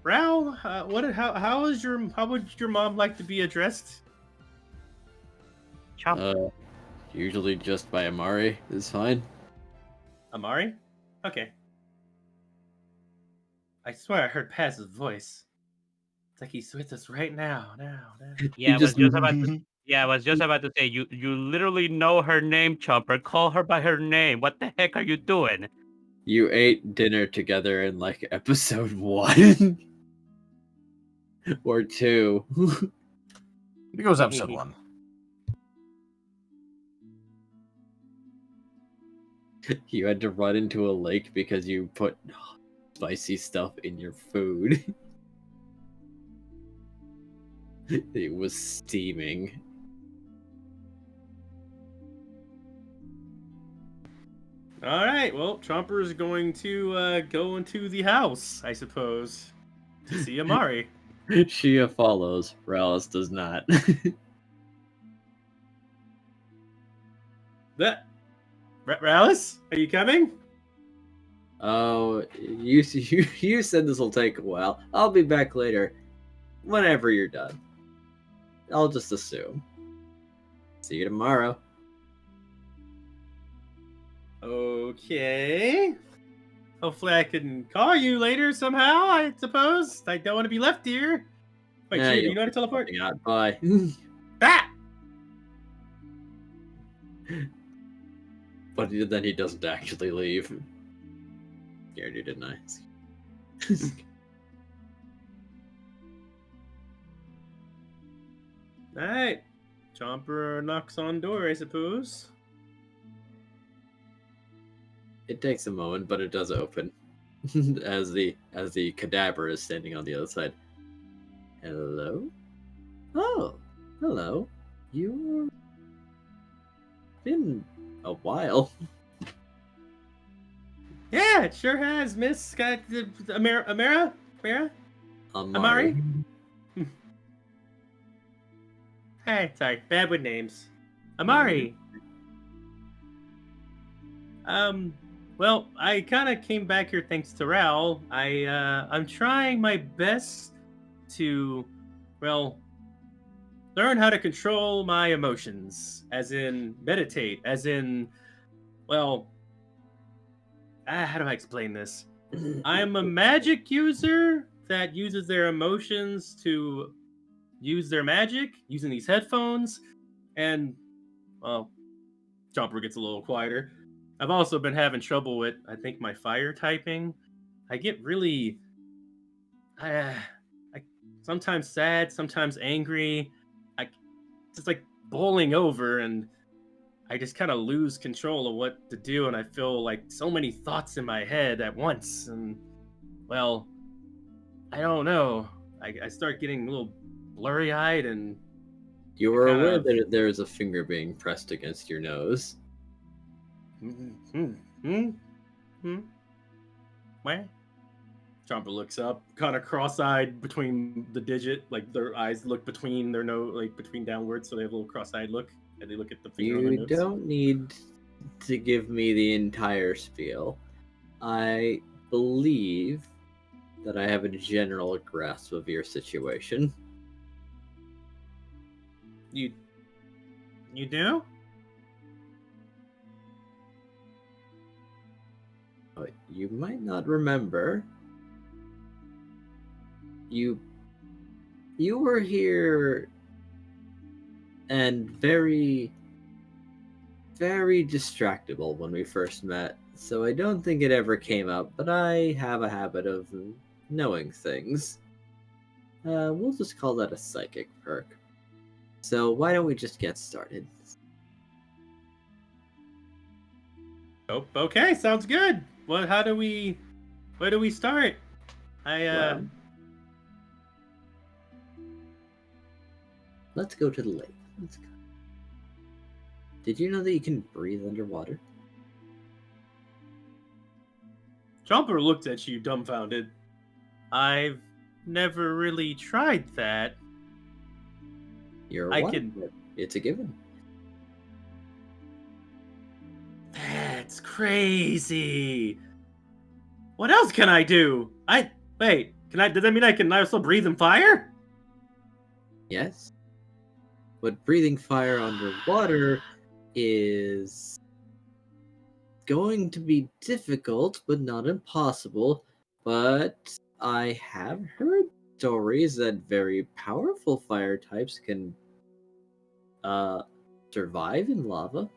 Ral, how would your mom like to be addressed? Chomper. Usually just by Amari is fine. Amari? Okay. I swear I heard Paz's voice. It's like he's with us right now. Yeah, I was just about to say, you literally know her name, Chomper. Call her by her name. What the heck are you doing? You ate dinner together in like episode 1 or 2. It goes episode 1. You had to run into a lake because you put spicy stuff in your food. It was steaming. All right, well, Chomper is going to go into the house, I suppose, to see Amari. Shia follows. Rallis does not. Rallis, are you coming? Oh, you said this will take a while. I'll be back later. Whenever you're done. I'll just assume. See you tomorrow. Okay. Hopefully I can call you later somehow, I suppose. I don't want to be left here. Wait, Yeah, Shia, do you know how to teleport? Bye. Ah! But then he doesn't actually leave. Scared you, didn't I? Alright. Chomper knocks on door, I suppose. It takes a moment, but it does open. as the cadaver is standing on the other side. Hello? Oh, hello. You've been a while. Yeah, it sure has, Miss Amara? Amari? Hey, sorry, bad with names. Amari. Well, I kind of came back here thanks to Ral. I'm trying my best to, well, learn how to control my emotions, as in meditate, as in, well, how do I explain this? I'm a magic user that uses their emotions to use their magic using these headphones, and, well, Chomper gets a little quieter. I've also been having trouble with, I think, my fire typing. I get really, I sometimes sad, sometimes angry. I just like boiling over, and I just kind of lose control of what to do, and I feel like so many thoughts in my head at once, and, well, I don't know. I start getting a little blurry-eyed, and You were aware that there is a finger being pressed against your nose. Where? Chomper looks up, kind of cross-eyed between the digit, like their eyes look between their nose, like between downwards, so they have a little cross-eyed look, and they look at the finger on their You nose. don't need to give me the entire spiel. I believe that I have a general grasp of your situation. You do? You might not remember. You were here and very, very distractible when we first met, so I don't think it ever came up, but I have a habit of knowing things. We'll just call that a psychic perk. So why don't we just get started? Oh, okay, sounds good. Where do we start? Well, let's go to the lake. Let's go. Did you know that you can breathe underwater? Jumper looked at you dumbfounded. I've never really tried that. You're I one. can- It's a given. That's crazy. What else can I do? Wait. Does that mean I can also breathe in fire? Yes. But breathing fire underwater is going to be difficult, but not impossible. But I have heard stories that very powerful fire types can survive in lava.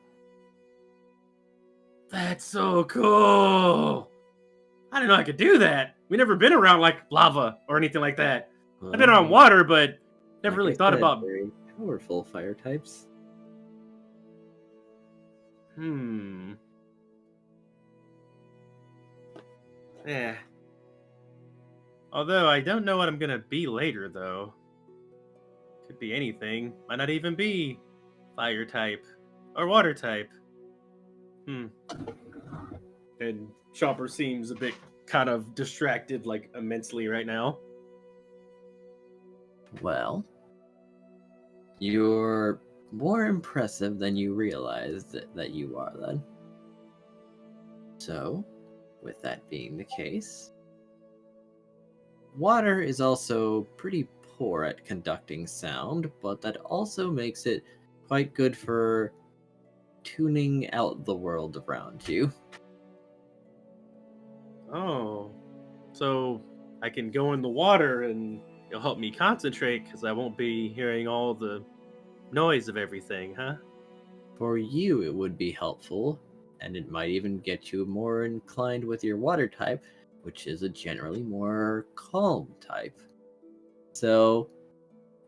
That's so cool. I didn't know I could do that. We never been around like lava or anything like that. I've been around water, but never Like really I thought said, about. very powerful fire types. Yeah. Although I don't know what I'm gonna be later, though. Could be anything. Might not even be fire type or water type. And Chopper seems a bit kind of distracted, like immensely right now. Well, you're more impressive than you realized that you are, then. So, with that being the case, water is also pretty poor at conducting sound, but that also makes it quite good for tuning out the world around you. Oh, so I can go in the water and it'll help me concentrate because I won't be hearing all the noise of everything, huh? For you, it would be helpful, and it might even get you more inclined with your water type, which is a generally more calm type. So,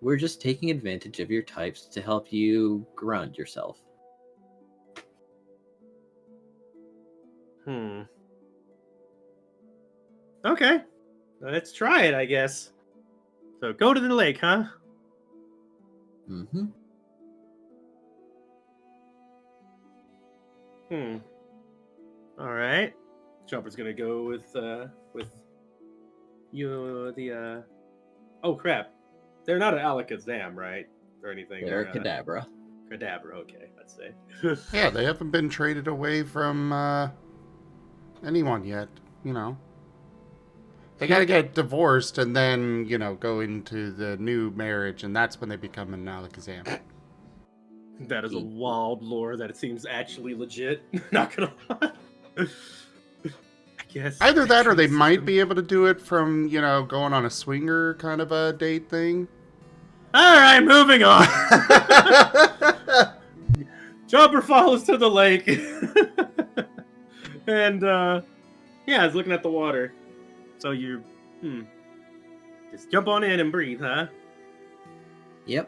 we're just taking advantage of your types to help you ground yourself. Okay, let's try it, I guess. So go to the lake, huh? Mm-hmm. All right. Chopper's gonna go with you. Oh crap! They're not an Alakazam, right? Or anything. They're a Kadabra. Kadabra. Okay, let's say. Yeah, they haven't been traded away from anyone yet, you know. They gotta get divorced and then, you know, go into the new marriage, and that's when they become an Alakazam. That is a wild lore that it seems actually legit. Not gonna lie. I guess. Either that or they might be able to do it from, you know, going on a swinger kind of a date thing. Alright, moving on. Chopper follows to the lake. And yeah, he's looking at the water. So you just jump on in and breathe, huh? Yep.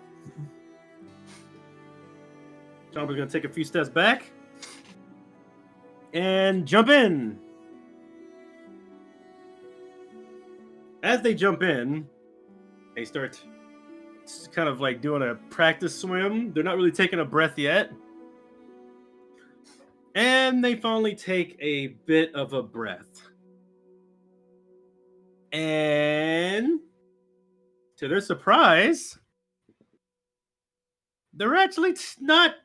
Chopper's gonna take a few steps back and jump in. As they jump in, they start kind of like doing a practice swim. They're not really taking a breath yet. And they finally take a bit of a breath. And to their surprise, they're actually not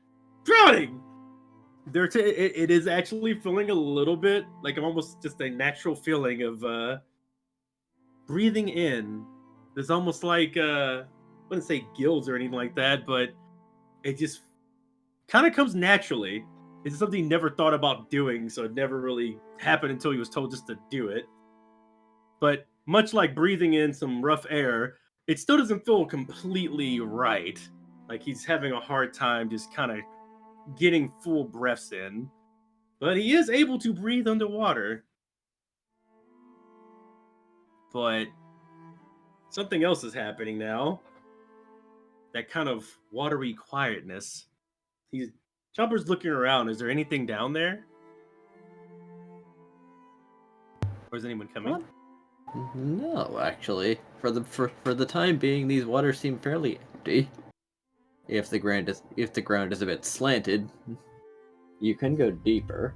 drowning. It is actually feeling a little bit like almost just a natural feeling of breathing in. There's almost like I wouldn't say gills or anything like that, but it just kind of comes naturally. It's something he never thought about doing, so it never really happened until he was told just to do it. But much like breathing in some rough air, it still doesn't feel completely right. Like he's having a hard time just kind of getting full breaths in. But he is able to breathe underwater. But something else is happening now. That kind of watery quietness. Chomper's looking around. Is there anything down there? Or is anyone coming? What? No, actually. For the time being, these waters seem fairly empty. If the ground is a bit slanted, you can go deeper.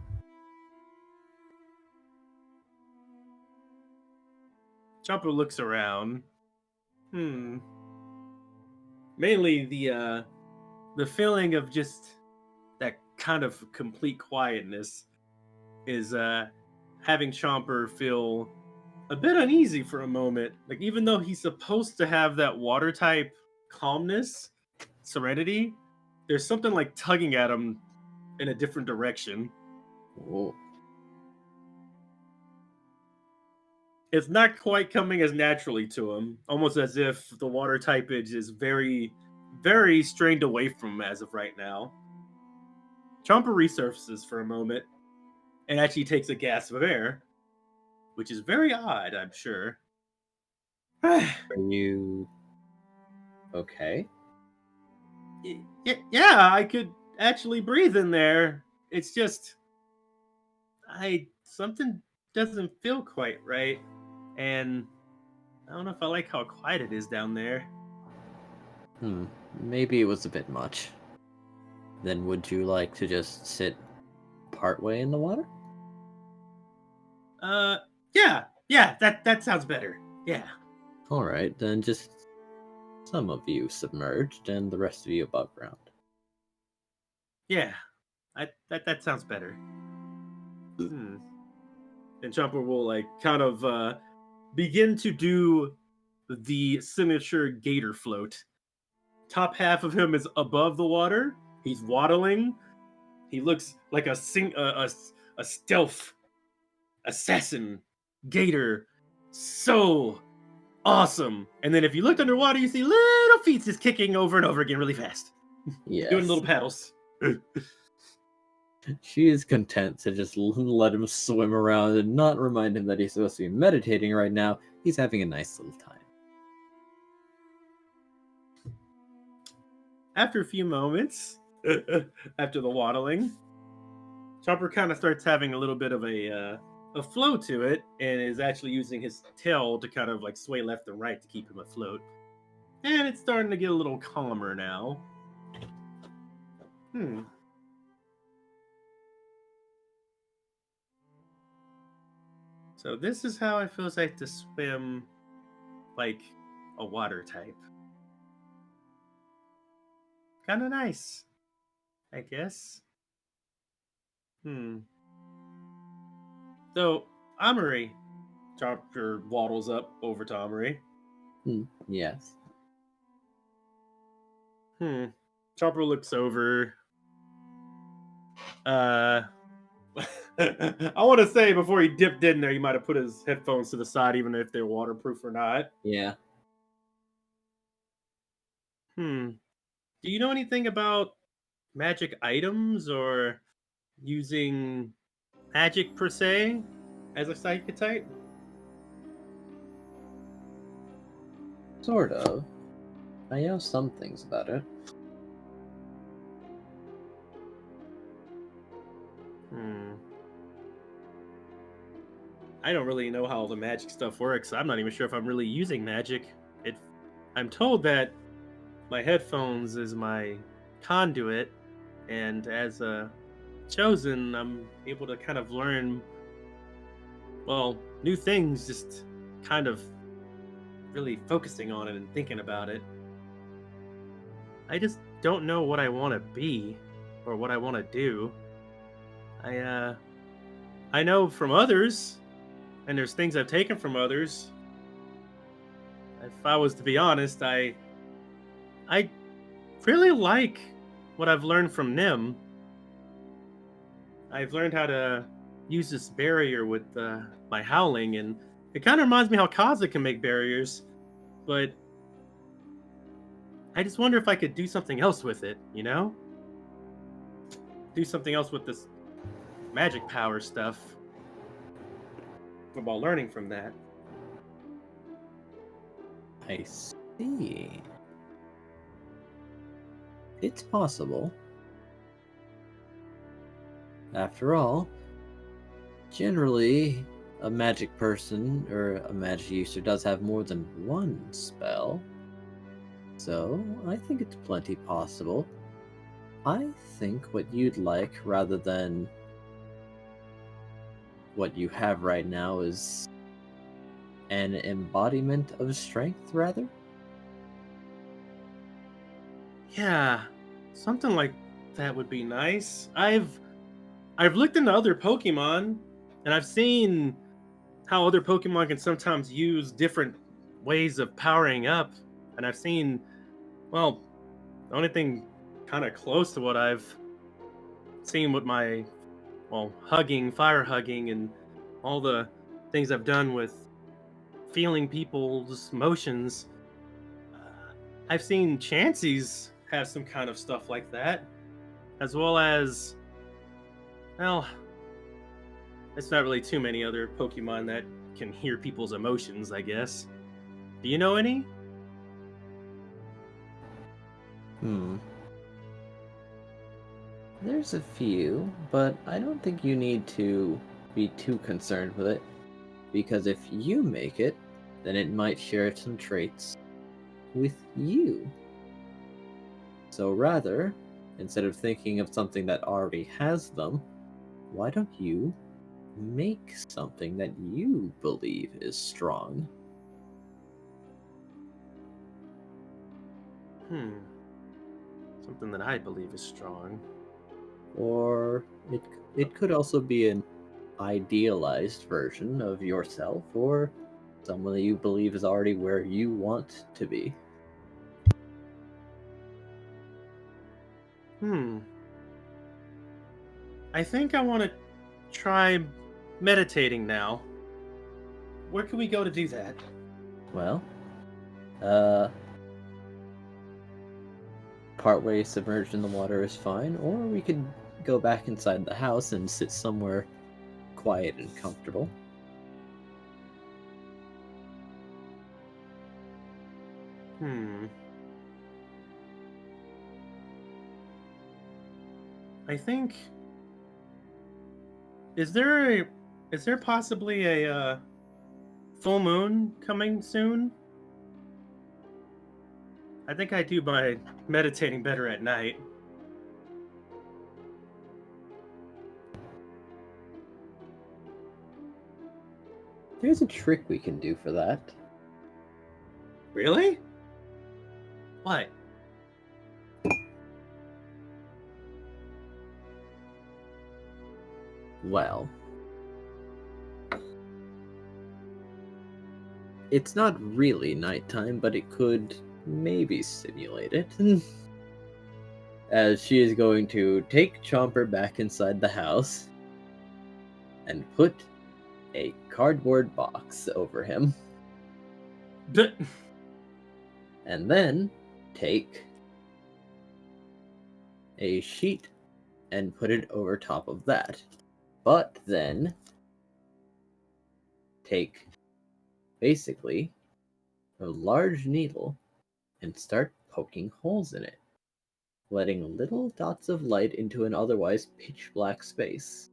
Chomper looks around. Mainly the feeling of just that kind of complete quietness is having Chomper feel a bit uneasy for a moment. Like, even though he's supposed to have that water type calmness, serenity, there's something like tugging at him in a different direction. Oh. It's not quite coming as naturally to him, almost as if the water typage is very, very strained away from him as of right now. Chomper resurfaces for a moment and actually takes a gasp of air, which is very odd, I'm sure. Are you okay? Yeah, I could actually breathe in there. It's just something doesn't feel quite right, and I don't know if I like how quiet it is down there. Maybe it was a bit much. Then would you like to just sit partway in the water? Yeah, that sounds better. Yeah. Alright, then just some of you submerged and the rest of you above ground. Yeah. That sounds better. And Chomper will like kind of begin to do the signature gator float. Top half of him is above the water. He's waddling. He looks like a stealth assassin gator. So awesome. And then if you looked underwater, you see little feet just kicking over and over again really fast. Yes. Doing little paddles. She is content to just let him swim around and not remind him that he's supposed to be meditating right now. He's having a nice little time. After a few moments, after the waddling, Chomper kind of starts having a little bit of a flow to it, and is actually using his tail to kind of like sway left and right to keep him afloat. And it's starting to get a little calmer now. So this is how it feels like to swim like a water type. Kind of nice, I guess. So, Amory. Chomper waddles up over to Amory. Yes. Chomper looks over. I want to say before he dipped in there, he might have put his headphones to the side, even if they're waterproof or not. Yeah. Do you know anything about magic items or using magic per se as a psychic type? Sort of. I know some things about it. I don't really know how all the magic stuff works. I'm not even sure if I'm really using magic. I'm told that my headphones is my conduit, and as a chosen, I'm able to kind of learn, well, new things, just kind of really focusing on it and thinking about it. I just don't know what I want to be or what I want to do. I know from others, and there's things I've taken from others. If I was to be honest, I really like what I've learned from Nim. I've learned how to use this barrier with my howling, and it kind of reminds me how Kaza can make barriers, but I just wonder if I could do something else with it, you know? Do something else with this magic power stuff while learning from that. I see. It's possible. After all, generally, a magic person or a magic user does have more than one spell. So, I think it's plenty possible. I think what you'd like, rather than what you have right now, is an embodiment of strength, rather? Yeah, something like that would be nice. I've looked into other Pokemon, and I've seen how other Pokemon can sometimes use different ways of powering up, and I've seen, well, the only thing kind of close to what I've seen with my, well, fire hugging, and all the things I've done with feeling people's motions. I've seen Chansey's have some kind of stuff like that, as well as, well, it's not really too many other Pokemon that can hear people's emotions, I guess. Do you know any? There's a few, but I don't think you need to be too concerned with it, because if you make it, then it might share some traits with you. So rather, instead of thinking of something that already has them, why don't you make something that you believe is strong? Something that I believe is strong. Or it could also be an idealized version of yourself, or someone that you believe is already where you want to be. I think I want to try meditating now. Where can we go to do that? Well, partway submerged in the water is fine, or we could go back inside the house and sit somewhere quiet and comfortable. I think, is there possibly a full moon coming soon? I think I do my meditating better at night. There's a trick we can do for that. Really? What? Well, it's not really nighttime, but it could maybe simulate it. As she is going to take Chomper back inside the house and put a cardboard box over him. And then take a sheet and put it over top of that. But then take basically a large needle and start poking holes in it, letting little dots of light into an otherwise pitch black space.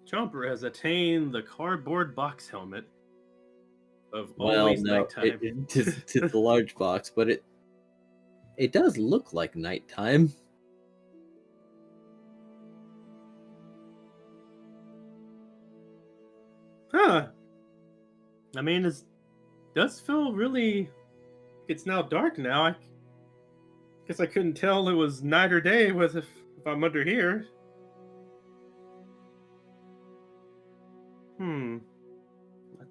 Chomper has attained the cardboard box helmet of always nighttime. It's a large box, but it does look like nighttime. Huh. I mean, it does feel really... It's now dark now. I guess I couldn't tell it was night or day if I'm under here. Not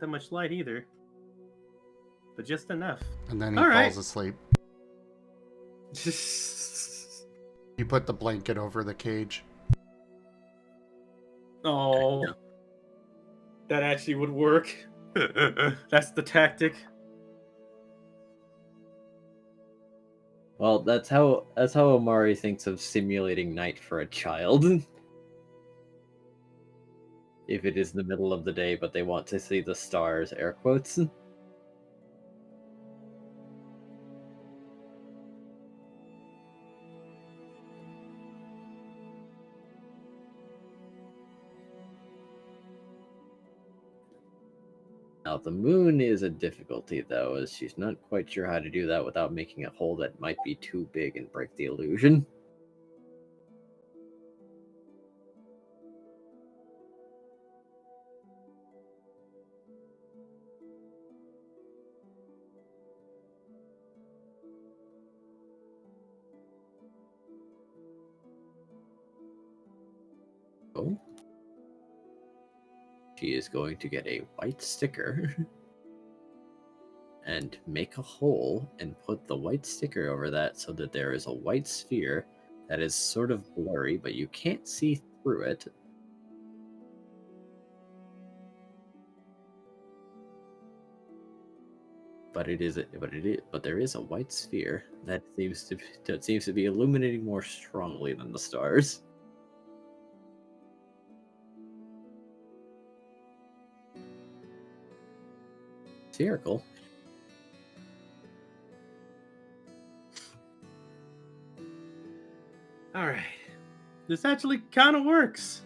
that much light either. But just enough. And then he All right. falls asleep. You put the blanket over the cage. Oh. That actually would work. That's the tactic. Well, that's how Omari thinks of simulating night for a child. If it is the middle of the day, but they want to see the stars, air quotes. Now, the moon is a difficulty, though, as she's not quite sure how to do that without making a hole that might be too big and break the illusion. Oh. She is going to get a white sticker and make a hole and put the white sticker over that so that there is a white sphere that is sort of blurry, but you can't see through it. But there is a white sphere that seems to be illuminating more strongly than the stars. Spherical. All right, this actually kind of works.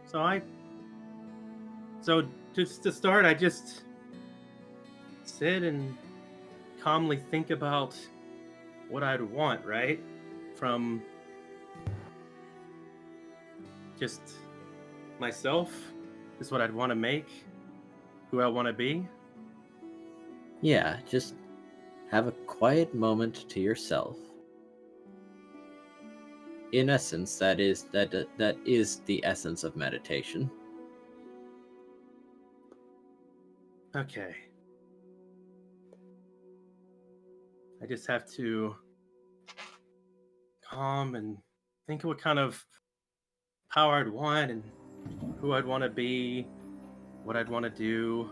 So just to start, I just sit and calmly think about what I'd want, right? From just myself, is what I'd want to make, who I want to be. Yeah, just have a quiet moment to yourself. In essence, that is the essence of meditation. Okay. I just have to calm and think of what kind of power I'd want and who I'd want to be, what I'd want to do.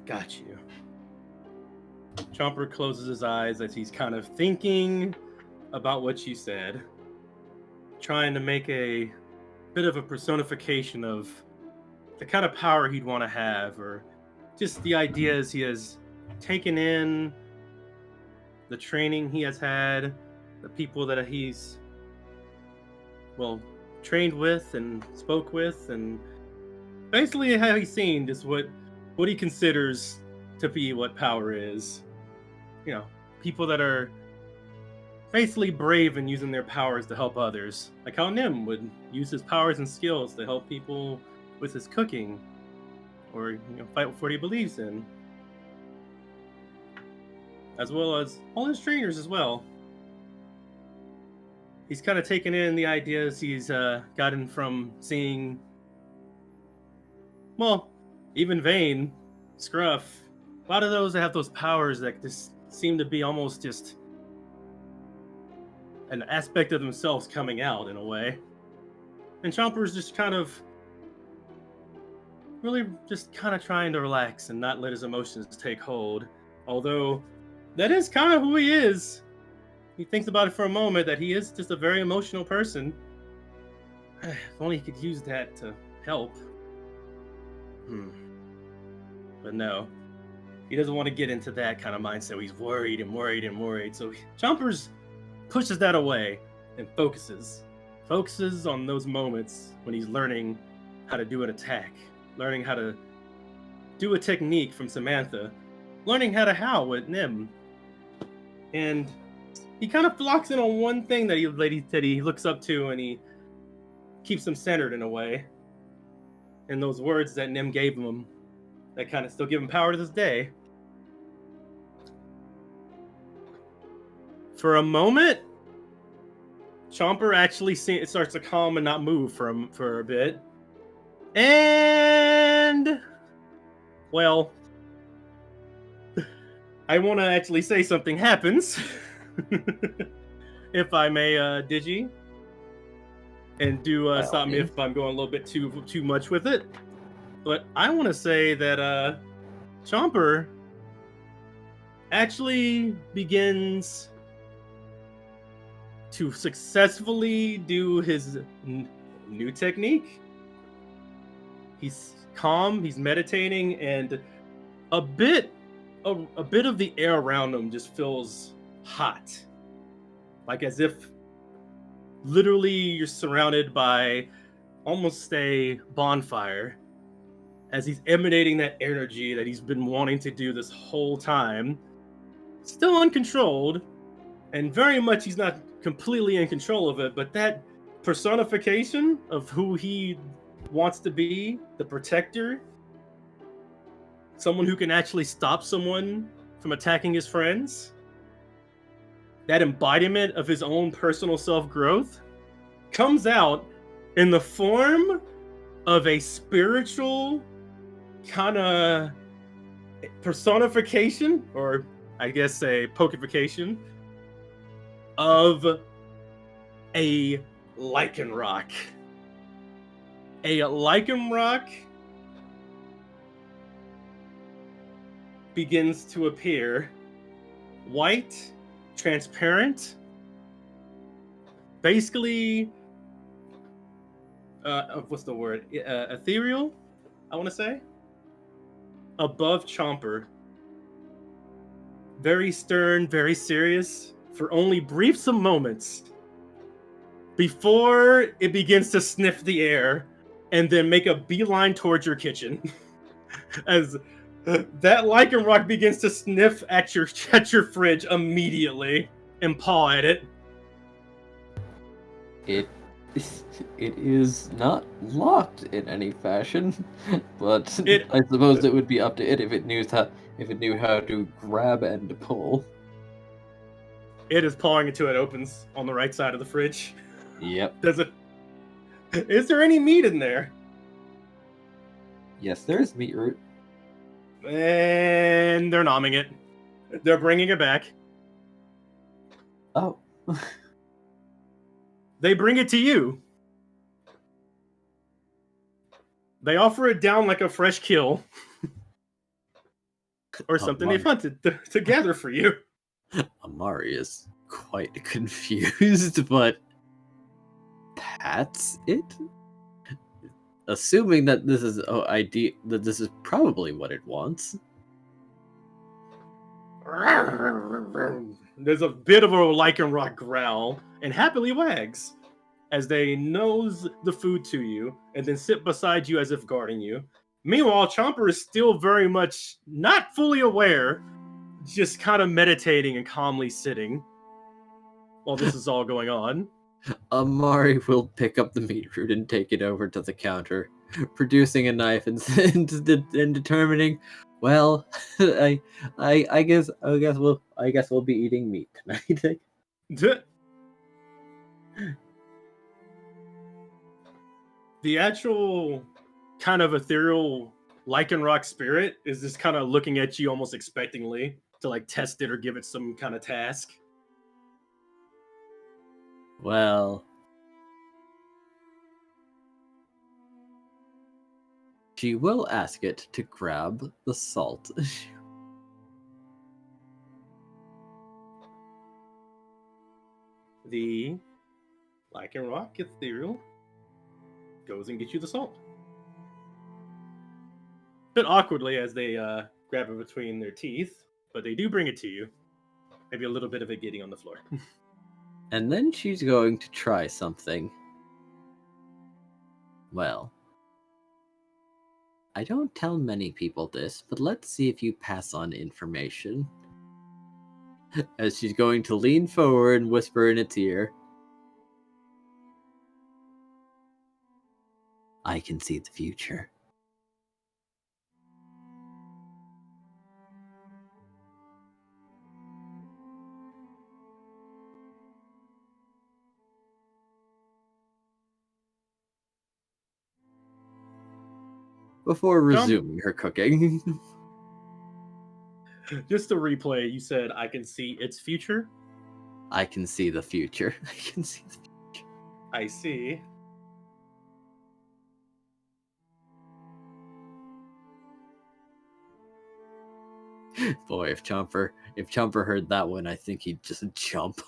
Got you. Chomper closes his eyes as he's kind of thinking about what you said, trying to make a bit of a personification of the kind of power he'd want to have, or just the ideas he has taken in, the training he has had, the people that he's, well, trained with and spoke with, and basically how he's seen just what he considers to be what power is. You know, people that are basically brave in using their powers to help others, like how Nim would use his powers and skills to help people with his cooking, or fight for what he believes in, as well as all his trainers as well. He's kind of taken in the ideas he's gotten from seeing, well, even Vane, Scruff, a lot of those that have those powers that just seem to be almost just an aspect of themselves coming out in a way. And Chomper's just kind of really just kind of trying to relax and not let his emotions take hold. Although that is kind of who he is. He thinks about it for a moment that he is just a very emotional person. If only he could use that to help. But no. He doesn't want to get into that kind of mindset. He's worried and worried and worried. So Chompers pushes that away and focuses on those moments when he's learning how to do an attack, learning how to do a technique from Samantha, learning how to howl with Nim. And he kind of locks in on one thing that he looks up to, and he keeps him centered in a way. And those words that Nim gave him, that kind of still give him power to this day. For a moment, Chomper actually starts to calm and not move for a bit. And, well, I want to actually say something happens. If I may, Digi. And do stop me if I'm going a little bit too much with it. But I want to say that Chomper actually begins to successfully do his new technique. He's calm, he's meditating, and a bit of the air around him just feels hot. Like as if literally you're surrounded by almost a bonfire as he's emanating that energy that he's been wanting to do this whole time. Still uncontrolled, and very much he's not completely in control of it, but that personification of who he wants to be, the protector, someone who can actually stop someone from attacking his friends, that embodiment of his own personal self-growth comes out in the form of a spiritual kind of personification, or I guess a pokeification of a lichen rock. A lichen rock begins to appear, white, transparent, basically, what's the word? Ethereal, I want to say. Above Chomper. Very stern, very serious, for only brief some moments before it begins to sniff the air and then make a beeline towards your kitchen. As that lichen rock begins to sniff at your fridge immediately and paw at it. It is not locked in any fashion, but I suppose it would be up to it if it knew how to grab and pull. It is pawing until it opens on the right side of the fridge. Yep. Is there any meat in there? Yes, there is meat root. And they're nomming it. They're bringing it back. Oh. They bring it to you. They offer it down like a fresh kill. Or something they've hunted to gather for you. Amari is quite confused, but that's it? Assuming that this is that this is probably what it wants. There's a bit of a lichen rock growl and happily wags as they nose the food to you and then sit beside you as if guarding you. Meanwhile, Chomper is still very much not fully aware, just kind of meditating and calmly sitting while this is all going on. Amari will pick up the meat root and take it over to the counter, producing a knife and determining, well, I guess we'll be eating meat tonight. The actual kind of ethereal lichen rock spirit is just kind of looking at you almost expectingly to like test it or give it some kind of task. Well, she will ask it to grab the salt. The lichen rock ethereal goes and gets you the salt. A bit awkwardly as they grab it between their teeth, but they do bring it to you. Maybe a little bit of it getting on the floor. And then she's going to try something. Well, I don't tell many people this, but let's see if you pass on information. As she's going to lean forward and whisper in its ear, I can see the future. Before resuming her cooking. Just to replay, you said, I can see its future? I can see the future. I can see the future. I see. Boy, if Chomper heard that one, I think he'd just jump.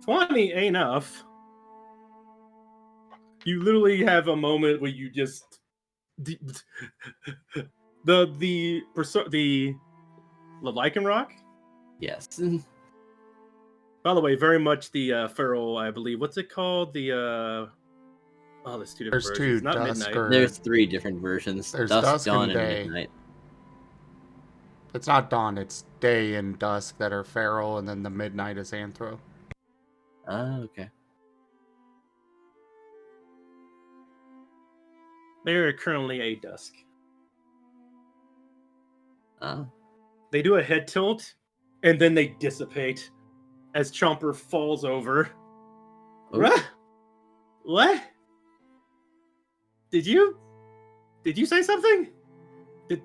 20 ain't enough. You literally have a moment where you just the lichen rock. Yes. By the way, very much the feral, I believe. What's it called? The there's two different There's versions. two, Not dusk midnight. or... There's 3 different versions. There's Dusk, dusk dawn, and and day. midnight. It's not dawn, it's day and dusk that are feral, and then the midnight is anthro. Ah, okay. They are currently a dusk. Ah. They do a head tilt, and then they dissipate as Chomper falls over. Oh. What? Did you say something? Did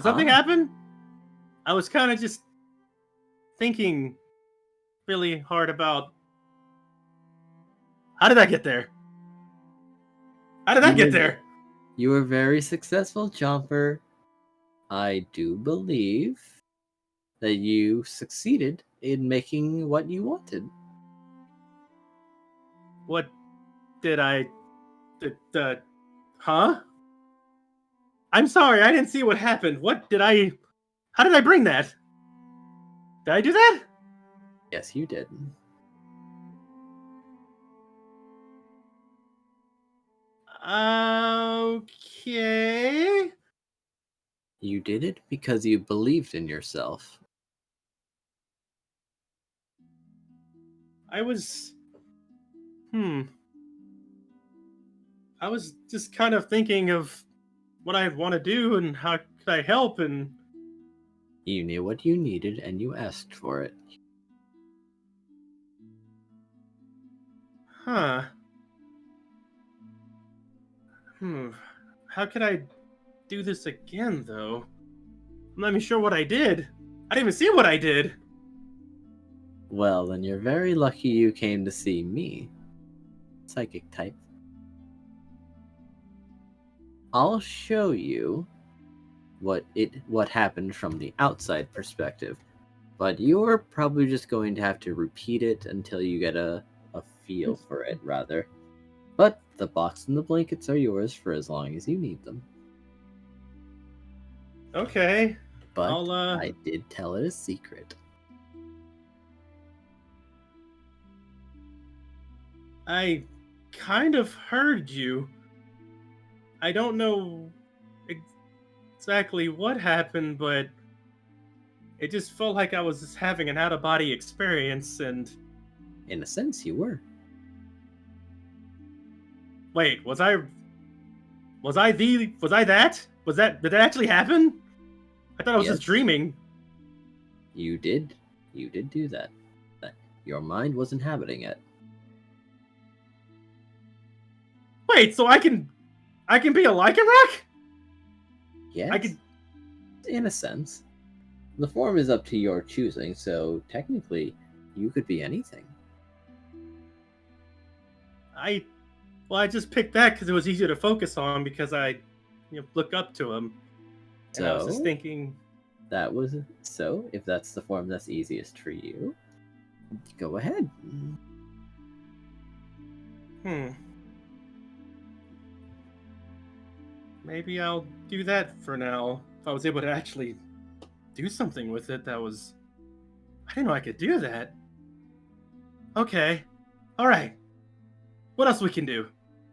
something happen? I was kind of just thinking really hard about how did I get there? How did I get there? You were very successful, Chomper. I do believe that you succeeded in making what you wanted. What did I... Huh? I'm sorry, I didn't see what happened. What did I... How did I bring that? Did I do that? Yes, you did. Okay. You did it because you believed in yourself. I was... I was just kind of thinking of what I want to do and how could I help, and... You knew what you needed and you asked for it. Huh. How could I do this again, though? I'm not even sure what I did. I didn't even see what I did. Well, then you're very lucky you came to see me. Psychic type. I'll show you what happened from the outside perspective, but you're probably just going to have to repeat it until you get a feel for it, rather. But the box and the blankets are yours for as long as you need them. Okay. But I'll, I did tell it a secret. I kind of heard you. I don't know exactly what happened, but it just felt like I was just having an out-of-body experience, and... In a sense, you were. Wait, was I that? Did that actually happen? I thought I was just Yes. dreaming. You did do that. Your mind was inhabiting it. Wait, so I can be a lichen rock? Yes. I could... In a sense. The form is up to your choosing, so technically, you could be anything. I just picked that because it was easier to focus on because I look up to him. And I was just thinking... So, if that's the form that's easiest for you, go ahead. Maybe I'll do that for now. If I was able to actually do something with it, that was... I didn't know I could do that. Okay. Alright. What else we can do?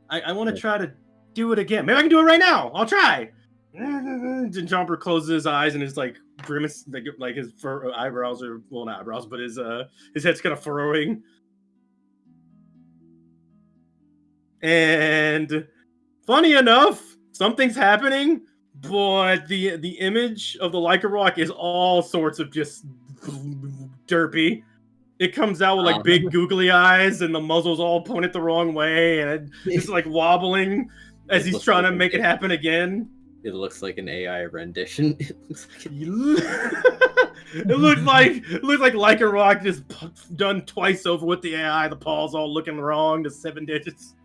I want to try to do it again. Maybe I can do it right now. I'll try. And Jumper closes his eyes and his like grimace, like his eyebrows are, well, not eyebrows, but his head's kind of furrowing. And funny enough, something's happening, but the image of the Lichen Rock is all sorts of just derpy. It comes out with like big googly eyes, and the muzzle's all pointed the wrong way, and it's like wobbling as he's trying to make it happen again. It looks like an AI rendition. It looks like it looks like Lichen Rock just done twice over with the AI. The paws all looking wrong. The 7 digits.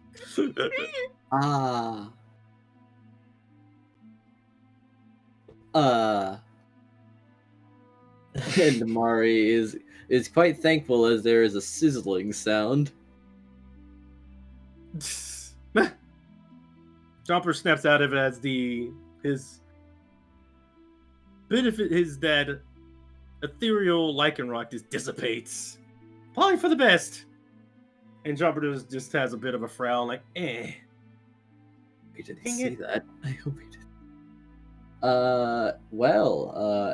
And Mari is is quite thankful as there is a sizzling sound. Chomper snaps out of it as that ethereal lichen rock just dissipates. Probably for the best. And Chomper just has a bit of a frown, like, eh. We didn't Dang see it. that. I hope we did.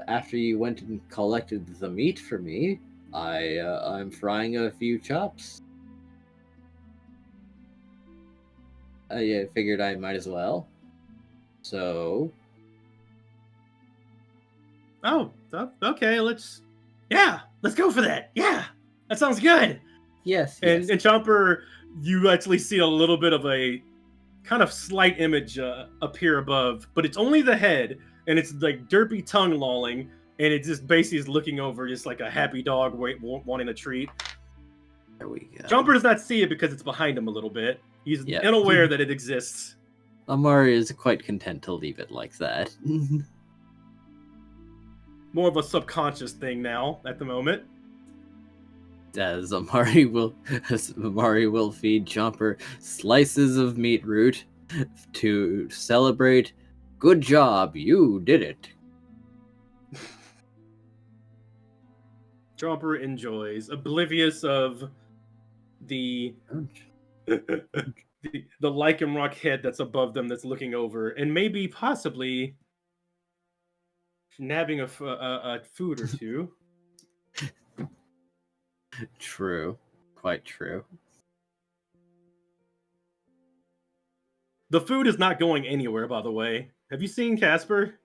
After you went and collected the meat for me, I'm frying a few chops. I figured I might as well. So, Oh, okay, let's go for that. Yeah, that sounds good. yes, And yes. and Chomper, you actually see a little bit of a kind of slight image appear above, but it's only the head, and it's like derpy tongue lolling, and it just basically is looking over, just like a happy dog wanting a treat. There we go. Chomper does not see it because it's behind him a little bit. He's Yeah. unaware that it exists. Amari is quite content to leave it like that. More of a subconscious thing now at the moment. as Amari will feed Chomper slices of meat root to celebrate. Good job, you did it. Chomper enjoys, oblivious of the the lichen rock head that's above them, that's looking over, and maybe possibly nabbing a food or two. True, quite true. The food is not going anywhere, by the way. Have you seen Casper?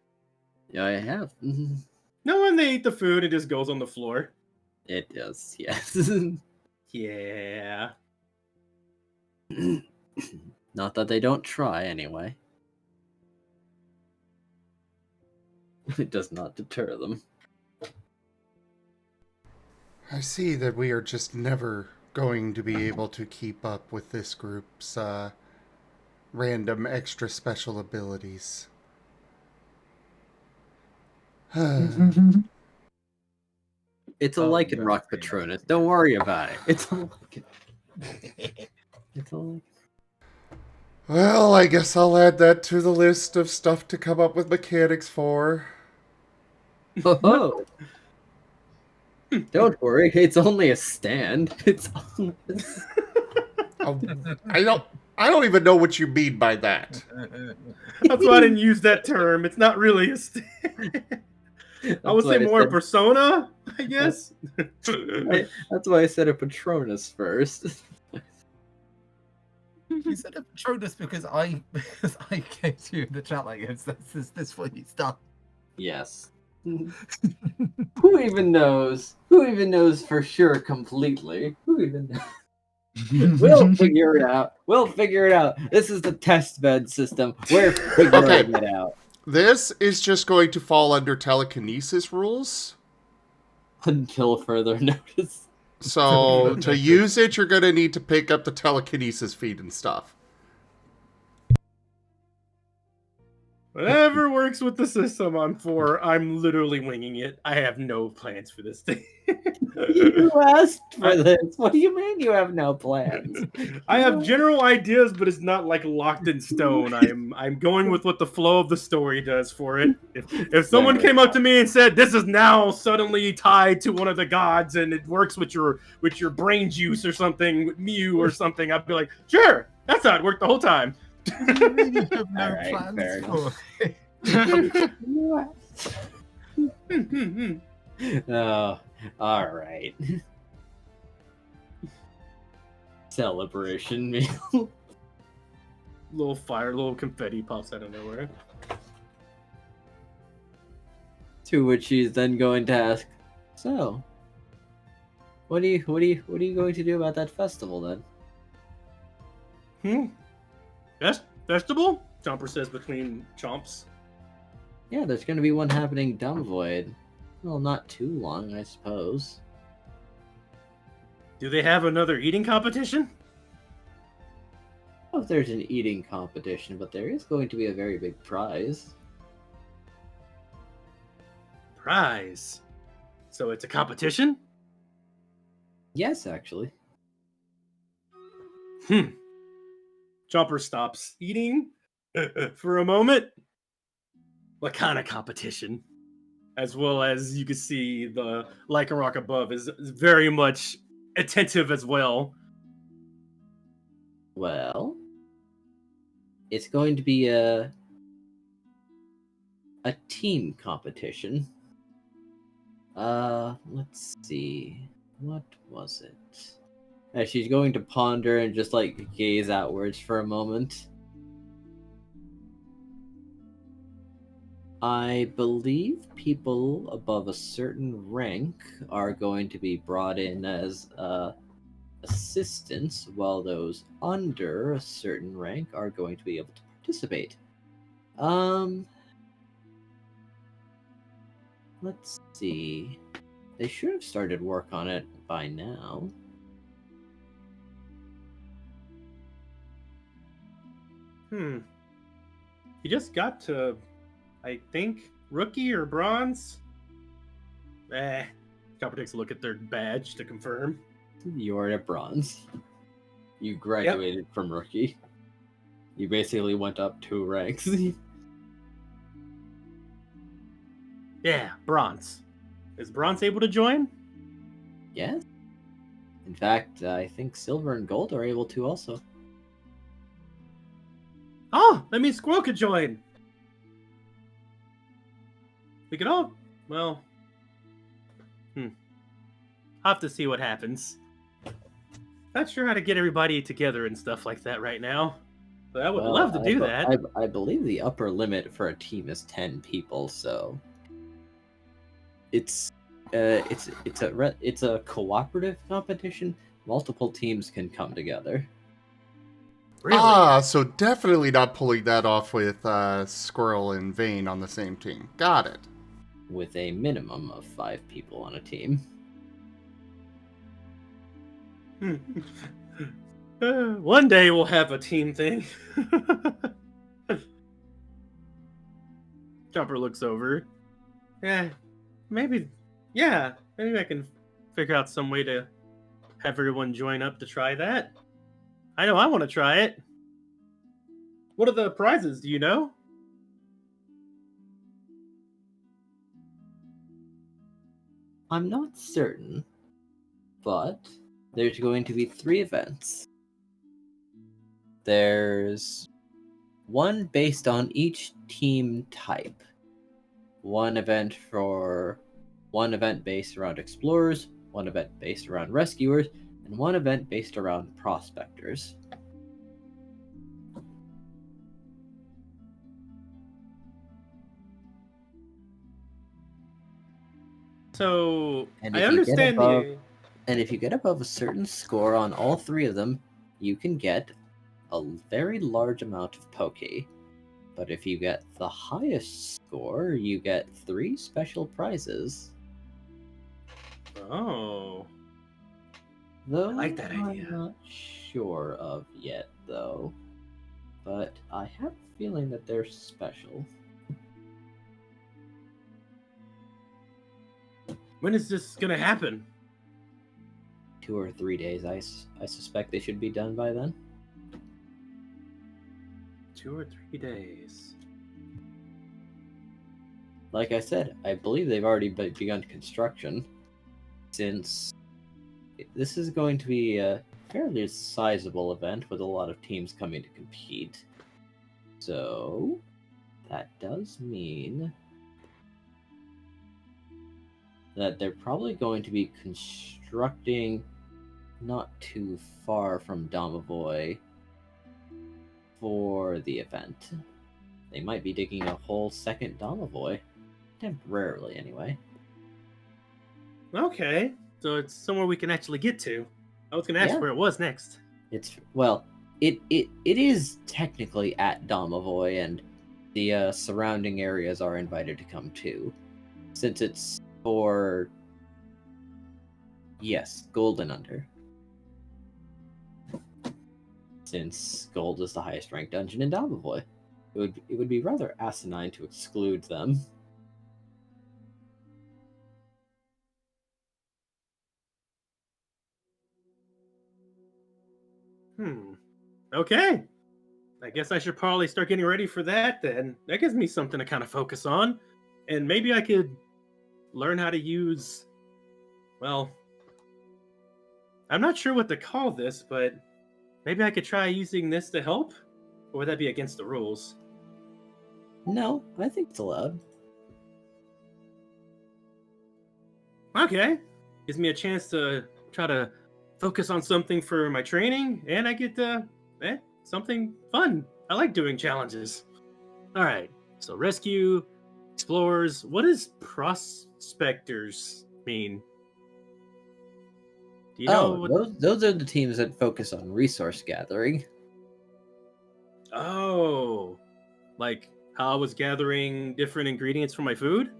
Yeah, I have. No, when they eat the food, it just goes on the floor. It does, yes. Yeah. Not that they don't try, anyway. It does not deter them. I see that we are just never going to be able to keep up with this group's random extra special abilities. It's a lichen rock Patronus. Don't worry about it. It's a lichen. It's a lichen. Well, I guess I'll add that to the list of stuff to come up with mechanics for. Oh. Don't worry, it's only a stand. It's only I don't even know what you mean by that. That's why I didn't use that term. It's not really a I would say more a persona, I guess. That's why I said a Patronus first. You said a Patronus because I came to you in the chat like this what he's done. Yes. Who even knows? Who even knows for sure completely? Who even knows? We'll figure it out. We'll figure it out. This is the test bed system. We're figuring it out. This is just going to fall under telekinesis rules. Until further notice. So, to use it, you're going to need to pick up the telekinesis feed and stuff. Whatever works with the system I'm for, I'm literally winging it. I have no plans for this thing. You asked for this. What do you mean you have no plans? I have general ideas, but it's not like locked in stone. I'm going with what the flow of the story does for it. If someone came up to me and said this is now suddenly tied to one of the gods and it works with your brain juice or something, with Mew or something, I'd be like, sure, that's how it worked the whole time. You really have no plans for it. Oh, all right. Celebration meal. Little fire, little confetti pops out of nowhere. To which he's then going to ask, so, what are you going to do about that festival then? Festival? Chomper says between chomps. Yeah, there's going to be one happening Dumb Void. Well, not too long, I suppose. Do they have another eating competition? I don't know if there's an eating competition, but there is going to be a very big prize. Prize. So it's a competition? Yes, actually. Chomper stops eating for a moment. What kind of competition? As well as you can see the Lycan Rock above is very much attentive as well. Well, it's going to be a team competition. Let's see. What was it? She's going to ponder and just like gaze outwards for a moment. I believe people above a certain rank are going to be brought in as assistants, while those under a certain rank are going to be able to participate. Let's see. They should have started work on it by now. You just got to, I think, rookie or bronze? Chopper takes a look at their badge to confirm. You're at bronze. You graduated from rookie. You basically went up 2 ranks. Yeah, bronze. Is bronze able to join? Yes. In fact, I think silver and gold are able to also. Oh, that means Squirrel could join. We could all, well, I'll have to see what happens. Not sure how to get everybody together and stuff like that right now. But I would love to do that. I believe the upper limit for a team is 10 people, so it's a cooperative competition. Multiple teams can come together. Really? So definitely not pulling that off with Squirrel and Vane on the same team. Got it. With a minimum of 5 people on a team. One day we'll have a team thing. Chopper looks over. Maybe I can figure out some way to have everyone join up to try that. I know I want to try it. What are the prizes? Do you know? I'm not certain, but there's going to be 3 events. There's one based on each team type. One event based around explorers, one event based around rescuers, and one event based around prospectors. So And I if you get understand above, the. and if you get above a certain score on all 3 of them, you can get a very large amount of poke. But if you get the highest score, you get 3 special prizes. Oh. Though I like that idea. I'm not sure of yet, though. But I have a feeling that they're special. When is this gonna happen? 2 or 3 days. I suspect they should be done by then. 2 or 3 days. Like I said, I believe they've already begun construction, since this is going to be a fairly sizable event with a lot of teams coming to compete. So, that does mean that they're probably going to be constructing not too far from Domovoy for the event. They might be digging a whole second Domovoy. Temporarily, anyway. Okay, so it's somewhere we can actually get to. I was gonna ask where it was next. It is technically at Domovoy, and the surrounding areas are invited to come too, since it's for gold and under. Since gold is the highest ranked dungeon in Domovoy, it would be rather asinine to exclude them. Okay. I guess I should probably start getting ready for that then. That gives me something to kind of focus on. And maybe I could learn how to use, well, I'm not sure what to call this, but maybe I could try using this to help? Or would that be against the rules? No, I think it's allowed. Okay. Gives me a chance to try to focus on something for my training, and I get something fun. I like doing challenges. All right. So rescue, explorers. What does prospectors mean? Do you know what... those are the teams that focus on resource gathering. Oh, like how I was gathering different ingredients for my food?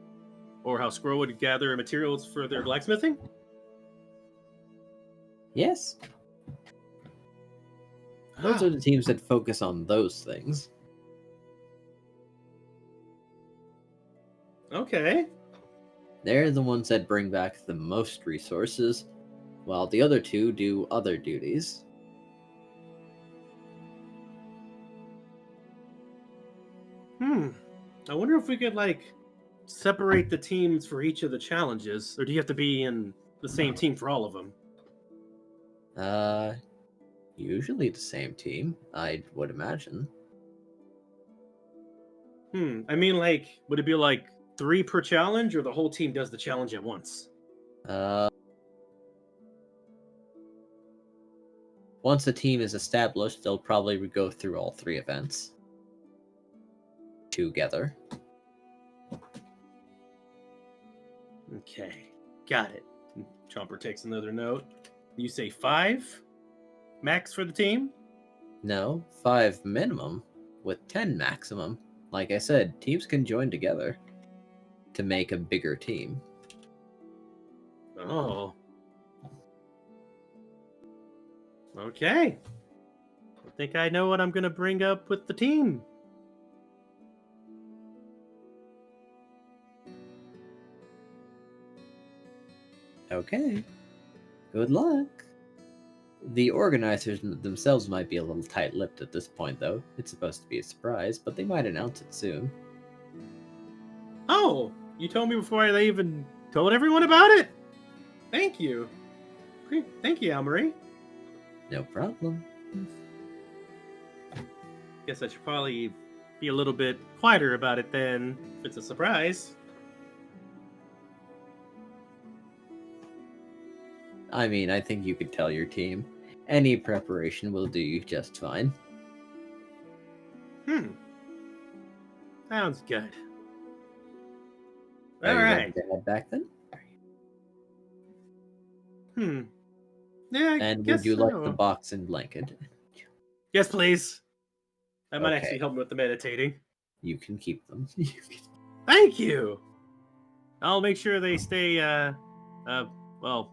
Or how Squirrel would gather materials for their blacksmithing? Yes. Those are the teams that focus on those things. Okay. They're the ones that bring back the most resources, while the other two do other duties. I wonder if we could, like, separate the teams for each of the challenges, or do you have to be in the same team for all of them? Usually the same team, I would imagine. I mean, like, would it be like 3 per challenge, or the whole team does the challenge at once? Once a team is established, they'll probably go through all 3 events together. Okay, got it. Chomper takes another note. You say 5 max for the team? No, 5 minimum, with 10 maximum. Like I said, teams can join together to make a bigger team. Oh. Okay. I think I know what I'm going to bring up with the team. Okay. Good luck. The organizers themselves might be a little tight-lipped at this point, though. It's supposed to be a surprise, but they might announce it soon. Oh, you told me before they even told everyone about it? Thank you. Thank you, Almarie. No problem. Guess I should probably be a little bit quieter about it then, if it's a surprise. I mean, I think you could tell your team. Any preparation will do you just fine. Sounds good. Are you All ready right. to head back then? Yeah, And would you like the box and blanket? Yes, please. That might Okay. actually help me with the meditating. You can keep them. Thank you. I'll make sure they stay, well,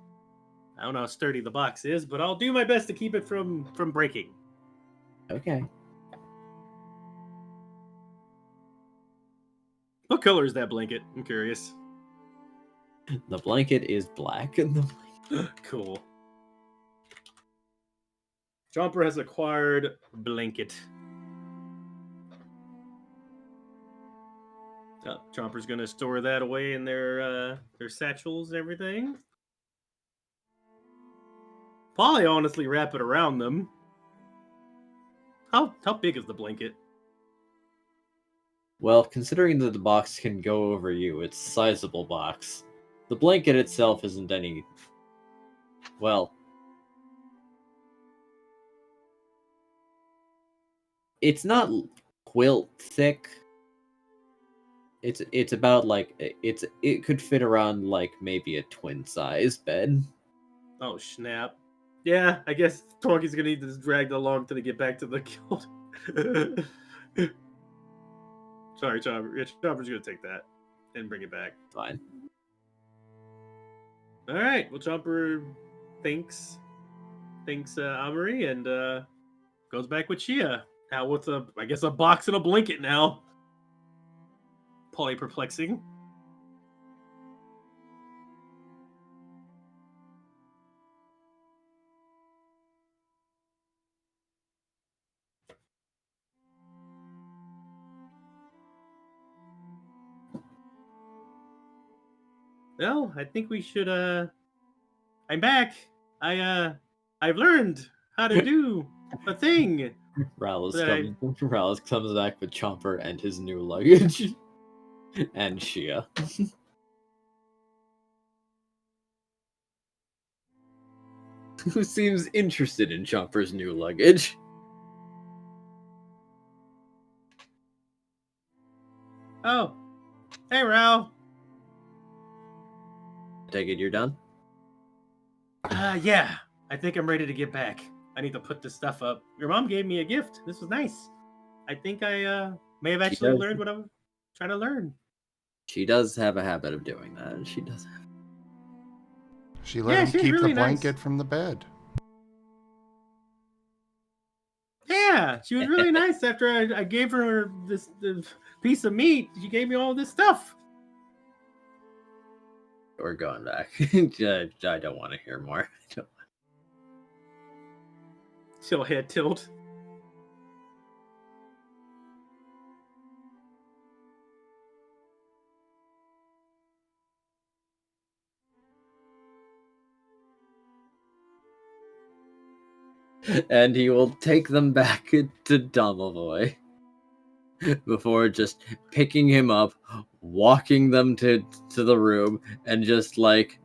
I don't know how sturdy the box is, but I'll do my best to keep it from breaking. Okay. What color is that blanket? I'm curious. The blanket is black. Cool. Jumper has acquired blanket. Chomper's gonna store that away in their satchels and everything. Probably honestly wrap it around them. How big is the blanket? Well, considering that the box can go over you, it's a sizable box. The blanket itself isn't any... Well... It's not quilt thick. It's about like it could fit around like maybe a twin size bed. Oh snap! Yeah, I guess Tonki's gonna need to drag along till they get back to the guild. Sorry, Chopper. Yeah, Chopper's gonna take that and bring it back. Fine. All right. Well, Chopper thanks Amory and goes back with Chia. Now with I guess a box and a blanket now. Probably perplexing. Well, I think we should, I'm back. I've learned how to do a thing. Rallis comes back with Chomper and his new luggage. And Shia. Who seems interested in Chomper's new luggage. Oh. Hey, Ral. Take it you're done? Yeah. I think I'm ready to get back. I need to put this stuff up. Your mom gave me a gift. This was nice. I think I may have actually learned what I'm trying to learn. She does have a habit of doing that. She does. She let him keep really the blanket nice. from the bed. Yeah, she was really nice after I gave her this piece of meat. She gave me all this stuff. We're going back. I don't want to hear more. She'll head tilt. And he will take them back to Domovoy before just picking him up, walking them to the room, and just like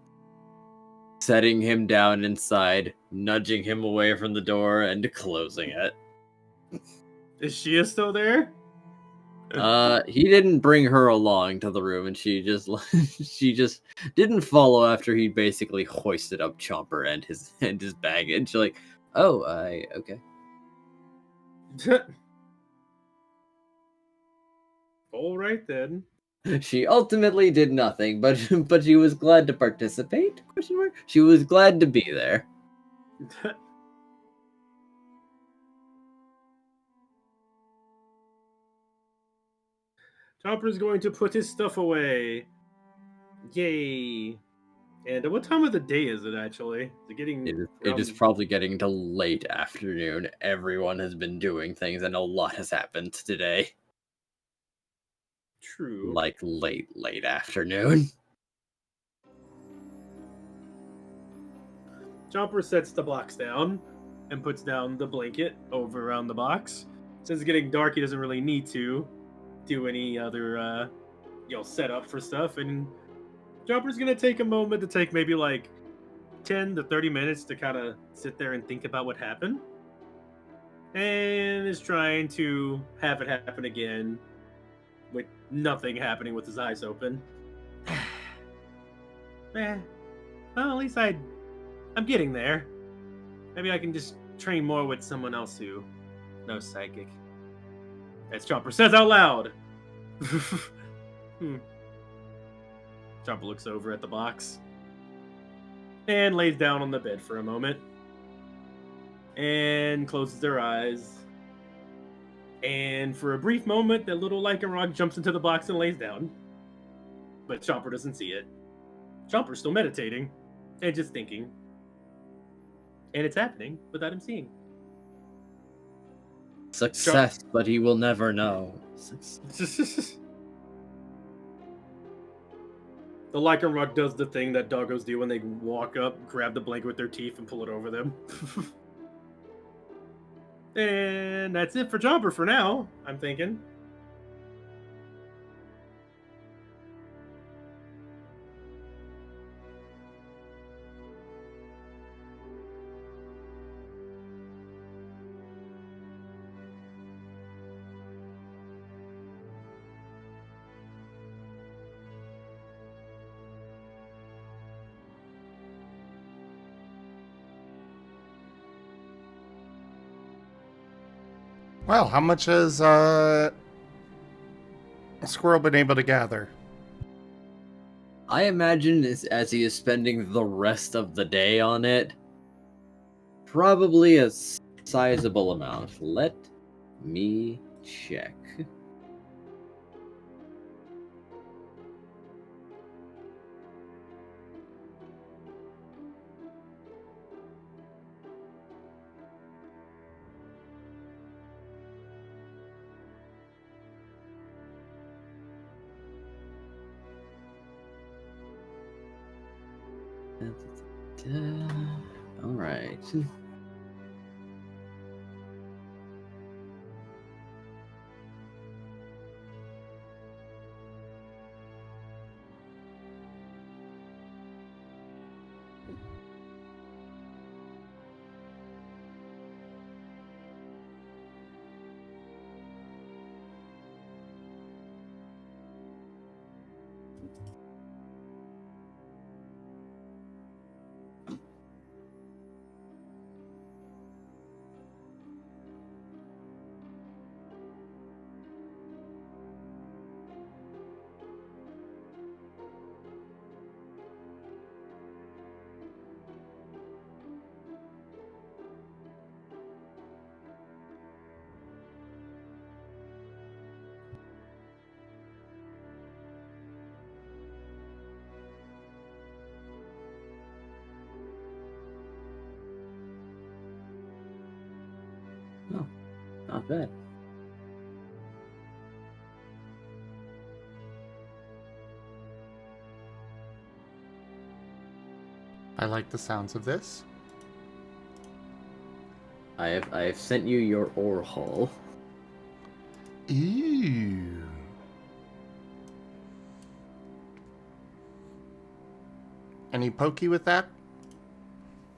setting him down inside, nudging him away from the door, and closing it. Is Shia still there? He didn't bring her along to the room, and she just didn't follow after he basically hoisted up Chomper and his baggage. Like, oh, okay. All right then. She ultimately did nothing, but she was glad to participate? Question mark. She was glad to be there. Chomper's going to put his stuff away. Yay. And what time of the day is it actually? Is it getting It is probably getting to late afternoon. Everyone has been doing things and a lot has happened today. True. Like late afternoon. Chomper sets the box down and puts down the blanket over around the box. Since it's getting dark, he doesn't really need to do any other setup for stuff, and Chomper's gonna take a moment to take maybe like 10 to 30 minutes to kind of sit there and think about what happened, and is trying to have it happen again with nothing happening with his eyes open. Well, at least I'm getting there. Maybe I can just train more with someone else who knows psychic. As Chomper says out loud. Chomper looks over at the box and lays down on the bed for a moment and closes their eyes. And for a brief moment, that little Lycanroc jumps into the box and lays down. But Chomper doesn't see it. Chomper's still meditating and just thinking. And it's happening without him seeing. Success, but he will never know. The Lycanroc does the thing that doggos do when they walk up, grab the blanket with their teeth, and pull it over them. And that's it for Chomper for now, I'm thinking. Well, how much has Squirrel been able to gather? I imagine as he is spending the rest of the day on it, probably a sizable amount. Let me check. All right. Oh, not bad. I like the sounds of this. I have sent you your ore haul. Ew. Any pokey with that?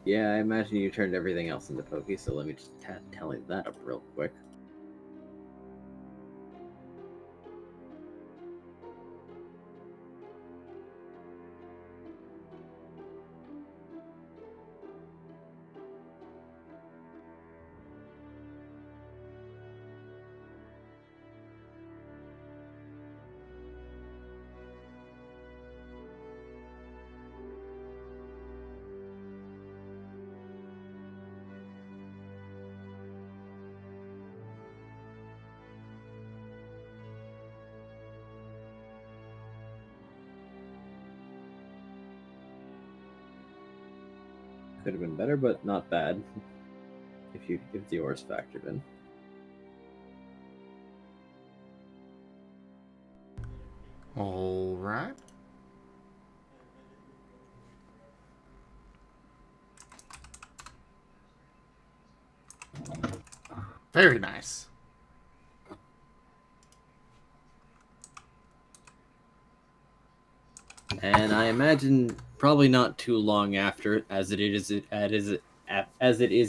Yeah, I imagine you turned everything else into Pokey, so let me just tally that up real quick. Could have been better, but not bad. If the ores factored in. All right. Very nice. And I imagine probably not too long after, as it is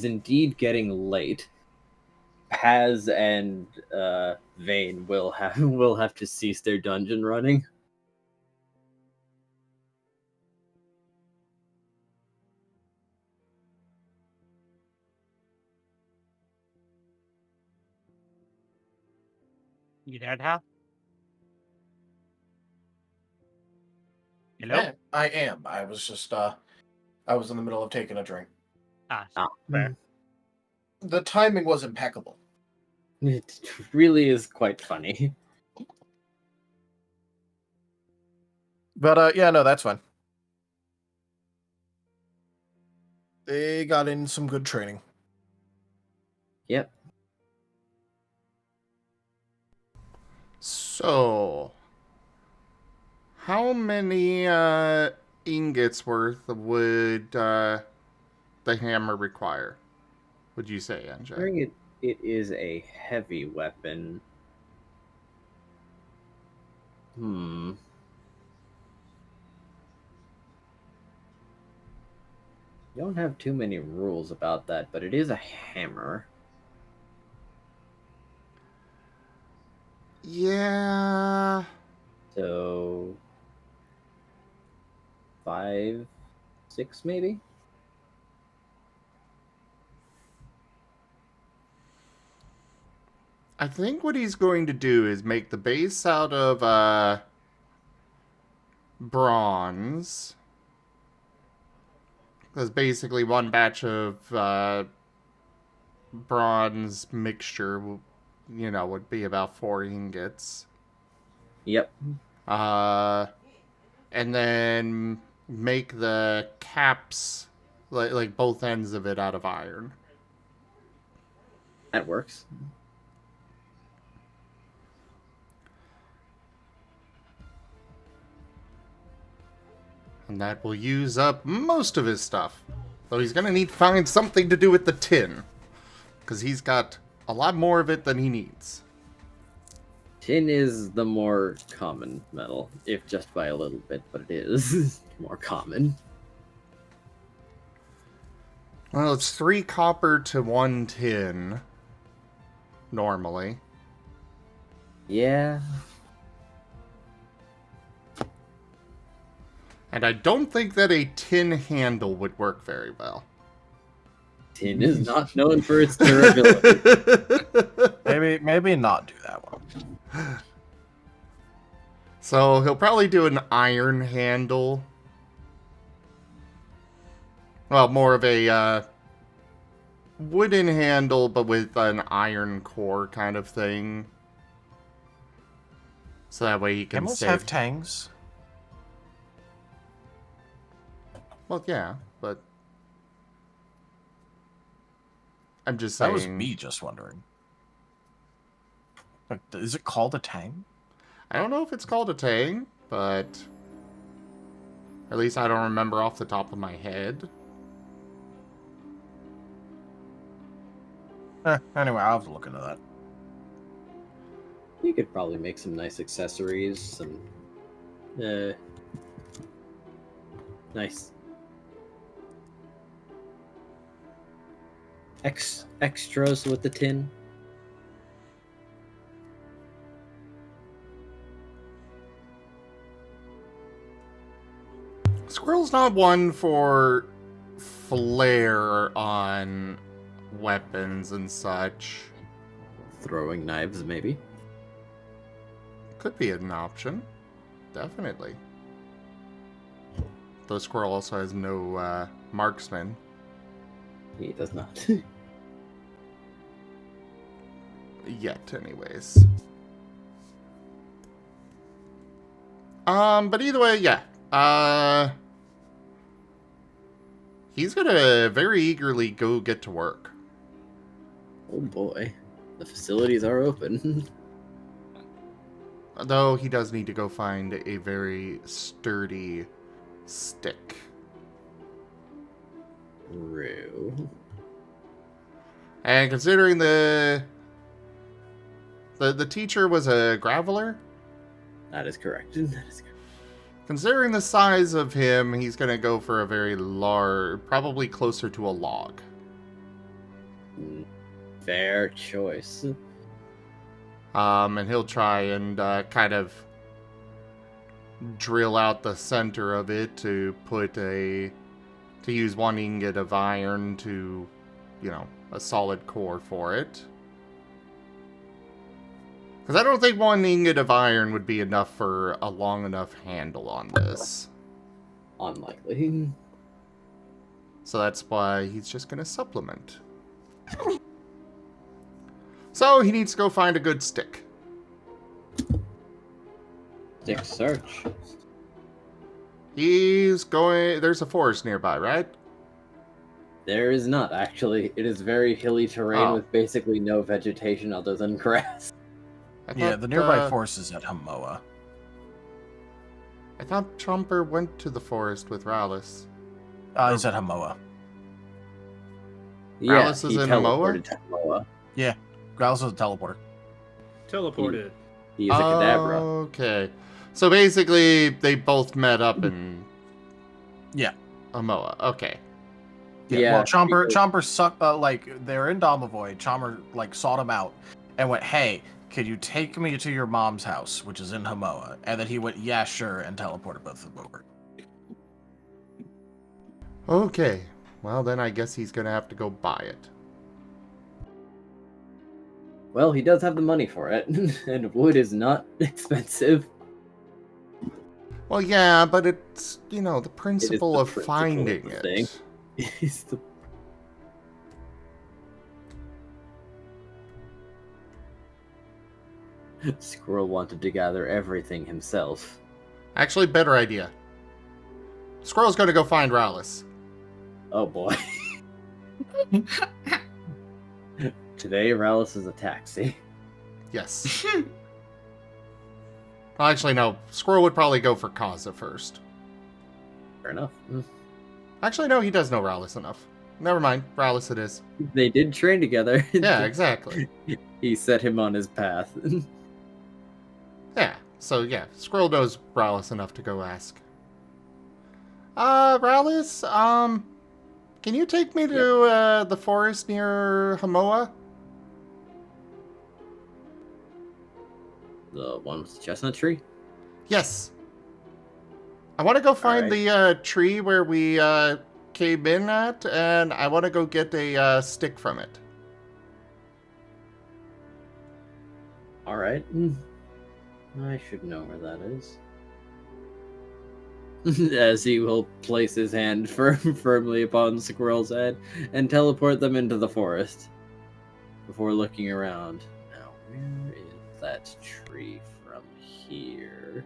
indeed getting late. Paz and Vane will have to cease their dungeon running. You there, Hal? Hello? Yeah, I am. I was just I was in the middle of taking a drink. Ah, Ah, fair. The timing was impeccable. It really is quite funny. But yeah, no, that's fine. They got in some good training. Yep. So, how many ingots worth would the hammer require? Would you say, Enja? Considering it is a heavy weapon. You don't have too many rules about that, but it is a hammer. Yeah. So 5, 6 maybe? I think what he's going to do is make the base out of bronze. Because basically one batch of bronze mixture, would be about 4 ingots. Yep. And then make the caps, like both ends of it, out of iron. That works. And that will use up most of his stuff. Though he's going to need to find something to do with the tin. Because he's got a lot more of it than he needs. Tin is the more common metal, if just by a little bit, but it is more common. Well, it's 3 copper to 1 tin. Normally. Yeah. And I don't think that a tin handle would work very well. Tin is not known for its durability. Maybe not do that one. So he'll probably do an iron handle. Well, more of a wooden handle, but with an iron core kind of thing. So that way he can Camels save. have tangs. Well, yeah, but I'm just saying. That was me just wondering. Like, is it called a tang? I don't know if it's called a tang, but at least I don't remember off the top of my head. Anyway, I'll have to look into that. You could probably make some nice accessories, some nice extras with the tin. Squirrel's not one for flair on weapons and such. Throwing knives, maybe. Could be an option. Definitely. Though Squirrel also has no marksman. He does not. Yet, anyways. But either way, yeah. He's gonna very eagerly go get to work. Oh boy. The facilities are open. Though he does need to go find a very sturdy stick. True. And considering the teacher was a graveler, That is correct. That is correct. considering the size of him, he's gonna go for a very large, probably closer to a log. Fair choice. And he'll try and kind of drill out the center of it to use 1 ingot of iron to, a solid core for it. Because I don't think 1 ingot of iron would be enough for a long enough handle on this. Unlikely. So that's why he's just going to supplement. So he needs to go find a good stick. Stick search. He's going... There's a forest nearby, right? There is not, actually. It is very hilly terrain with basically no vegetation other than grass. Yeah, the nearby forest is at Hamoa. I thought Chomper went to the forest with Rallis. He's at Hamoa. Yeah, Rallis is he in teleported to Hamoa. Yeah, Growl's is a teleporter. Teleported. He is a cadabra. Okay. So basically, they both met up in... Yeah. Amoa. Okay. Yeah, well, Chomper sucked, they're in Domovoid. Chomper, sought him out and went, hey, could you take me to your mom's house, which is in Hamoa? And then he went, yeah, sure, and teleported both of them over. Okay. Well, then I guess he's gonna have to go buy it. Well, he does have the money for it, and wood is not expensive. Well, yeah, but it's, the principle of finding it. It's the... Squirrel wanted to gather everything himself. Actually, better idea. Squirrel's gonna go find Rallis. Oh boy. Today, Rallis is a taxi. Yes. Well, actually, no. Squirrel would probably go for Kaza first. Fair enough. Actually, no, he does know Rowless enough. Never mind. Rowless it is. They did train together. Yeah, exactly. He set him on his path. Yeah, so yeah, Squirrel knows Rowless enough to go ask. Rowless, can you take me to, the forest near Hamoa? The one with the chestnut tree? Yes. I want to go find Alright. the, tree where we, came in at, and I want to go get a, stick from it. Alright. I should know where that is. As he will place his hand firmly upon Squirrel's head and teleport them into the forest. Before looking around. Now, where is that tree from here?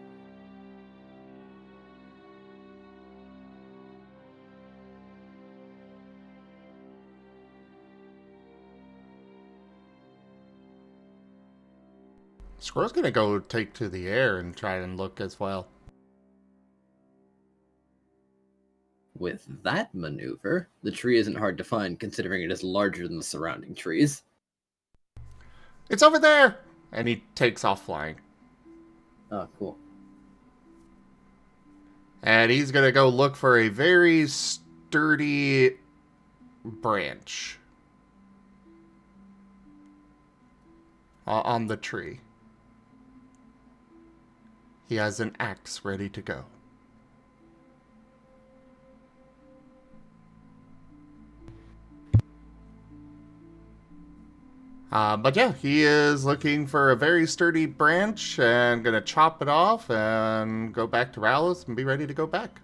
Squirrel's gonna go take to the air and try and look as well. With that maneuver, the tree isn't hard to find considering it is larger than the surrounding trees. It's over there! And he takes off flying. Oh, cool. And he's gonna go look for a very sturdy branch on the tree. He has an axe ready to go. But yeah, he is looking for a very sturdy branch and gonna chop it off and go back to Rowless and be ready to go back.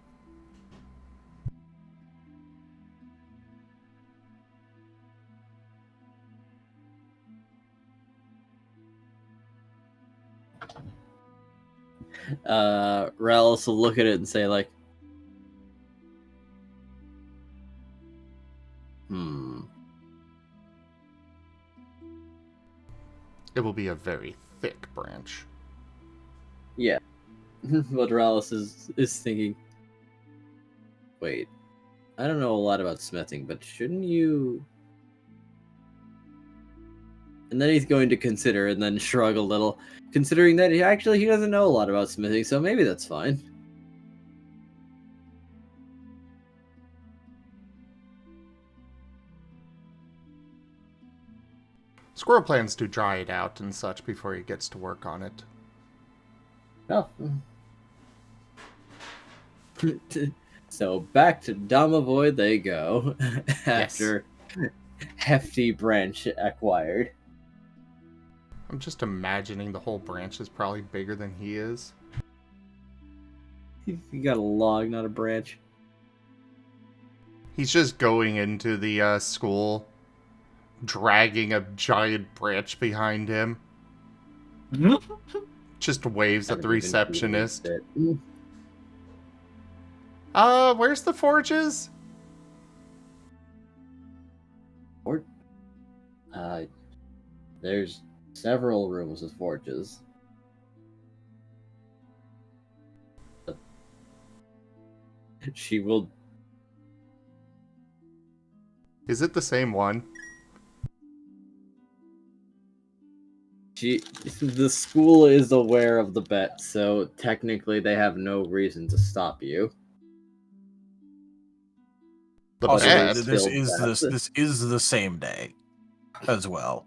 Rallis will look at it and say, like, It will be a very thick branch. Yeah. But Rallis is thinking, wait, I don't know a lot about smithing, but shouldn't you... And then he's going to consider and then shrug a little, considering that he doesn't know a lot about smithing, so maybe that's fine. Squirrel plans to dry it out and such before he gets to work on it. Oh. So back to Damavoid they go after hefty branch acquired. I'm just imagining the whole branch is probably bigger than he is. You got a log, not a branch. He's just going into the school, dragging a giant branch behind him. Just waves at the receptionist. Where's the forges? There's several rooms with forges. She will... Is it the same one? The school is aware of the bet, so technically they have no reason to stop you. The Also, bet? this is the same day as well.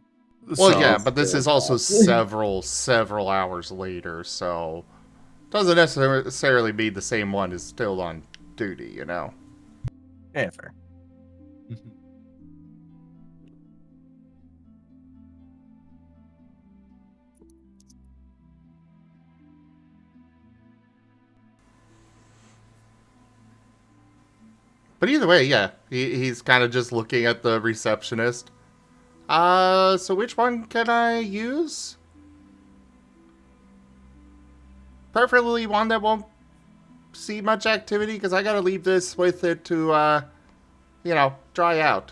Well, So- yeah, but this is also several hours later, so doesn't necessarily mean the same one is still on duty, you know? Yeah, fair. But either way, yeah, he's kind of just looking at the receptionist. So which one can I use? Preferably one that won't see much activity, because I gotta leave this with it to, you know, dry out.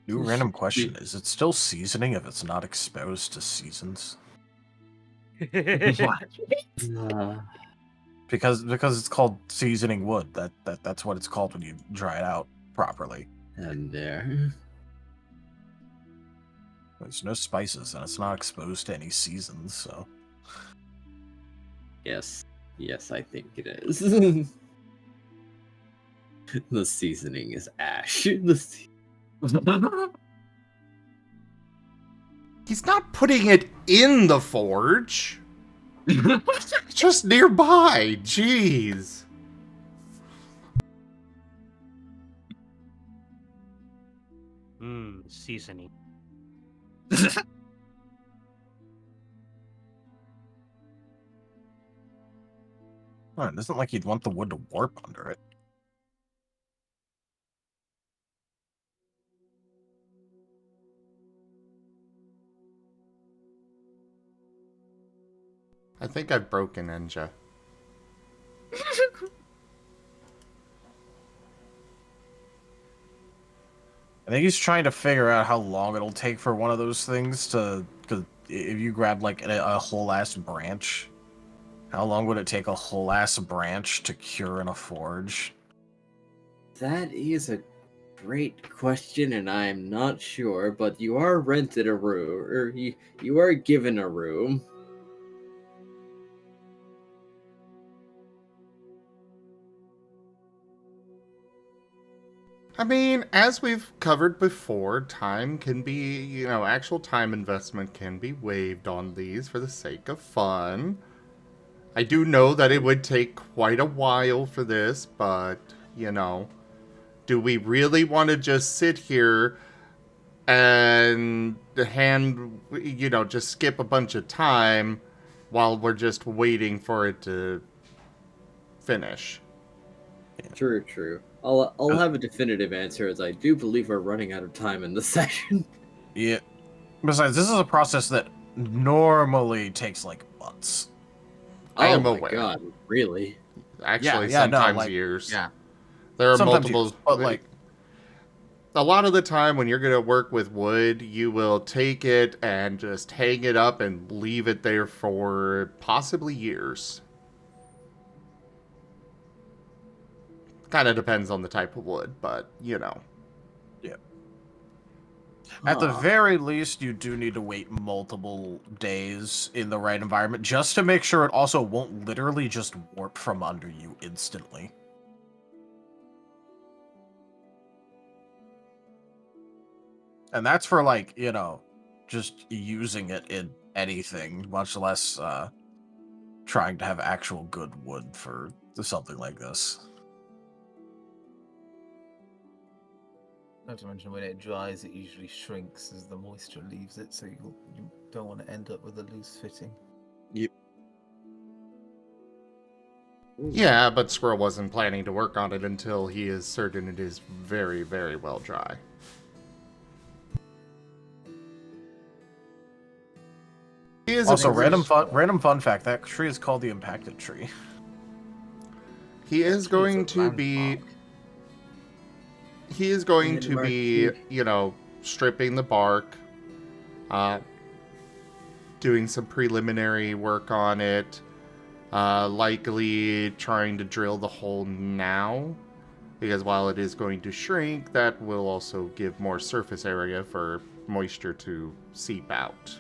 New random question: is it still seasoning if it's not exposed to seasons? What? Because it's called seasoning wood. That's what it's called when you dry it out properly. And there. There's no spices and it's not exposed to any seasons, so Yes. Yes, I think it is. The seasoning is ash. He's not putting it in the forge. It's just nearby. Jeez. Seasoning. oh, it isn't like you'd want the wood to warp under it. I think I've broken Enja. I think he's trying to figure out how long it'll take for one of those things to. Because if you grab like a whole ass branch, how long would it take a whole ass branch to cure in a forge? That is a great question, and I'm not sure, but you are rented a room, or you are given a room. I mean, as we've covered before, time can be, actual time investment can be waived on these for the sake of fun. I do know that it would take quite a while for this, but, do we really want to just sit here and just skip a bunch of time while we're just waiting for it to finish? True. I'll have a definitive answer, as I do believe we're running out of time in the session. Yeah. Besides, this is a process that normally takes like months. I am my aware. God, really? Actually, Yeah, no, sometimes like- years. Yeah. There are Sometimes multiple. years, but like, a lot of the time when you're going to work with wood, you will take it and just hang it up and leave it there for possibly years. Kind of depends on the type of wood, but yeah. At the very least, you do need to wait multiple days in the right environment just to make sure it also won't literally just warp from under you instantly. And that's for like, just using it in anything, much less trying to have actual good wood for something like this. Not to mention, when it dries, it usually shrinks as the moisture leaves it, so you don't want to end up with a loose fitting. yeah, but Squirrel wasn't planning to work on it until he is certain it is very, very well dry. He is Also, an random fun fact, that tree is called the impacted tree. He is going It's a to be. landmark. He is going to Landmark be, tree. stripping the bark, doing some preliminary work on it, likely trying to drill the hole now, because while it is going to shrink, that will also give more surface area for moisture to seep out.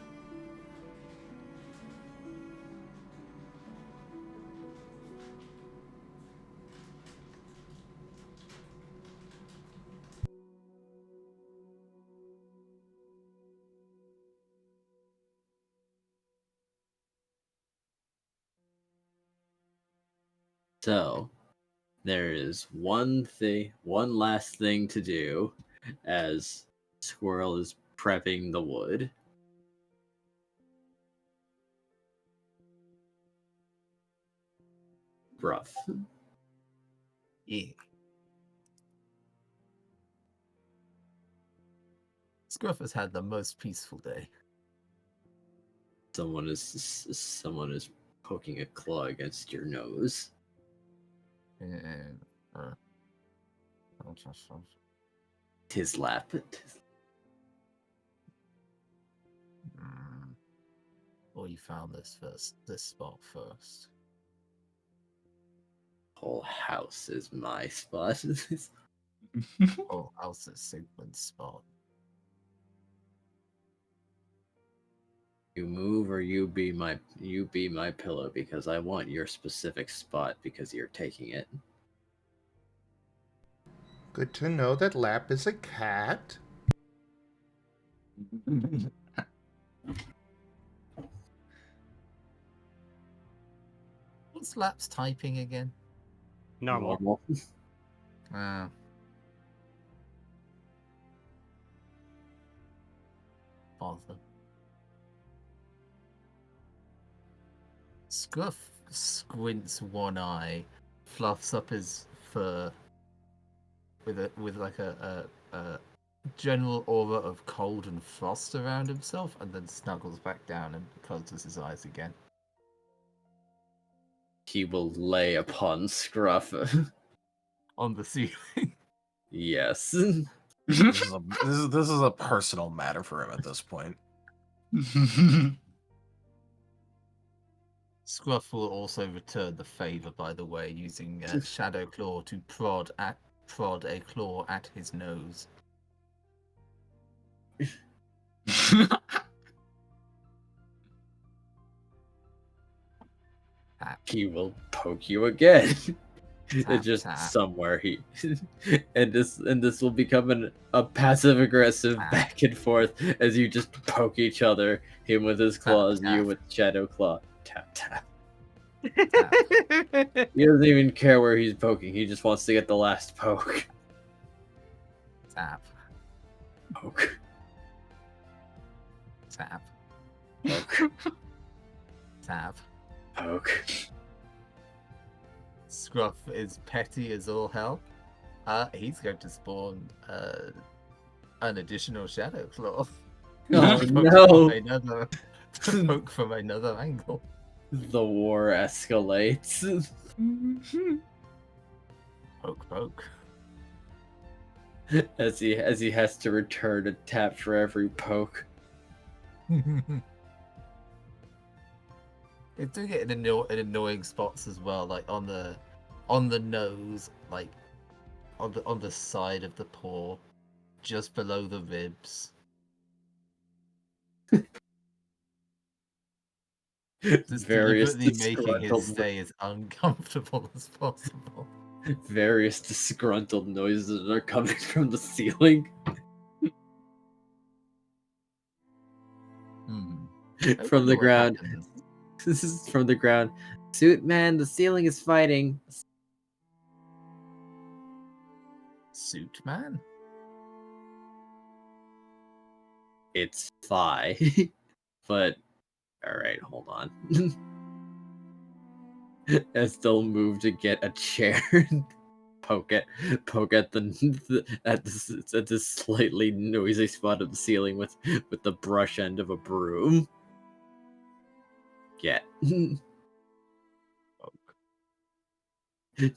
So, there is one last thing to do, as Squirrel is prepping the wood. Rough. Yeah. Scruff has had the most peaceful day. Someone is poking a claw against your nose. And, Tis lap. Or you found this spot first? Whole house is my spot. Whole house is Sigmund's spot. You move or you be my pillow because I want your specific spot because you're taking it. Good to know that Lap is a cat. What's Lap's typing again? Normal. Ah. Bother. Scruff squints one eye, fluffs up his fur with like a general aura of cold and frost around himself, and then snuggles back down and closes his eyes again. He will lay upon Scruff. On the ceiling. Yes. This is a personal matter for him at this point. Scruff will also return the favor, by the way, using Shadow Claw to prod a claw at his nose. He will poke you again. Tap, Just tap. somewhere he and this will become a passive aggressive back and forth as you just poke each other, him with his claws, tap. you with Shadow Claw. Tap tap. Tap. He doesn't even care where he's poking, he just wants to get the last poke. Tap. Poke. Tap. Poke. Tap. Poke. Scruff is petty as all hell. He's going to spawn an additional Shadow Claw. Oh To no! poke from another angle. The war escalates. Poke, poke. As he has to return a tap for every poke. It's doing it in annoying spots as well, like on the nose, like on the side of the paw, just below the ribs. Just Various deliberately making his disgruntled, stay as uncomfortable as possible. various disgruntled noises are coming from the ceiling. From the ground. This is from the ground. Suit man, the ceiling is fighting. Suit man? It's Phi. But alright, hold on. Estelle moved to get a chair and poke at this slightly noisy spot of the ceiling with the brush end of a broom. Get.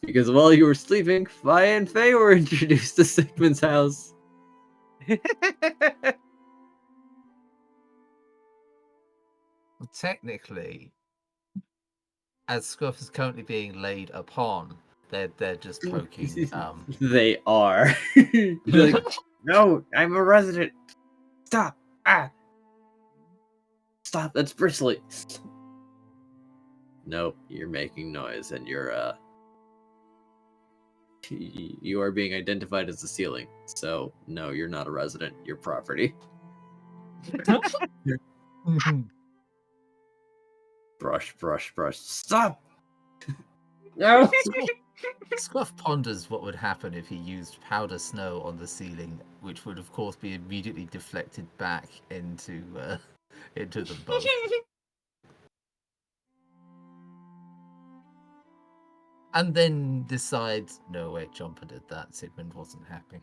Because while you were sleeping, Phi and Faye were introduced to Sigmund's house. Well, technically, as Scruff is currently being laid upon, they're just poking. They are. Like, no, I'm a resident. Stop. Ah. Stop. That's bristly. Nope, you're making noise, and you are being identified as the ceiling. So no, you're not a resident. You're property. Brush, brush, brush. Stop. No. Scruff ponders what would happen if he used powder snow on the ceiling, which would of course be immediately deflected back into them both. And then decides, no wait, Jumper did that. Sigmund wasn't happy.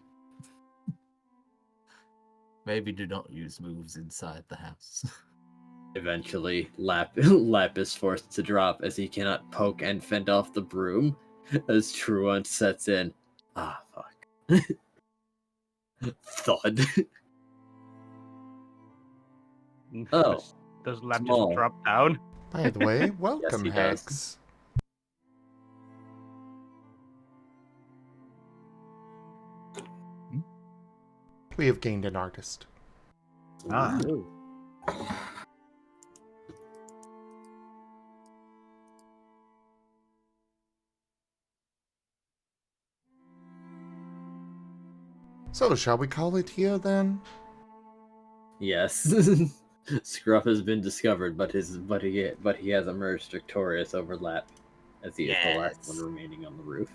Maybe do not use moves inside the house. Eventually, Lap is forced to drop as he cannot poke and fend off the broom as Truant sets in. Ah, fuck. Thud. Oh, Does Lab Small. just drop down? By the way, welcome, he does. Hex. We have gained an artist. Ah. Ooh. So, shall we call it here then? Yes. Scruff has been discovered, but he has emerged victorious over Lap, as he is the last Yes. one remaining on the roof.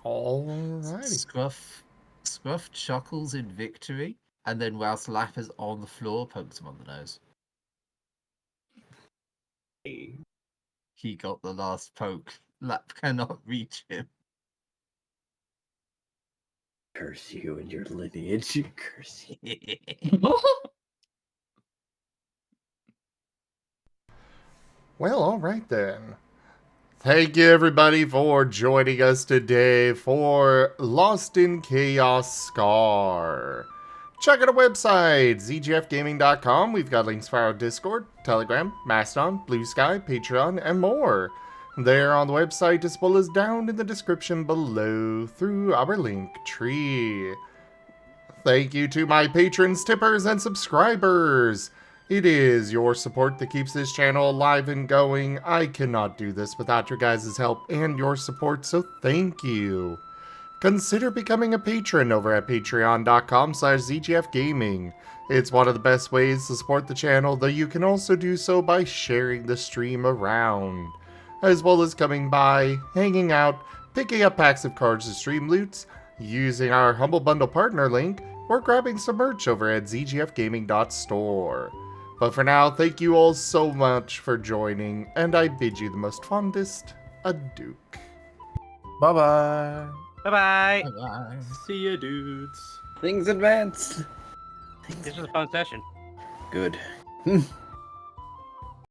Alrighty. Scruff chuckles in victory, and then whilst Lap is on the floor, pokes him on the nose. He got the last poke. Lap cannot reach him. Curse you and your lineage. Curse you. Well, alright then. Thank you everybody for joining us today for Lost in Chaos Scar. Check out our website, zgfgaming.com. We've got links for our Discord, Telegram, Mastodon, Blue Sky, Patreon, and more. They're on the website as well as down in the description below through our link tree. Thank you to my patrons, tippers, and subscribers. It is your support that keeps this channel alive and going. I cannot do this without your guys' help and your support, so thank you. Consider becoming a patron over at patreon.com/zgfgaming. It's one of the best ways to support the channel, though you can also do so by sharing the stream around, as well as coming by, hanging out, picking up packs of cards to stream loots, using our Humble Bundle partner link, or grabbing some merch over at zgfgaming.store. But for now, thank you all so much for joining, and I bid you the most fondest adieu. Bye-bye. Bye-bye. Bye-bye. See ya, dudes. Things advance. This was a fun session. Good.